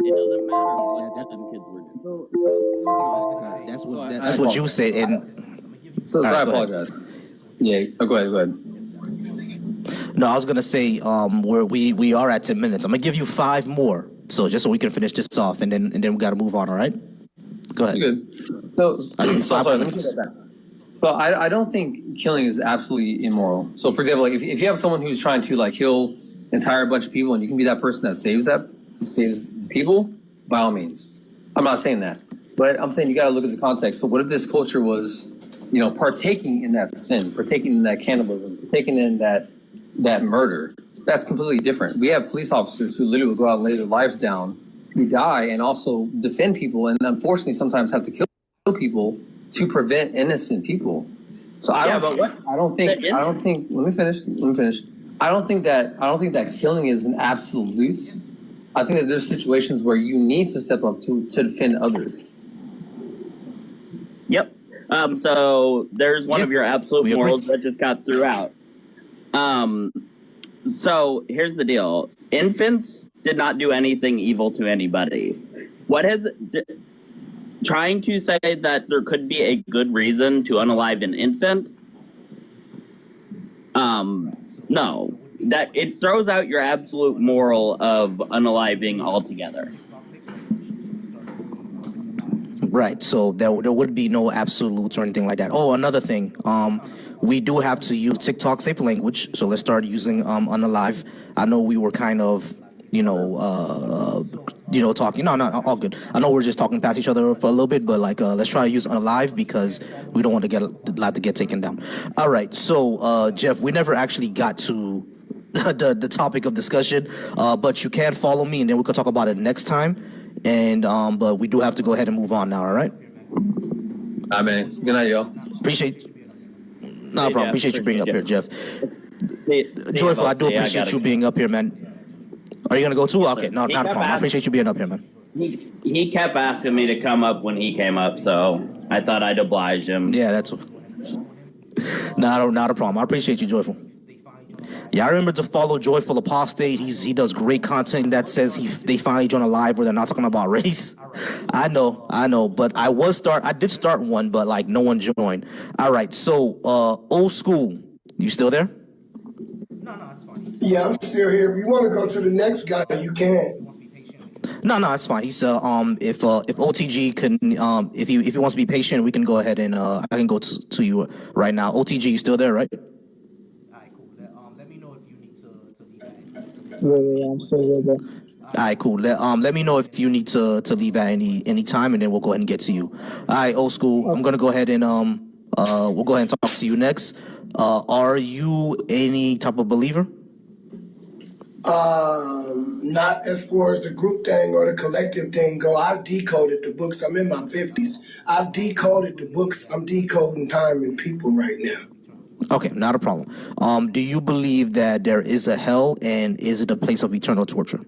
It doesn't matter what them kids were doing. That's what you said. And so I apologize. Yeah, go ahead. No, I was gonna say we are at 10 minutes. I'm gonna give you 5 more, so just so we can finish this off, and then we gotta move on. All right? Go ahead. You're good. So sorry, let me take that back. So I don't think killing is absolutely immoral. So for example, like if you have someone who's trying to like kill an entire bunch of people, and you can be that person that saves people, by all means. I'm not saying that, but I'm saying you got to look at the context. So what if this culture was, partaking in that sin, partaking in that cannibalism, partaking in that murder? That's completely different. We have police officers who literally will go out and lay their lives down, who die, and also defend people, and unfortunately sometimes have to kill people to prevent innocent people. So I don't think. Let me finish. I don't think that killing is an absolute. I think that there's situations where you need to step up to defend others. Yep. So there's one of your absolute morals that just got threw out. So here's the deal. Infants did not do anything evil to anybody. Trying to say that there could be a good reason to unalive an infant? No. That it throws out your absolute moral of unaliving altogether. Right. So there would be no absolutes or anything like that. Oh, another thing. We do have to use TikTok safe language. So let's start using unalive. I know we were kind of, talking. No, all good. I know we're just talking past each other for a little bit, but let's try to use unalive because we don't want to get taken down. All right. So Jeff, we never actually got to the topic of discussion, but you can follow me, and then we can talk about it next time. And but we do have to go ahead and move on now. All right. Man. Good night, y'all. Appreciate you being up here, Jeff. Joyful, I do appreciate you being up here, man. Are you gonna go too? Okay, not a problem. I appreciate you being up here, man. He kept asking me to come up when he came up, so I thought I'd oblige him. Yeah, that's not a problem. I appreciate you, Joyful. Yeah, I remember to follow Joyful Apostate. He does great content that says they finally join a live where they're not talking about race. I know, but I did start one, but no one joined. All right, so Old School, you still there? Yeah, I'm still here. If you want to go to the next guy, you can. No, it's fine. He's if OTG can if he wants to be patient, we can go ahead and I can go to you right now. OTG, you still there, right? Yeah, I'm still there. All right, cool. Let me know if you need to leave at any time, and then we'll go ahead and get to you. All right, Old School. I'm gonna go ahead and we'll go ahead and talk to you next. Are you any type of believer? Not as far as the group thing or the collective thing go. I've decoded the books. I'm in my 50s. I've decoded the books. I'm decoding time and people right now. Okay, not a problem. Do you believe that there is a hell, and is it a place of eternal torture?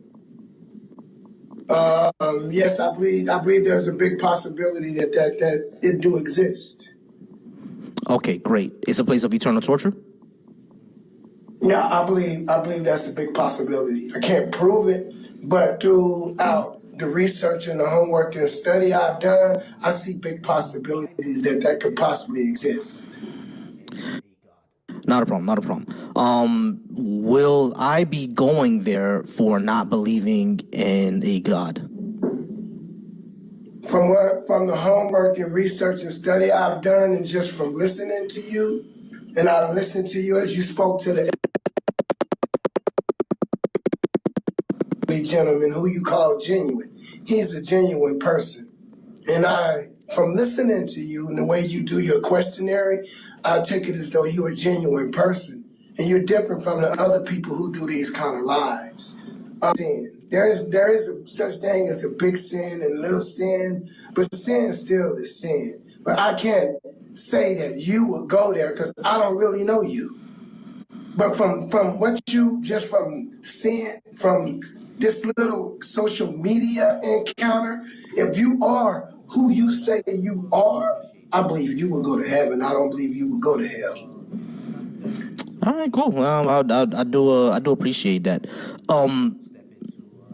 Yes, I believe there's a big possibility that it do exist. Okay, great. It's a place of eternal torture? Yeah, I believe that's a big possibility. I can't prove it, but throughout the research and the homework and study I've done, I see big possibilities that could possibly exist. Not a problem, not a problem. Will I be going there for not believing in a God? From the homework and research and study I've done, and just from listening to you, and I listened to you as you spoke to the gentleman who you call genuine. He's a genuine person. And from listening to you and the way you do your questionnaire, I take it as though you're a genuine person. And you're different from the other people who do these kind of lies. There is a such thing as a big sin and little sin, but sin still is sin. But I can't say that you will go there because I don't really know you. But from what you just from seeing from this little social media encounter, if you are who you say you are, I believe you will go to heaven. I don't believe you will go to hell. All right, cool. Well, I do appreciate that.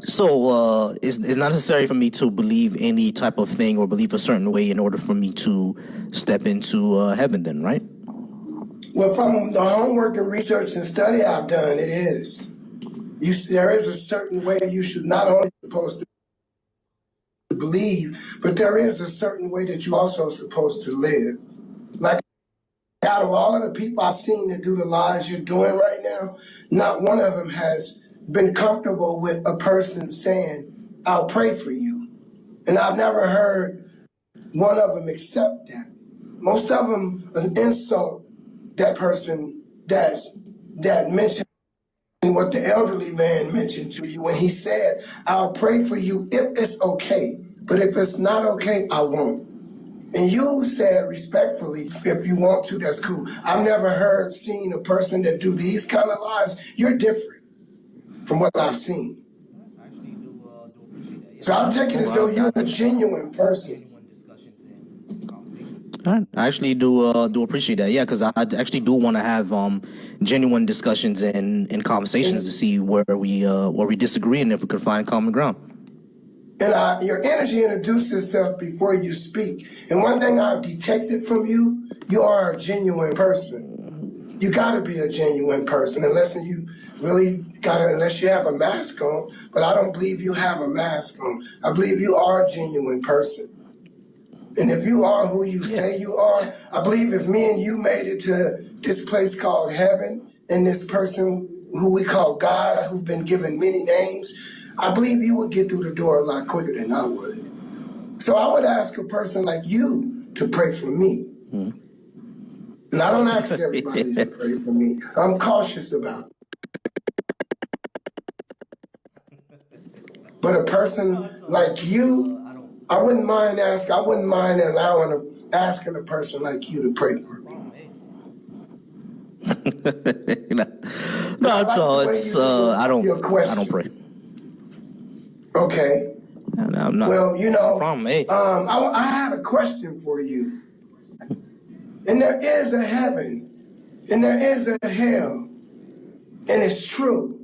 So it's not necessary for me to believe any type of thing or believe a certain way in order for me to step into heaven, then, right? Well, from the homework and research and study I've done, it is. There is a certain way you should not only supposed to believe, but there is a certain way that you also supposed to live. Like out of all of the people I've seen that do the lies you're doing right now, not one of them has been comfortable with a person saying, "I'll pray for you." And I've never heard one of them accept that. Most of them an insult that person that mentioned what the elderly man mentioned to you when he said, "I'll pray for you if it's okay, but if it's not okay, I won't." And you said respectfully, if you want to, that's cool. I've never seen a person that do these kind of lies. You're different from what I've seen. So I'll take it as though you're a genuine person. All right. I actually do appreciate that. Yeah, because I actually do want to have genuine discussions and conversations to see where we disagree and if we can find common ground. And your energy introduces itself before you speak. And one thing I've detected from you, you are a genuine person. You got to be a genuine person unless you have a mask on. But I don't believe you have a mask on. I believe you are a genuine person. And if you are who you say you are, I believe if me and you made it to this place called heaven, and this person who we call God, who've been given many names, I believe you would get through the door a lot quicker than I would. So I would ask a person like you to pray for me. And I don't ask everybody to pray for me. I'm cautious about it. But a person like you, I wouldn't mind asking a person like you to pray for me. No, it's all. It's I don't pray. Okay. No, I'm not. Well, no problem, hey. I had a question for you. And there is a heaven, and there is a hell, and it's true.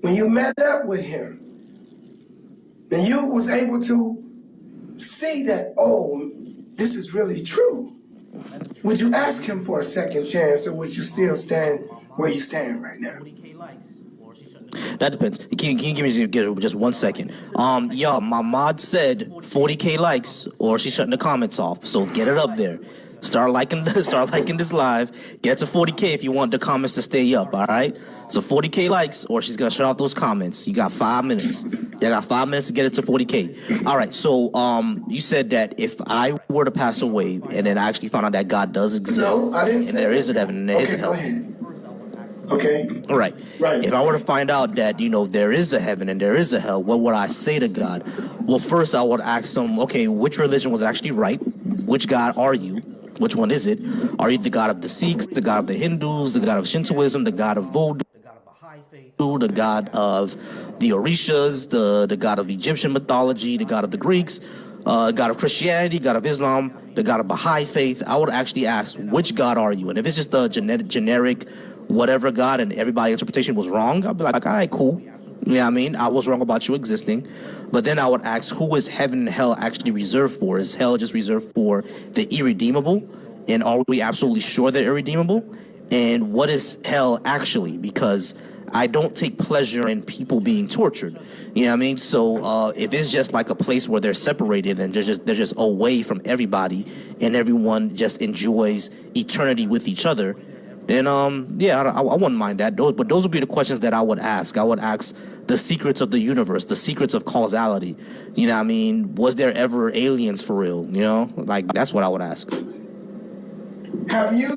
When you met up with him, and you was able to see that, oh, this is really true, would you ask him for a second chance, or would you still stand where you stand right now? That depends. Can you give me just 1 second? My mod said 40K likes, or she's shutting the comments off. So get it up there. Start liking this live. Get to 40K if you want the comments to stay up. All right. So 40K likes, or she's gonna shut off those comments. You got 5 minutes. You got 5 minutes to get it to 40K. All right. So you said that if I were to pass away, and then I actually found out that God does exist, no, I didn't and there is a heaven and there is a hell. Okay. All right. Right. If I were to find out that, there is a heaven and there is a hell, what would I say to God? Well, first I would ask him, okay, which religion was actually right? Which God are you? Which one is it? Are you the God of the Sikhs, the God of the Hindus, the God of Shintoism, the God of Vodou? The God of Baha'i faith, the god of the Orishas, the god of Egyptian mythology, the god of the Greeks, god of Christianity, god of Islam, the god of Baha'i faith, I would actually ask, which god are you? And if it's just a generic whatever god and everybody's interpretation was wrong, I'd be like, all right, cool. You know what I mean? I was wrong about you existing. But then I would ask, who is heaven and hell actually reserved for? Is hell just reserved for the irredeemable? And are we absolutely sure they're irredeemable? And what is hell actually? Because I don't take pleasure in people being tortured. You know what I mean? So if it's just like a place where they're separated and they're just away from everybody and everyone just enjoys eternity with each other, then I wouldn't mind that. But those would be the questions that I would ask. I would ask the secrets of the universe, the secrets of causality. You know what I mean? Was there ever aliens for real? You know, like that's what I would ask. Have you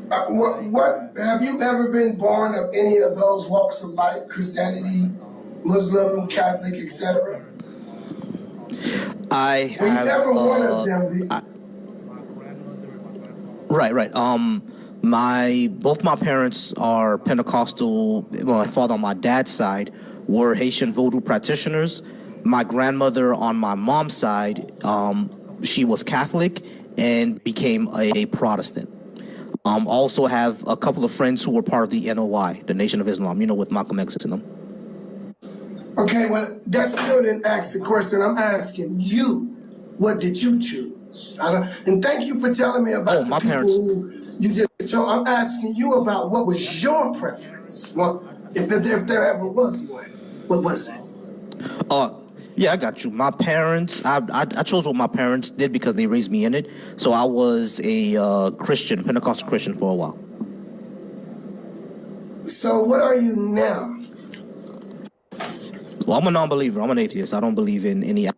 what have you ever been born of any of those walks of life? Christianity, Muslim, Catholic, etc. I Were you have. ever one of them? Right. Both my parents are Pentecostal. Well, my father on my dad's side were Haitian Vodou practitioners. My grandmother on my mom's side, she was Catholic and became a Protestant. Also have a couple of friends who were part of the NOI, the Nation of Islam, you know, with Malcolm X in them. Okay, well, that still didn't ask the question. I'm asking you, what did you choose? And thank you for telling me about the people who you just told. I'm asking you about what was your preference. Well, if there ever was one, what was it? Yeah, I got you. My parents, I chose what my parents did because they raised me in it. So I was a Christian, Pentecostal Christian for a while. So what are you now? Well, I'm a non-believer. I'm an atheist. I don't believe in any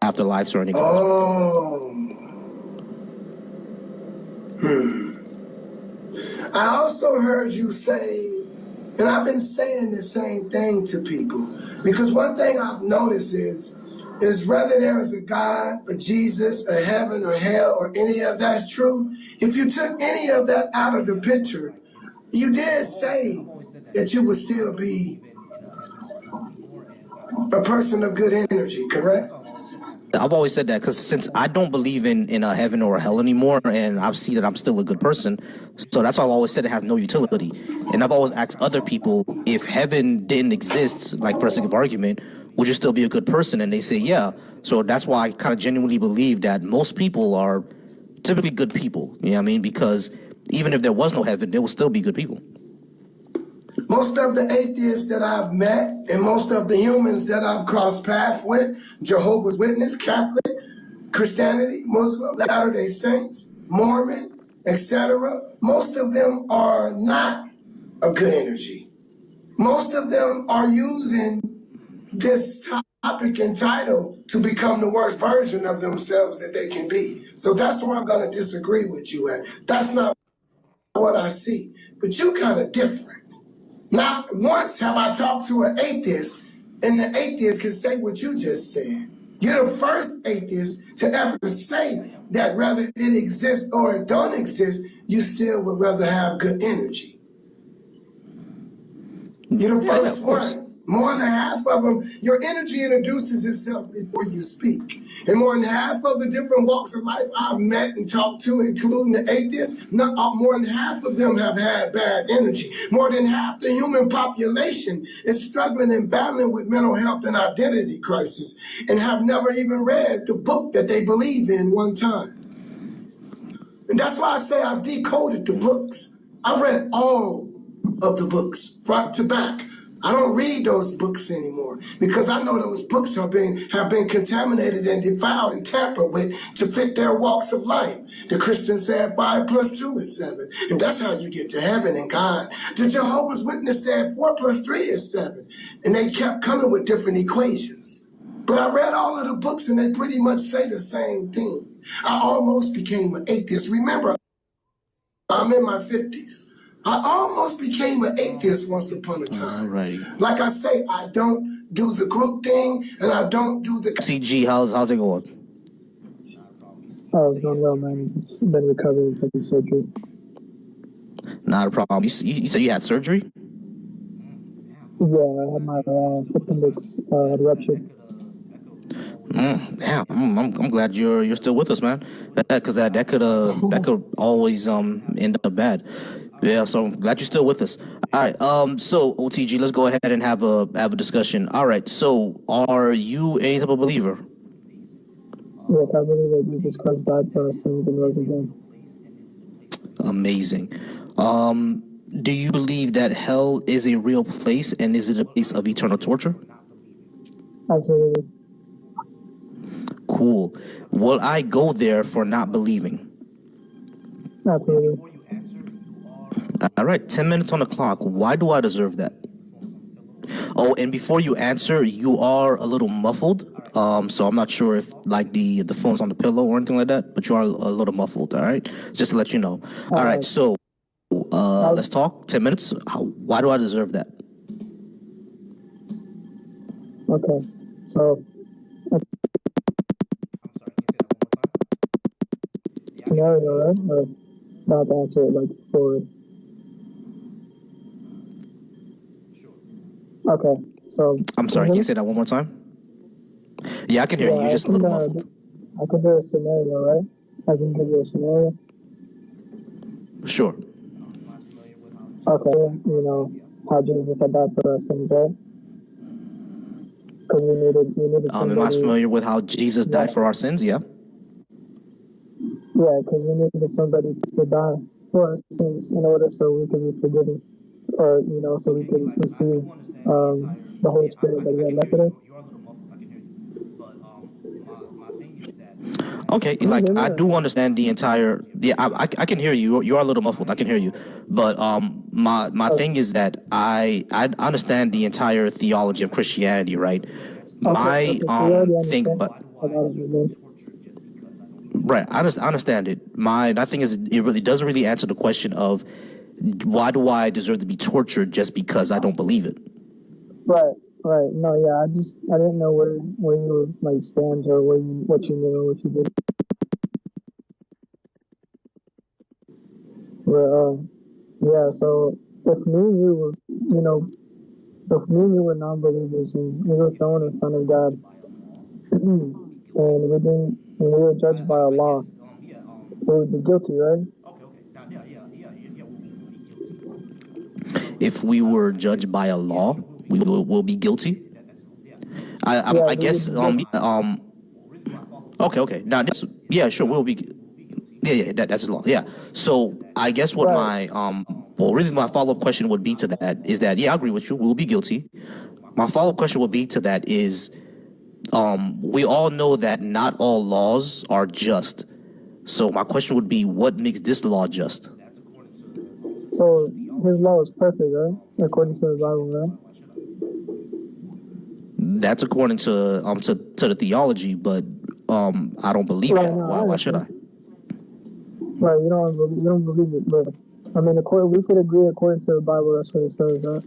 afterlives or anything. I also heard you say, and I've been saying the same thing to people, because one thing I've noticed is whether there is a God, a Jesus, a heaven or hell, or any of that's true, if you took any of that out of the picture, you did say that you would still be a person of good energy, correct? I've always said that because since I don't believe in a heaven or a hell anymore, and I've seen that I'm still a good person, so that's why I've always said it has no utility. And I've always asked other people, if heaven didn't exist, like for the sake of argument, would you still be a good person? And they say, yeah. So that's why I kind of genuinely believe that most people are typically good people. You know what I mean? Because even if there was no heaven, there would still be good people. Most of the atheists that I've met and most of the humans that I've crossed paths with, Jehovah's Witness, Catholic, Christianity, Muslim, Latter-day Saints, Mormon, etc., most of them are not of good energy. Most of them are using this topic and title to become the worst version of themselves that they can be. So that's where I'm going to disagree with you at. That's not what I see. But you kind of different. Not once have I talked to an atheist, and the atheist can say what you just said. You're the first atheist to ever say that whether it exists or it don't exist, you still would rather have good energy. You're the first one. More than half of them, your energy introduces itself before you speak. And more than half of the different walks of life I've met and talked to, including the atheists, more than half of them have had bad energy. More than half the human population is struggling and battling with mental health and identity crisis and have never even read the book that they believe in one time. And that's why I say I've decoded the books. I've read all of the books, front to back. I don't read those books anymore because I know those books have been contaminated and defiled and tampered with to fit their walks of life. The Christians said 5 + 2 is 7, and that's how you get to heaven and God. The Jehovah's Witness said 4 + 3 is 7, and they kept coming with different equations. But I read all of the books, and they pretty much say the same thing. I almost became an atheist. Remember, I'm in my 50s. I almost became an atheist once upon a time. Alrighty. Like I say, I don't do the group thing, and I don't do the... CG, how's it going? Oh, it's going well, man. It's been recovered from surgery. Not a problem. You said you had surgery? Yeah, I had my appendix ruptured. Yeah, I'm glad you're still with us, man. Because that could always end up bad. Yeah, so I'm glad you're still with us. All right. So OTG, let's go ahead and have a discussion. All right. So, are you any type of believer? Yes, I believe that Jesus Christ died for our sins and rose again. Amazing. Do you believe that hell is a real place, and is it a place of eternal torture? Absolutely. Cool. Will I go there for not believing? Absolutely. All right, 10 minutes on the clock. Why do I deserve that? Oh, and before you answer, you are a little muffled. So I'm not sure if like the phone's on the pillow or anything like that, but you are a little muffled. All right, just to let you know. All right, so let's talk. 10 minutes. Why do I deserve that? Okay, so scenario, right? Or not to answer it like forward. Okay, so I'm sorry. Can you say that one more time? Yeah, I can hear you. You're just a little muffled. I can do a scenario, right? I can give you a scenario. Sure. Okay, you know how Jesus had died for our sins, right? Because we needed somebody. Am I familiar with how Jesus died for our sins? Yeah. Yeah, because we needed somebody to die for our sins in order so we could be forgiven, or so we could receive the Holy Spirit that we had left with us. Okay, like I do understand the entire. Yeah, I can hear you. You are a little muffled. I can hear you, but my thing is that I understand the entire theology of Christianity, right? My thing, but right, I understand it. My thing is, it really doesn't really answer the question of why do I deserve to be tortured just because I don't believe it. Right. No, yeah, I didn't know where you like stand or what you knew or what you did. Well, yeah. So if me and you were, if me and you were non-believers and we were thrown in front of God, and we were judged by Allah, we would be guilty, right? If we were judged by a law, we will be guilty. I guess okay. Now this, yeah, sure, we'll be. Yeah, that's the law. Yeah. So I guess what my really my follow-up question would be to that is that, yeah, I agree with you. We'll be guilty. My follow-up question would be to that is, we all know that not all laws are just. So my question would be, what makes this law just? So his law is perfect, right? According to the Bible, right? That's according to the theology, but I don't believe that. Why should I? Right, you don't believe it, but I mean, we could agree according to the Bible. That's what it says, right?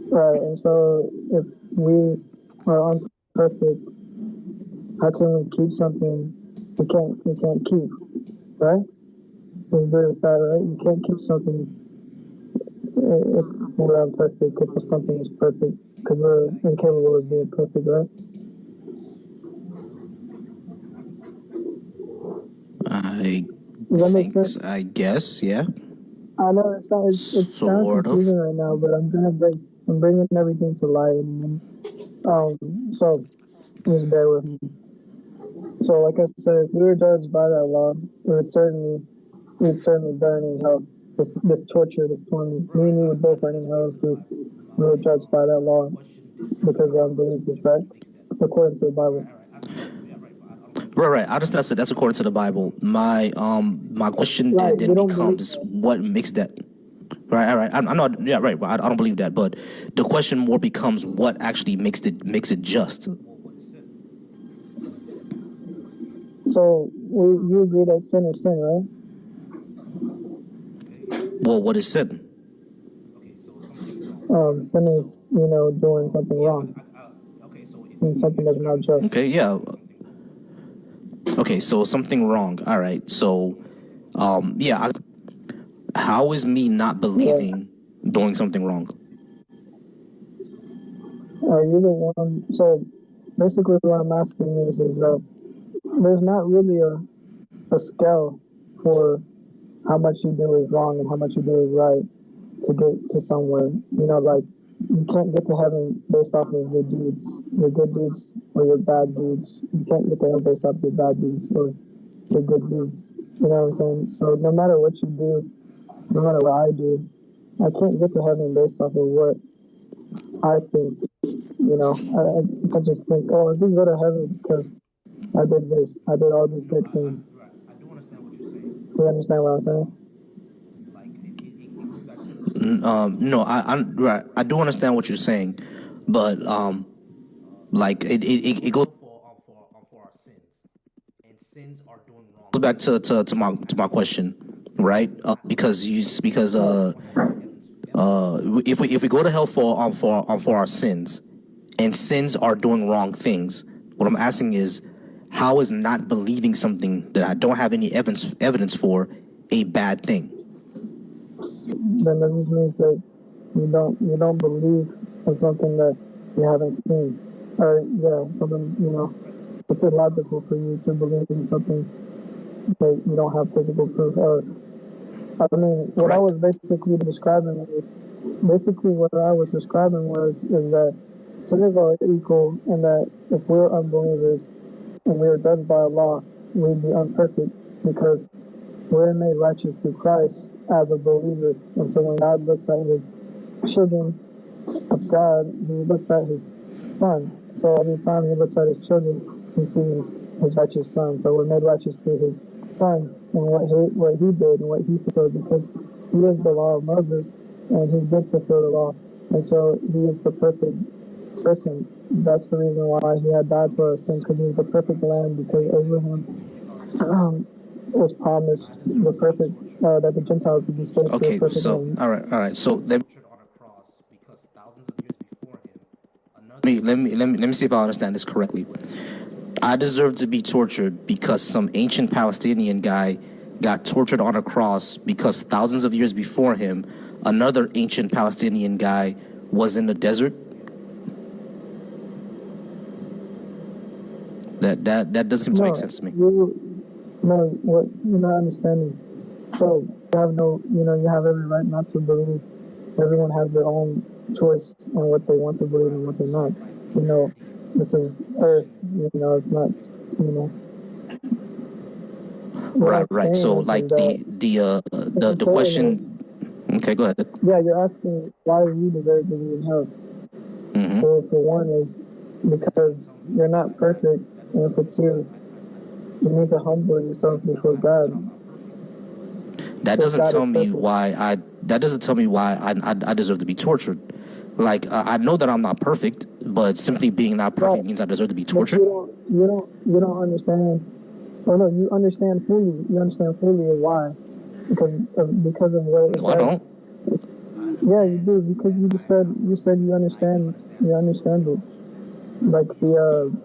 Right, and so if we are imperfect, how can we keep something we can't keep, right? We agree with that, right? You can't keep something if we're imperfect, if something is perfect, because we're incapable of being perfect, right? Does that make sense? I guess, yeah. I know it sounds confusing right now, but I'm bringing everything to light, and so just bear with me. So, like I said, if we were judged by that law, we'd certainly burn in hell. This torture, this torment. Me and you would both burn in hell if we were judged by that law because we're unbelievers, right? According to the Bible. Right. I understand that's according to the Bible. My question then becomes, what makes that? Right. I'm not. Yeah, right. I don't believe that. But the question more becomes, what actually makes it just? So you agree that sin is sin, right? Well, what is sin? Sin is doing something wrong, and something that's not just. Okay. Yeah. Okay, so something wrong. All right. So How is me not believing doing something wrong? Are you the one? So basically, what I'm asking is that there's not really a scale for how much you do is wrong and how much you do is right to get to somewhere. Like you can't get to heaven based off of your deeds, your good deeds or your bad deeds. You can't get to heaven based off your bad deeds or your good deeds. You know what I'm saying? So no matter what you do, no matter what I do, I can't get to heaven based off of what I think. I can just think, oh, I didn't go to heaven because I did this. I did all these good things. You understand what I'm saying? No, right. I do understand what you're saying, but like it goes goes back to my question, right? Because if we go to hell for our sins, and sins are doing wrong things, what I'm asking is, how is not believing something that I don't have any evidence for a bad thing? Then that just means that you don't believe in something that you haven't seen, or something. It's illogical for you to believe in something that you don't have physical proof. Or what I was basically describing is that sinners are equal, and that if we're unbelievers and we are judged by Allah, we'd be unperfect because we're made righteous through Christ as a believer. And so when God looks at his children of God, he looks at his son. So every time he looks at his children, he sees his righteous son. So we're made righteous through his son and what he did and what he fulfilled, because he is the law of Moses and he did fulfill the law. And so he is the perfect person. That's the reason why he had died for our sins, because he was the perfect lamb, because Abraham was promised the perfect that the Gentiles would be saved. Okay, so all right. So let me see if I understand this correctly. I deserve to be tortured because some ancient Palestinian guy got tortured on a cross because thousands of years before him, another ancient Palestinian guy was in the desert. That doesn't seem to make sense to me. What you're not understanding. So you have every right not to believe. Everyone has their own choice on what they want to believe and what they're not. This is Earth. It's not. Right. So like the question. Okay, go ahead. Yeah, you're asking why you deserve to be in hell. Mm-hmm. Well, for one is because you're not perfect, and for two, you need to humble yourself before God. That doesn't tell me why I deserve to be tortured. Like I know that I'm not perfect, but simply being not perfect means I deserve to be tortured. You don't understand. Oh no, you understand fully. You understand fully why? Because of what it says. No, I don't. Yeah, you do, because you said you understand it. Like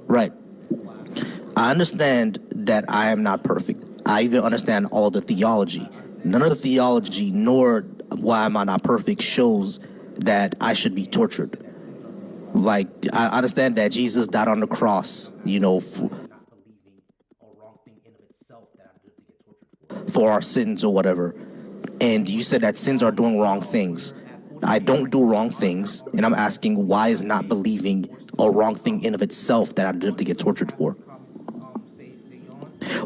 Right. I understand that I am not perfect. I even understand all the theology. None of the theology, nor why am I not perfect, shows that I should be tortured. Like, I understand that Jesus died on the cross, for our sins or whatever. And you said that sins are doing wrong things. I don't do wrong things, and I'm asking, why is not believing a wrong thing in of itself that I deserve to get tortured for?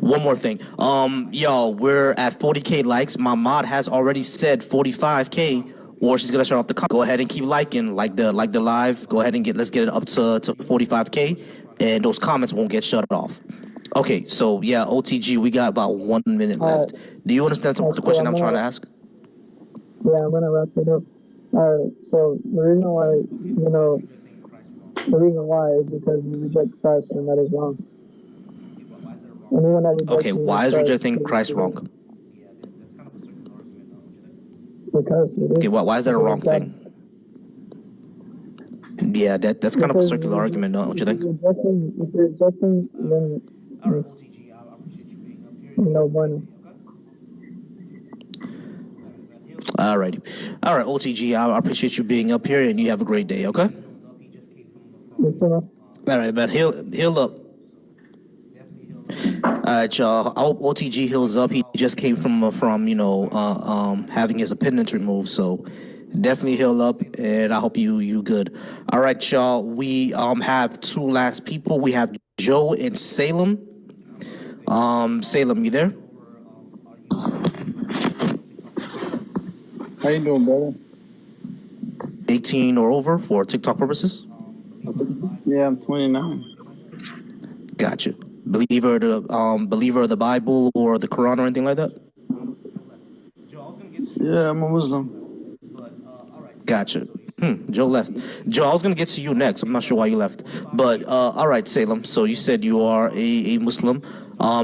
One more thing. We're at 40K likes. My mod has already said 45K, or she's gonna shut off the comment. Go ahead and keep liking, like the live. Go ahead and let's get it up to 45K, and those comments won't get shut off. Okay, so yeah, OTG, we got about 1 minute left. Do you understand the question I'm trying to ask? Yeah, I'm gonna wrap it up. All right. So the reason why is because you reject Christ, and that is wrong. Okay, why is rejecting Christ wrong? Because it is. Okay, why is that a wrong thing? Yeah, that's kind of a circular argument, don't you think? If you're rejecting, then there's no money. All righty. All right, OTG, I appreciate you being up here, and you have a great day, okay? Yes, sir. All right, man. Heal up. All right, y'all. I hope OTG heals up. He just came from having his appendix removed, so definitely heal up, and I hope you good. All right, y'all. We have two last people. We have Joe and Salem. Salem, you there? How you doing, brother? 18 or over for TikTok purposes? Yeah, I'm 29. Gotcha. Believer of the Bible or the Quran or anything like that? Yeah, I'm a Muslim. Gotcha. Joe left. Joe, I was gonna get to you next. I'm not sure why you left. But all right, Salem. So you said you are a Muslim.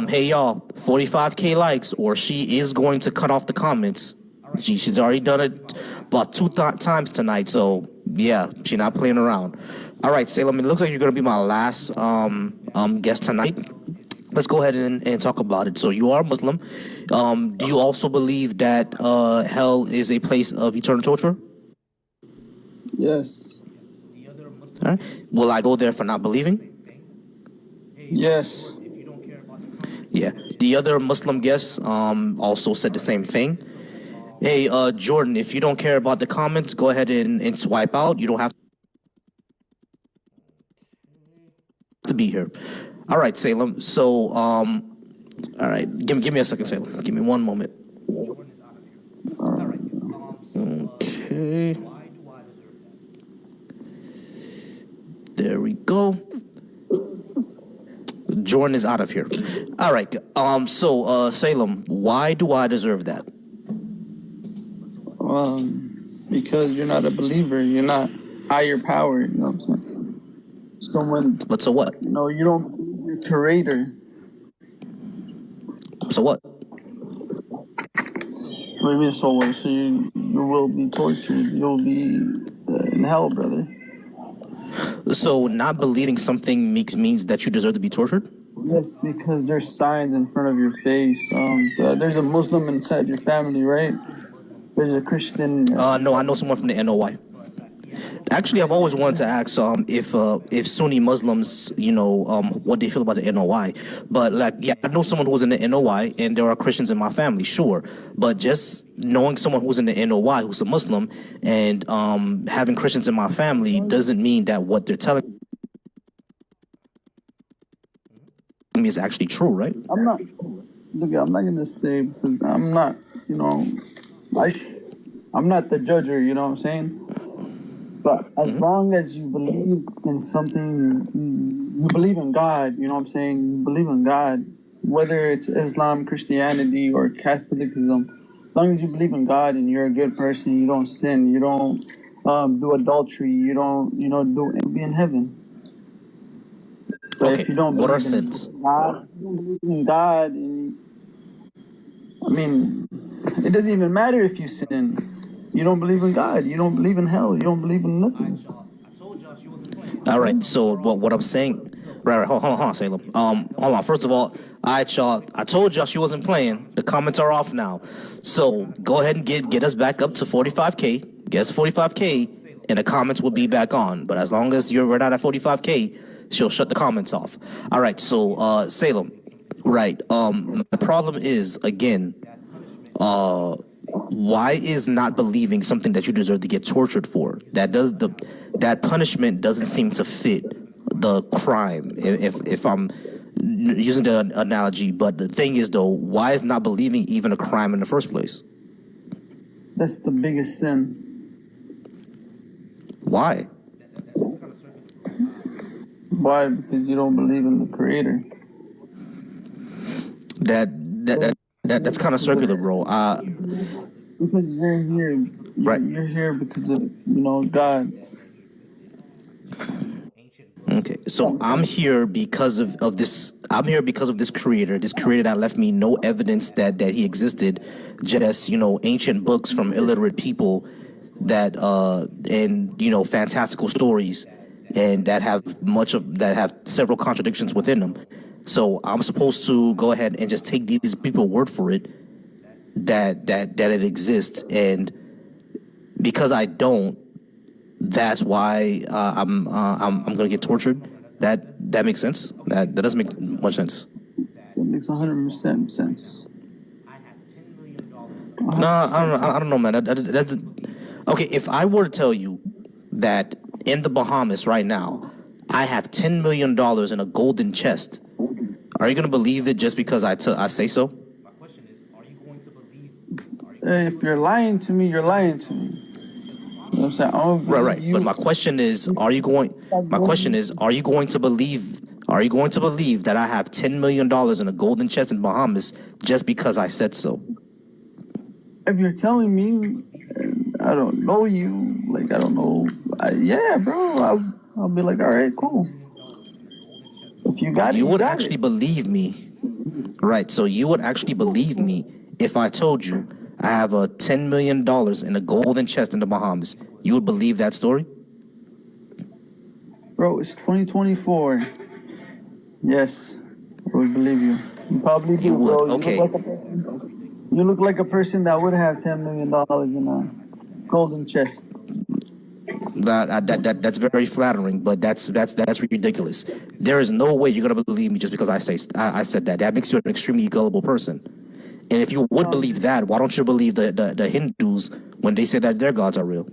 Hey y'all, 45K likes, or she is going to cut off the comments. She's already done it about two times tonight. So yeah, she's not playing around. All right, Salem. It looks like you're gonna be my last guest tonight. Let's go ahead and talk about it. So you are Muslim. Do you also believe that hell is a place of eternal torture? Yes. All right. Will I go there for not believing? Yes. Yeah. The other Muslim guests also said the same thing. Hey, Jordan, if you don't care about the comments, go ahead and swipe out. You don't have to be here. All right, Salem. So, all right. Give me a second, Salem. Give me one moment. Okay. There we go. Jordan is out of here. All right. So, Salem, why do I deserve that? Because you're not a believer. You're not higher power. You know what I'm saying? Someone. But so what? You know, you don't believe your creator. So what? What do you mean, so what? So you will be tortured. You'll be in hell, brother. So not believing something means that you deserve to be tortured? Yes, because there's signs in front of your face. There's a Muslim inside your family, right? There's a Christian. No, I know someone from the NOI. Actually, I've always wanted to ask if Sunni Muslims, what they feel about the NOI. But I know someone who's in the NOI, and there are Christians in my family, sure. But just knowing someone who's in the NOI who's a Muslim and having Christians in my family doesn't mean that what they're telling me is actually true, right? I'm not gonna say because I'm not, I'm not the judger. You know what I'm saying? But as long as you believe in something, you believe in God, you know what I'm saying? You believe in God, whether it's Islam, Christianity, or Catholicism. As long as you believe in God and you're a good person, you don't sin, you don't do adultery, you don't, be in heaven. But if you don't what are believe in sins? God, you don't believe in God, it doesn't even matter if you sin. You don't believe in God. You don't believe in hell. You don't believe in nothing. All right. So what I'm saying, right? Hold on, Salem. Hold on. First of all right, y'all. I told y'all she wasn't playing. The comments are off now. So go ahead and get us back up to 45K. Get us 45K, and the comments will be back on. But as long as we're not at 45K, she'll shut the comments off. All right. So Salem, right? The problem is again, why is not believing something that you deserve to get tortured for? That punishment doesn't seem to fit the crime. If I'm using the analogy, but the thing is though, why is not believing even a crime in the first place? That's the biggest sin. Why? Why? Because you don't believe in the Creator. That's kind of circular, bro. Because you're here. Right. You're here because of, God. Okay, so I'm here because of this. I'm here because of this creator. This creator that left me no evidence that he existed, just ancient books from illiterate people that and fantastical stories, and that have several contradictions within them. So I'm supposed to go ahead and just take these people word for it that it exists, and because I don't, that's why I'm gonna get tortured. That makes sense. That doesn't make much sense. That makes 100% sense. No, I don't know, man. That's okay. If I were to tell you that in the Bahamas right now, I have $10 million in a golden chest, are you gonna believe it just because I say so? If you're lying to me, you're lying to me. You know what I'm saying? Right. But my question is, are you going to believe? Are you going to believe that I have $10 million in a golden chest in Bahamas just because I said so? If you're telling me, I don't know you, like I don't know, yeah, bro, I'll be like, all right, cool. If you got it, you would got actually it. believe me, right? So you would actually believe me if I told you I have a $10 million in a golden chest in the Bahamas. You would believe that story? Bro, it's 2024. Yes, I would believe you. You probably do, You would, bro. okay. You look like a person that would have $10 million in a golden chest. That's very flattering, but that's ridiculous. There is no way you're gonna believe me just because I said that. That makes you an extremely gullible person. And if you would believe that, why don't you believe the Hindus when they say that their gods are real?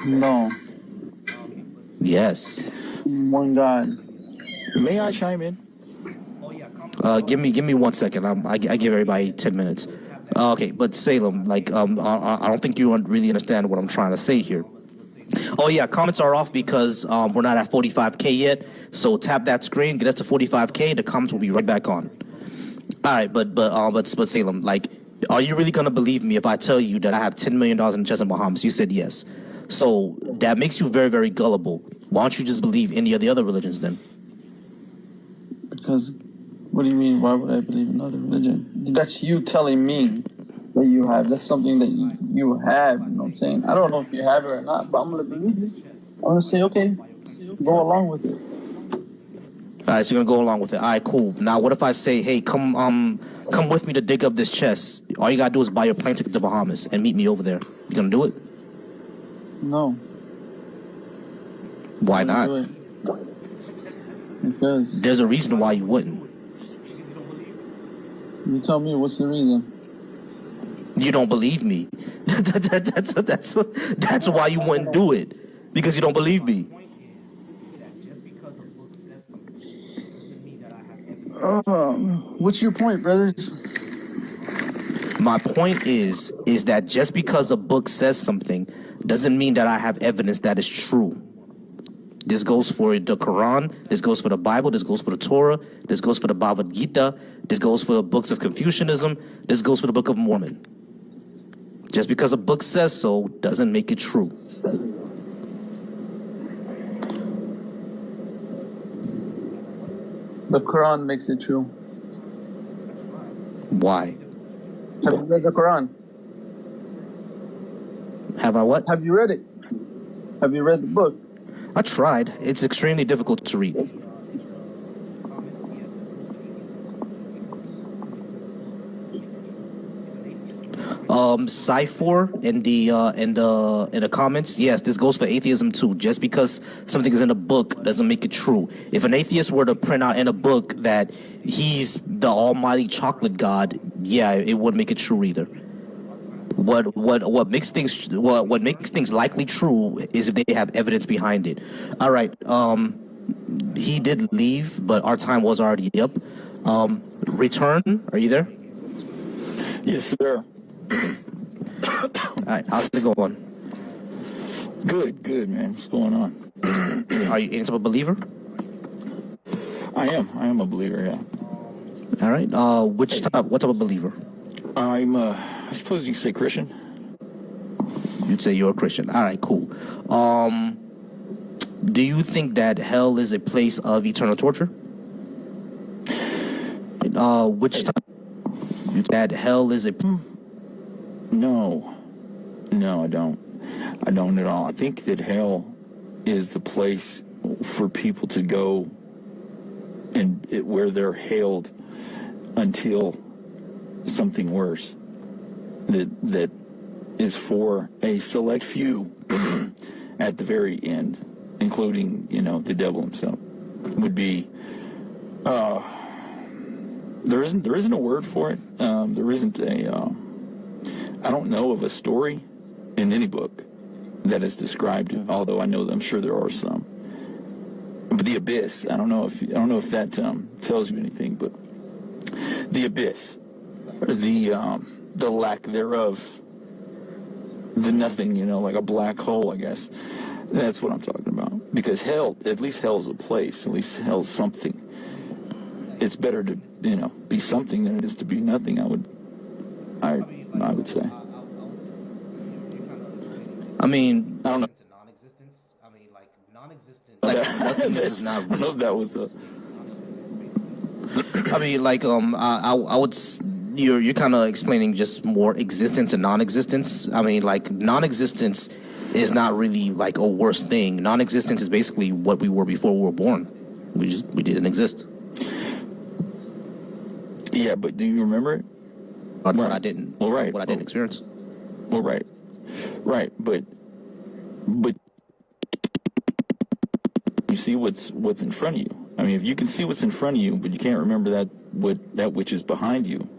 No. Yes. One God. May I chime in? Give me 1 second. I give everybody 10 minutes. Okay, but Salem, like, I don't think you really understand what I'm trying to say here. Oh yeah, comments are off because we're not at 45K yet. So tap that screen, get us to 45K. The comments will be right back on. All right, but Salem, like, are you really gonna believe me if I tell you that I have $10 million in the chest in Bahamas? You said yes. So that makes you very, very gullible. Why don't you just believe any of the other religions then? Because, what do you mean, why would I believe in another religion? That's you telling me that you have. That's something that you have, you know what I'm saying? I don't know if you have it or not, but I'm going to believe it. I'm going to say, okay, go along with it. All right, so you're gonna go along with it. All right, cool. Now, what if I say, hey, come with me to dig up this chest? All you gotta do is buy your plane ticket to Bahamas and meet me over there. You gonna do it? No. Why not? Because there's a reason why you wouldn't. You tell me, what's the reason? You don't believe me. That's why you wouldn't do it, because you don't believe me. What's your point, brothers? My point is that just because a book says something doesn't mean that I have evidence that is true. This goes for the Quran, this goes for the Bible, this goes for the Torah, this goes for the Bhagavad Gita, this goes for the books of Confucianism, this goes for the Book of Mormon. Just because a book says so doesn't make it true. The Quran makes it true. Why? Have you read the Quran? Have I what? Have you read it? Have you read the book? I tried. It's extremely difficult to read. Cypher in the comments. Yes, this goes for atheism too. Just because something is in a book doesn't make it true. If an atheist were to print out in a book that he's the almighty chocolate god, yeah, it wouldn't make it true either. What makes things likely true is if they have evidence behind it. All right. He did leave, but our time was already up. Return, are you there? Yes, sir. All right, how's it going? Good, man. What's going on? Are you any type of believer? I am a believer, yeah. All right. What type of believer? I suppose you could say Christian. You'd say you're a Christian. All right, cool. Do you think that hell is a place of eternal torture? Which type? That hell is a... No, I don't. I don't at all. I think that hell is the place for people to go and where they're held until something worse that is for a select few at the very end, including, the devil himself, would be, there isn't a word for it. There isn't I don't know of a story in any book that has described it, although I'm sure there are some. But the abyss, I don't know if that tells you anything, but the abyss, the lack thereof, the nothing, like a black hole, I guess. That's what I'm talking about. Because hell, at least hell's a place. At least hell's something. It's better to, be something than it is to be nothing, I would say. I mean, I don't know. Non-existence. I mean, like non-existence. Like nothingness is not. I don't know if that was a. I mean, like I would. You're kind of explaining just more existence and non-existence. I mean, like non-existence is not really like a worse thing. Non-existence is basically what we were before we were born. We didn't exist. Yeah, but do you remember it? What I didn't. Well, right. What I didn't experience. Well, right, but you see what's in front of you. I mean, if you can see what's in front of you, but you can't remember that which is behind you.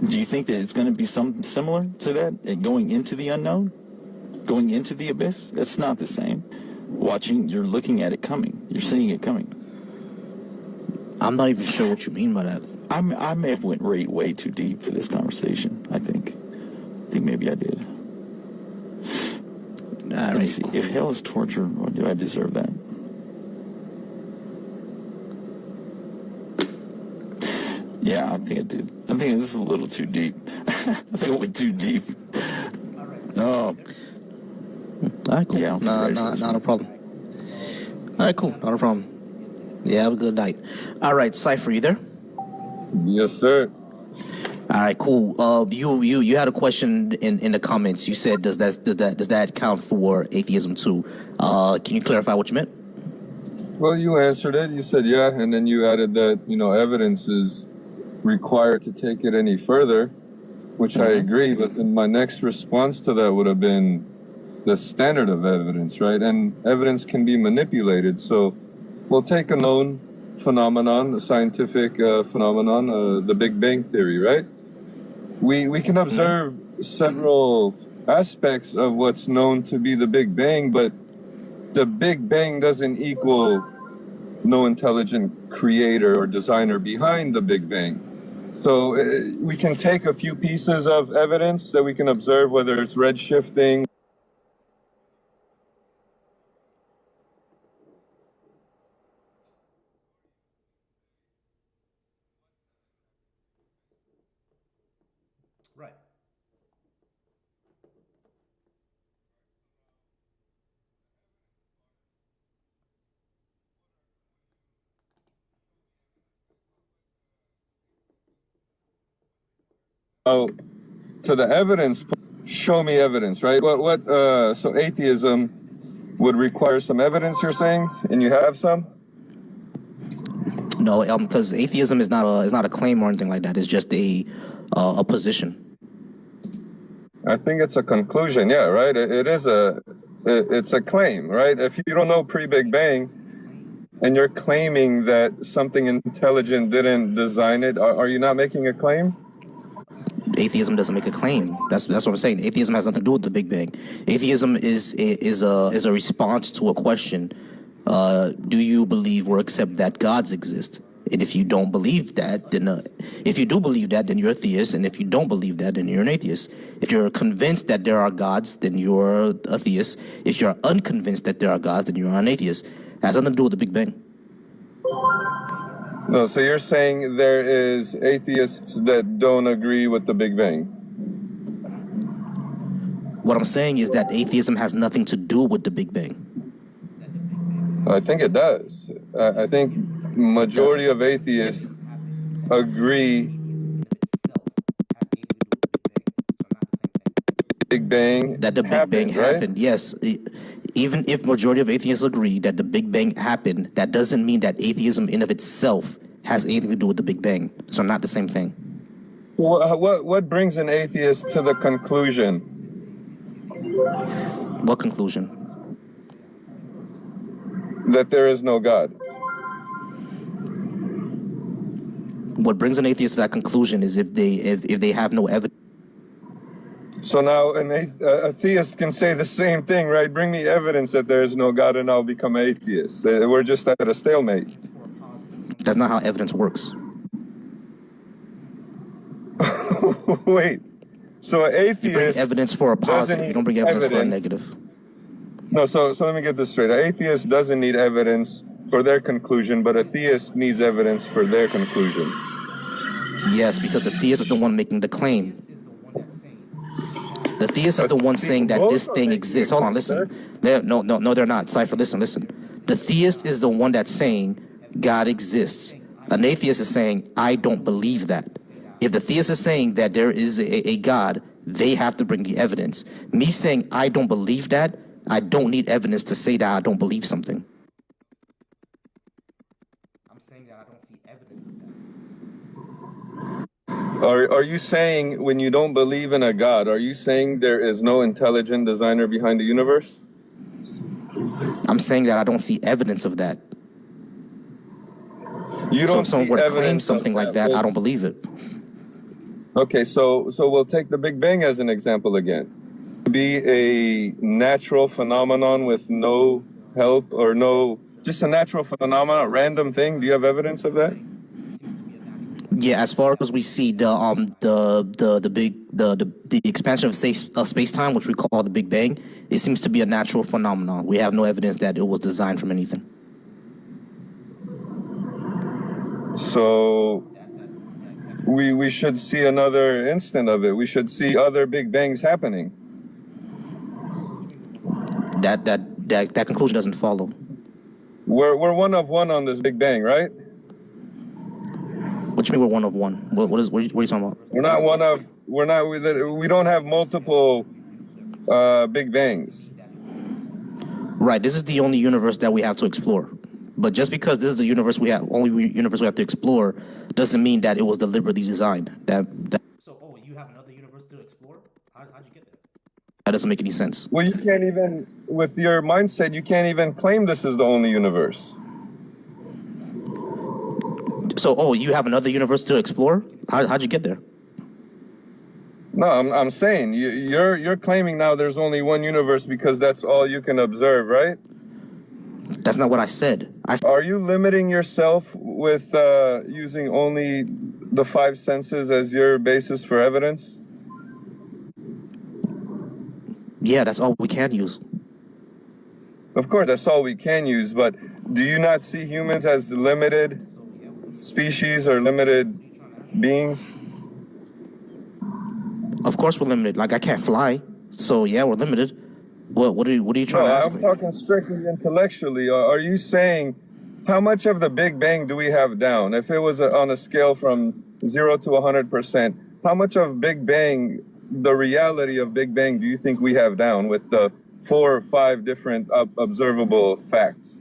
Do you think that it's going to be something similar to that, going into the unknown, going into the abyss? That's not the same. You're looking at it coming. You're seeing it coming. I'm not even sure what you mean by that. I may have went way too deep for this conversation. I think maybe I did. Let me see. If hell is torture, or do I deserve that? Yeah, I think I did. I think this is a little too deep. I think I went too deep. No. All right, cool. Yeah, not a problem. All right, cool. Not a problem. Yeah, have a good night. All right, Cypher, you there? Yes, sir. All right, cool. You had a question in the comments. You said, does that count for atheism too? Can you clarify what you meant? Well, you answered it. You said yeah, and then you added that evidence is required to take it any further, which I agree. But then my next response to that would have been the standard of evidence, right? And evidence can be manipulated. So we'll take a known phenomenon, a scientific phenomenon, the Big Bang Theory, right? We can observe several aspects of what's known to be the Big Bang, but the Big Bang doesn't equal no intelligent creator or designer behind the Big Bang. So we can take a few pieces of evidence that we can observe, whether it's redshifting. Right. Oh, to the evidence, show me evidence, right? So atheism would require some evidence, you're saying, and you have some? No, because atheism is not a claim or anything like that. It's just a position. I think it's a conclusion, yeah, right? It's a claim, right? If you don't know pre-Big Bang and you're claiming that something intelligent didn't design it, are you not making a claim? Atheism doesn't make a claim. That's what I'm saying. Atheism has nothing to do with the Big Bang. Atheism is a response to a question. Do you believe or accept that gods exist? And if you don't believe that, then if you do believe that, then you're a theist. And if you don't believe that, then you're an atheist. If you're convinced that there are gods, then you're a theist. If you're unconvinced that there are gods, then you're an atheist. It has nothing to do with the Big Bang. No, so you're saying there is atheists that don't agree with the Big Bang? What I'm saying is that atheism has nothing to do with the Big Bang. I think it does. I think majority of atheists agree Big Bang that the Big Bang happened. Yes. Even if majority of atheists agree that the Big Bang happened, that doesn't mean that atheism in of itself has anything to do with the Big Bang. So not the same thing. What brings an atheist to the conclusion? What conclusion? That there is no God. What brings an atheist to that conclusion is if they have no evidence. So now a theist can say the same thing, right? Bring me evidence that there is no God and I'll become atheist. We're just at a stalemate. That's not how evidence works. Wait. So an atheist... You bring evidence for a positive. You don't bring evidence for a negative. No, so let me get this straight. An atheist doesn't need evidence for their conclusion, but a theist needs evidence for their conclusion. Yes, because the theist is the one making the claim. The theist is the one saying that this thing exists. Hold on, listen. No, they're not. Cypher, listen. The theist is the one that's saying God exists. An atheist is saying, I don't believe that. If the theist is saying that there is a God, they have to bring the evidence. Me saying I don't believe that, I don't need evidence to say that I don't believe something. I'm saying that I don't see evidence of that. Are you saying when you don't believe in a God, are you saying there is no intelligent designer behind the universe? I'm saying that I don't see evidence of that. You don't so if someone were to claim evidence something of like that, I don't believe it. Okay, so we'll take the Big Bang as an example again. Be a natural phenomenon with no help or no, just a natural phenomenon, a random thing. Do you have evidence of that? Yeah, as far as we see the expansion of space time, which we call the Big Bang, it seems to be a natural phenomenon. We have no evidence that it was designed from anything. So we should see another instant of it. We should see other Big Bangs happening. That conclusion doesn't follow. We're one of one on this Big Bang, right? What do you mean we're one of one? What are you talking about? We're not one of. We're not. We don't have multiple Big Bangs. Right. This is the only universe that we have to explore. But just because this is the universe only universe we have to explore, doesn't mean that it was deliberately designed. So, you have another universe to explore? How'd you get there? That doesn't make any sense. Well, you can't even, with your mindset, you can't even claim this is the only universe. So, you have another universe to explore? How'd you get there? No, I'm saying you're claiming now there's only one universe because that's all you can observe, right? That's not what I said. Are you limiting yourself with using only the five senses as your basis for evidence? Yeah, that's all we can use. Of course, that's all we can use, but do you not see humans as limited species or limited beings? Of course we're limited. Like, I can't fly, so yeah, we're limited. What are you trying to ask me? I'm talking strictly intellectually. Are you saying how much of the Big Bang do we have down? If it was on a scale from 0 to 100%, how much of Big Bang, the reality of Big Bang, do you think we have down with the 4 or 5 different observable facts?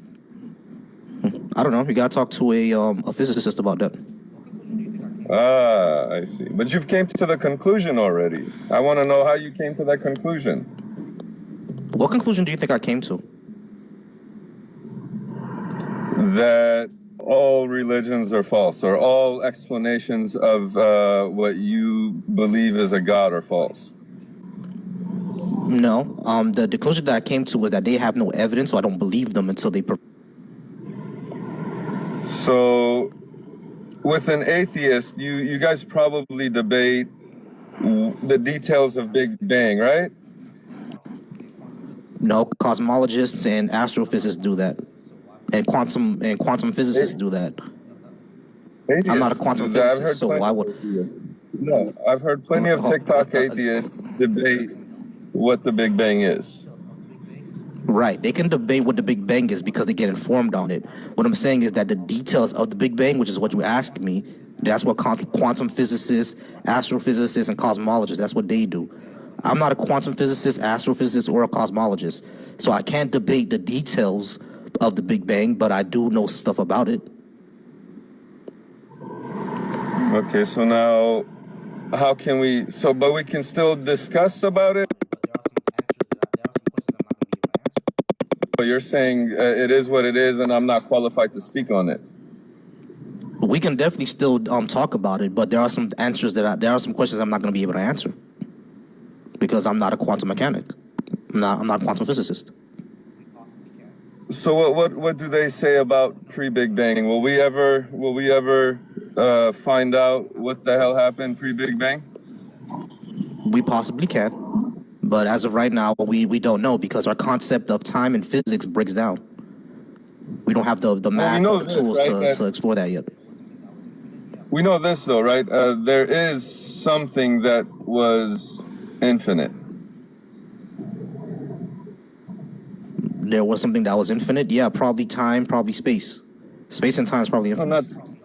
I don't know. You gotta talk to a physicist about that. Ah, I see. But you've came to the conclusion already. I want to know how you came to that conclusion. What conclusion do you think I came to? That all religions are false, or all explanations of what you believe is a God are false. No. The conclusion that I came to was that they have no evidence, so I don't believe them until they. So, with an atheist, you guys probably debate the details of Big Bang, right? No, cosmologists and astrophysicists do that, and quantum physicists do that. Atheists, I'm not a quantum physicist, so why would? No, I've heard plenty of TikTok atheists debate what the Big Bang is. Right, they can debate what the Big Bang is because they get informed on it. What I'm saying is that the details of the Big Bang, which is what you asked me, that's what quantum physicists, astrophysicists, and cosmologists, that's what they do. I'm not a quantum physicist, astrophysicist, or a cosmologist, so I can't debate the details of the Big Bang, but I do know stuff about it. Okay, so now, how can we? So, but we can still discuss about it. But you're saying it is what it is, and I'm not qualified to speak on it. We can definitely still talk about it, but there are some answers there are some questions I'm not going to be able to answer because I'm not a quantum mechanic. I'm not a quantum physicist. So what do they say about pre-Big Bang? Will we ever find out what the hell happened pre-Big Bang? We possibly can, but as of right now, we don't know because our concept of time and physics breaks down. We don't have the math or the tools to explore that yet. We know this though, right? There is something that was infinite. There was something that was infinite? Yeah, probably time, probably space. Space and time is probably infinite. No,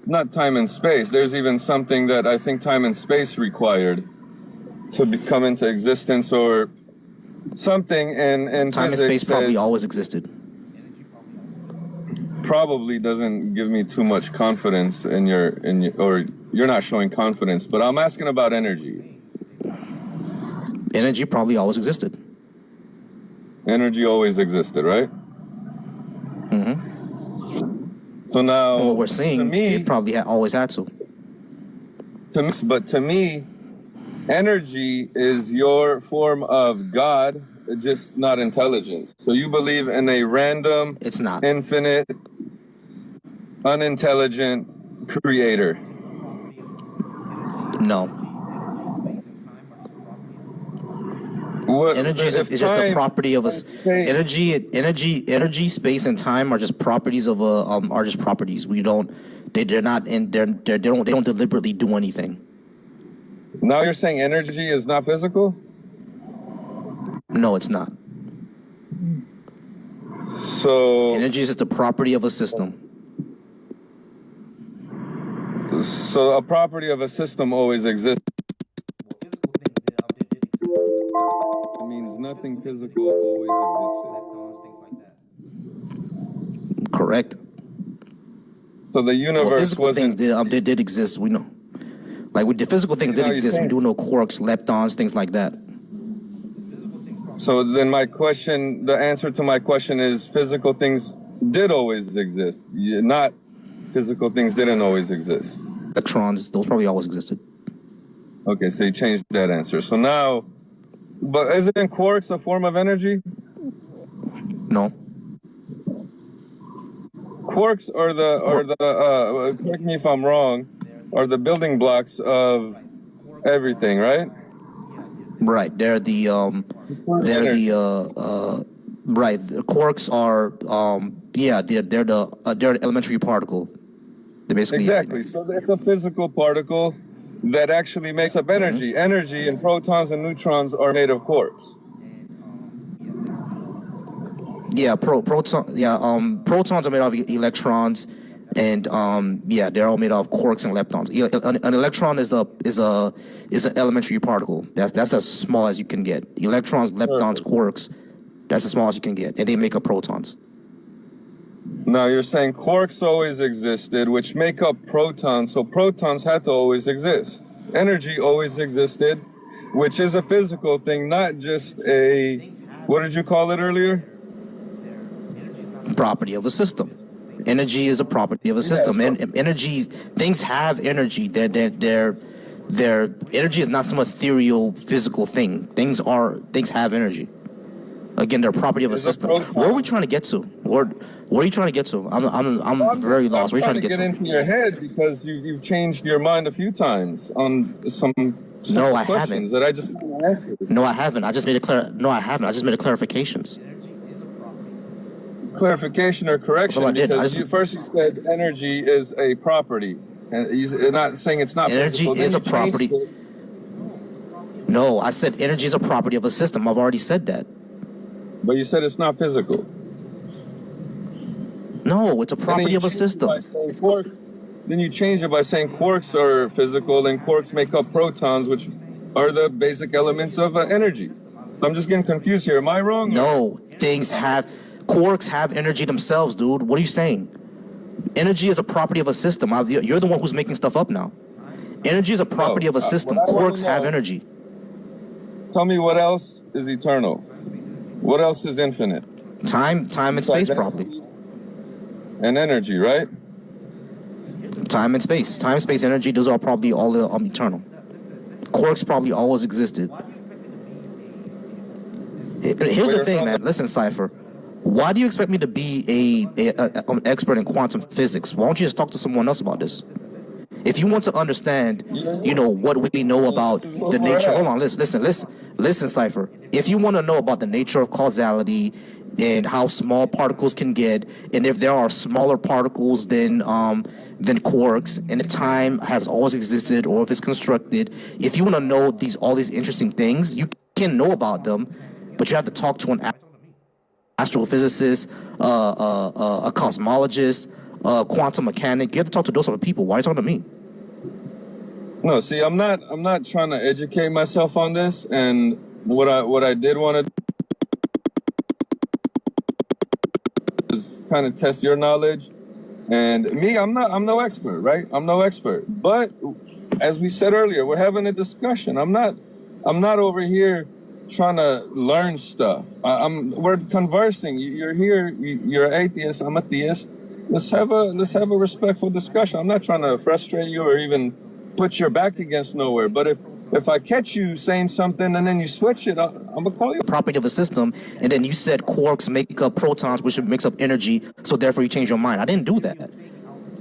not time and space. There's even something that I think time and space required to come into existence or something, and time and space probably always existed. Probably doesn't give me too much confidence in your or you're not showing confidence, but I'm asking about energy. Energy probably always existed. Energy always existed, right? Mm-hmm. So now, what we're seeing, to me, it probably always had to. But to me, energy is your form of God, just not intelligence. So you believe in a random, it's not infinite, unintelligent creator. No. Energy is just a property of a energy, space, and time are just properties of are just properties. They don't deliberately do anything. Now you're saying energy is not physical? No, it's not. So energy is just a property of a system. So a property of a system always exists. Nothing physical always existed. Correct. So the universe physical things did exist. We know, like with the physical things did exist. We do know quarks, leptons, things like that. So then the answer to my question is physical things did always exist. Not physical things didn't always exist. Electrons, those probably always existed. Okay, so you changed that answer. So now. But isn't quarks a form of energy? No. Quarks are correct me if I'm wrong, are the building blocks of everything, right? Right. They're the right. The quarks are they're the elementary particle. They're basically exactly. So it's a physical particle that actually makes up energy. Mm-hmm. Energy and protons and neutrons are made of quarks. Yeah, protons are made of electrons, and they're all made of quarks and leptons. An electron is an elementary particle. That's as small as you can get. Electrons, leptons, quarks, that's as small as you can get, and they make up protons. Now you're saying quarks always existed, which make up protons, so protons had to always exist. Energy always existed, which is a physical thing, not just a, what did you call it earlier? Property of a system. Energy is a property of a system, and things have energy. Their energy is not some ethereal physical thing. Things have energy. Again, they're property of a system. Where are we trying to get to? Where are you trying to get to? I'm very lost. Where are you trying to get to? Into your head because you've changed your mind a few times on some questions that I just want to answer. No, I haven't. I just made a clarifications. Clarification or correction? Because first you said energy is a property, and you're not saying it's not. Energy physical. is a property. No, I said energy is a property of a system. I've already said that. But you said it's not physical. No, it's a property of a system. Then you change it by saying quarks are physical, and quarks make up protons, which are the basic elements of energy. So I'm just getting confused here. Am I wrong? No, quarks have energy themselves, dude. What are you saying? Energy is a property of a system. You're the one who's making stuff up now. Energy is a property of a system. Quarks have energy. Tell me what else is eternal? What else is infinite? Time and space, probably. And energy, right? Time and space. Time, space, energy, those are probably all eternal. Quarks probably always existed. Here's the thing, man. Listen, Cypher. Why do you expect me to be an expert in quantum physics? Why don't you just talk to someone else about this? If you want to understand, what we know about the nature. Hold on, listen, Cypher. If you want to know about the nature of causality and how small particles can get, and if there are smaller particles than quarks, and if time has always existed or if it's constructed, if you want to know all these interesting things, you can know about them, but you have to talk to an astrophysicist, a cosmologist, a quantum mechanic. You have to talk to those sort of people. Why are you talking to me? No, see, I'm not trying to educate myself on this, and what I did want to do is kind of test your knowledge. And me, I'm no expert, right? I'm no expert. But as we said earlier, we're having a discussion. I'm not over here trying to learn stuff. We're conversing. You're here. You're an atheist. I'm a theist. Let's have a respectful discussion. I'm not trying to frustrate you or even put your back against nowhere. But if I catch you saying something and then you switch it, I'm gonna call you. Property of a system, and then you said quarks make up protons, which makes up energy. So therefore, you change your mind. I didn't do that.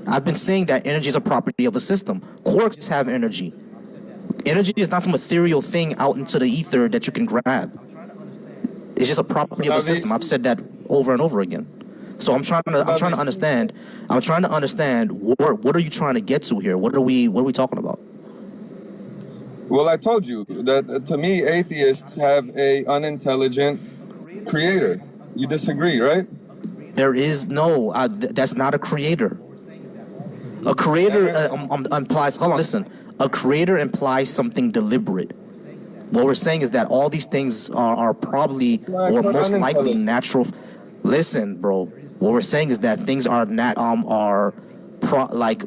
I've been saying that energy is a property of a system. Quarks have energy. Energy is not some ethereal thing out into the ether that you can grab. It's just a property of a system. I've said that over and over again. So I'm trying to understand. What are you trying to get to here? What are we talking about? Well, I told you that to me, atheists have a unintelligent creator. You disagree, right? There is no. That's not a creator. A creator implies. Hold on, listen. A creator implies something deliberate. What we're saying is that all these things are probably or most likely natural. Listen, bro. What we're saying is that things are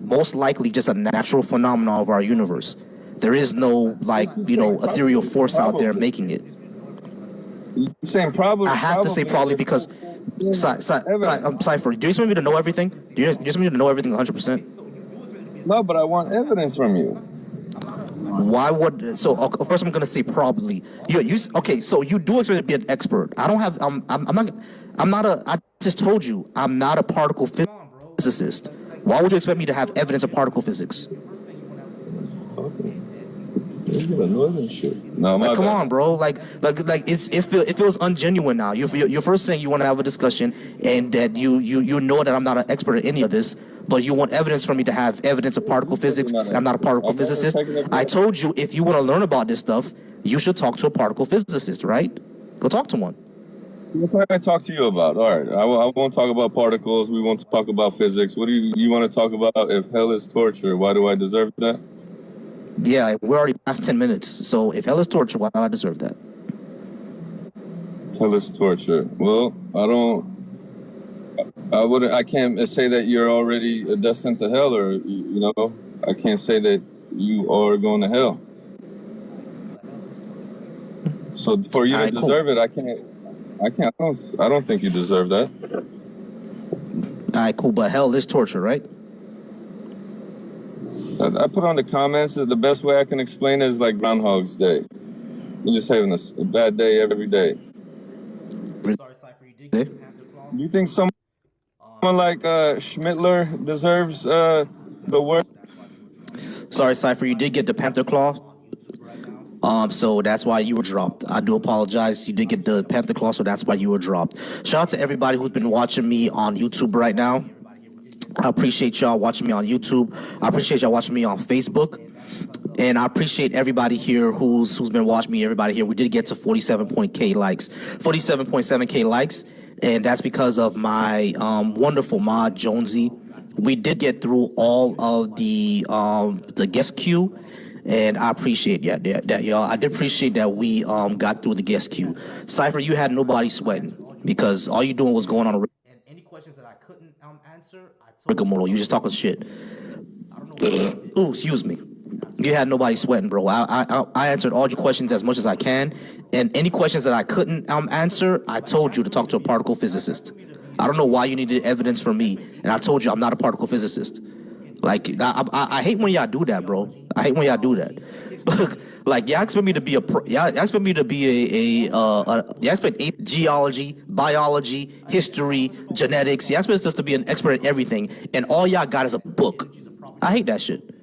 most likely just a natural phenomenon of our universe. There is no ethereal force out there making it. You're saying probably. I have to say probably because Cypher, do you just want me to know everything? Do you just want me to know everything 100%? No, but I want evidence from you. Why would first I'm gonna say probably. Okay, so you do expect me to be an expert. I don't have I just told you I'm not a particle physicist. Why would you expect me to have evidence of particle physics? No, come on, bro. It feels ungenuine now. You're first saying you want to have a discussion and that you know that I'm not an expert in any of this, but you want evidence from me to have evidence of particle physics, and I'm not a particle physicist. I told you if you want to learn about this stuff, you should talk to a particle physicist, right? Go talk to one. What can I talk to you about? All right, I won't talk about particles. We won't talk about physics. What do you want to talk about? If hell is torture, why do I deserve that? Yeah, we're already past 10 minutes. So if hell is torture, why do I deserve that? Hell is torture. Well, I can't say that you're already destined to hell, or I can't say that you are going to hell. So for you to deserve it, I can't. I don't think you deserve that. All right, cool. But hell is torture, right? I put on the comments that the best way I can explain it is like Groundhog's Day. You're just having a bad day every day. Do you think someone like Schmittler deserves the word? Sorry, Cypher, you did get the Panther Claw. So that's why you were dropped. I do apologize. You did get the Panther Claw, so that's why you were dropped. Shout out to everybody who's been watching me on YouTube right now. I appreciate y'all watching me on YouTube. I appreciate y'all watching me on Facebook. And I appreciate everybody here who's been watching me, everybody here. We did get to 47.7K likes. And that's because of my wonderful mod, Jonesy. We did get through all of the guest queue. And I appreciate that y'all. I did appreciate that we got through the guest queue. Cypher, you had nobody sweating because all you doing was going on a... And any questions that I couldn't answer, rigmarole. You just talking shit. Ooh, excuse me. You had nobody sweating, bro. I answered all your questions as much as I can, and any questions that I couldn't answer, I told you to talk to a particle physicist. I don't know why you needed evidence from me, and I told you I'm not a particle physicist. Like, I hate when y'all do that, bro. I hate when y'all do that. Like, y'all expect me to be y'all expect me to be y'all expect geology, biology, history, genetics. Y'all expect us to be an expert in everything, and all y'all got is a book. I hate that shit.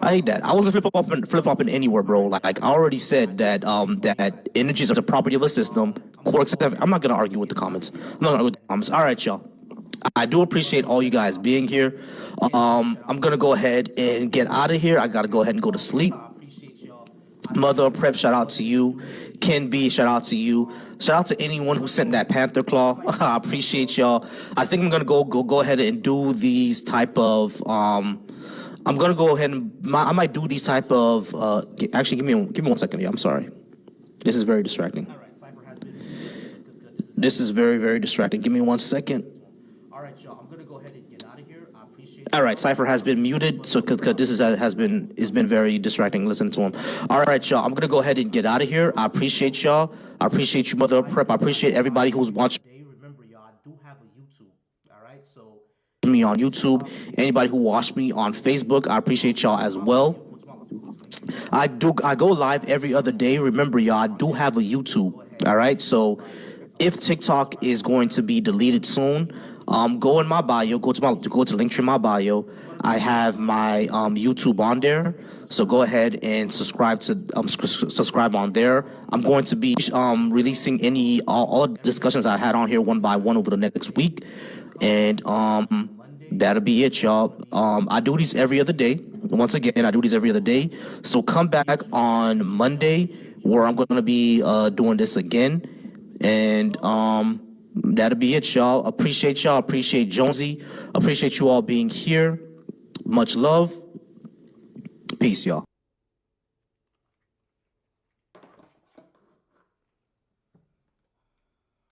I hate that. I wasn't flip flopping anywhere, bro. Like, I already said that that energy is a property of a system. Quarks. I'm not gonna argue with the comments. I'm not gonna argue with the comments. All right, y'all. I do appreciate all you guys being here. I'm gonna go ahead and get out of here. I gotta go ahead and go to sleep. Mother Prep, shout out to you. Ken B, shout out to you. Shout out to anyone who sent that Panther Claw. I appreciate y'all. I think I'm gonna go ahead and do these type of I'm gonna go ahead and I might do these type of actually give me 1 second. Yeah, I'm sorry. This is very distracting. This is very, very distracting. Give me 1 second. All right, y'all. I'm gonna go ahead and get out of here. I appreciate. All right, Cypher has been muted, so cause this has been very distracting. Listen to him. All right, y'all. I'm gonna go ahead and get out of here. I appreciate y'all. I appreciate you, Mother Prep. I appreciate everybody who's watching. Remember, y'all, I do have a YouTube. All right, so Me on YouTube. Anybody who watched me on Facebook, I appreciate y'all as well. I go live every other day. Remember, y'all, I do have a YouTube. All right, so if TikTok is going to be deleted soon, go in my bio, go to Linktree in my bio. I have my YouTube on there, so go ahead and subscribe on there. I'm going to be releasing all the discussions I had on here one by one over the next week, and that'll be it, y'all. I do these every other day. Once again, I do these every other day. So come back on Monday where I'm going to be doing this again. And that'll be it, y'all. Appreciate y'all. Appreciate Jonesy. Appreciate you all being here. Much love. Peace, y'all.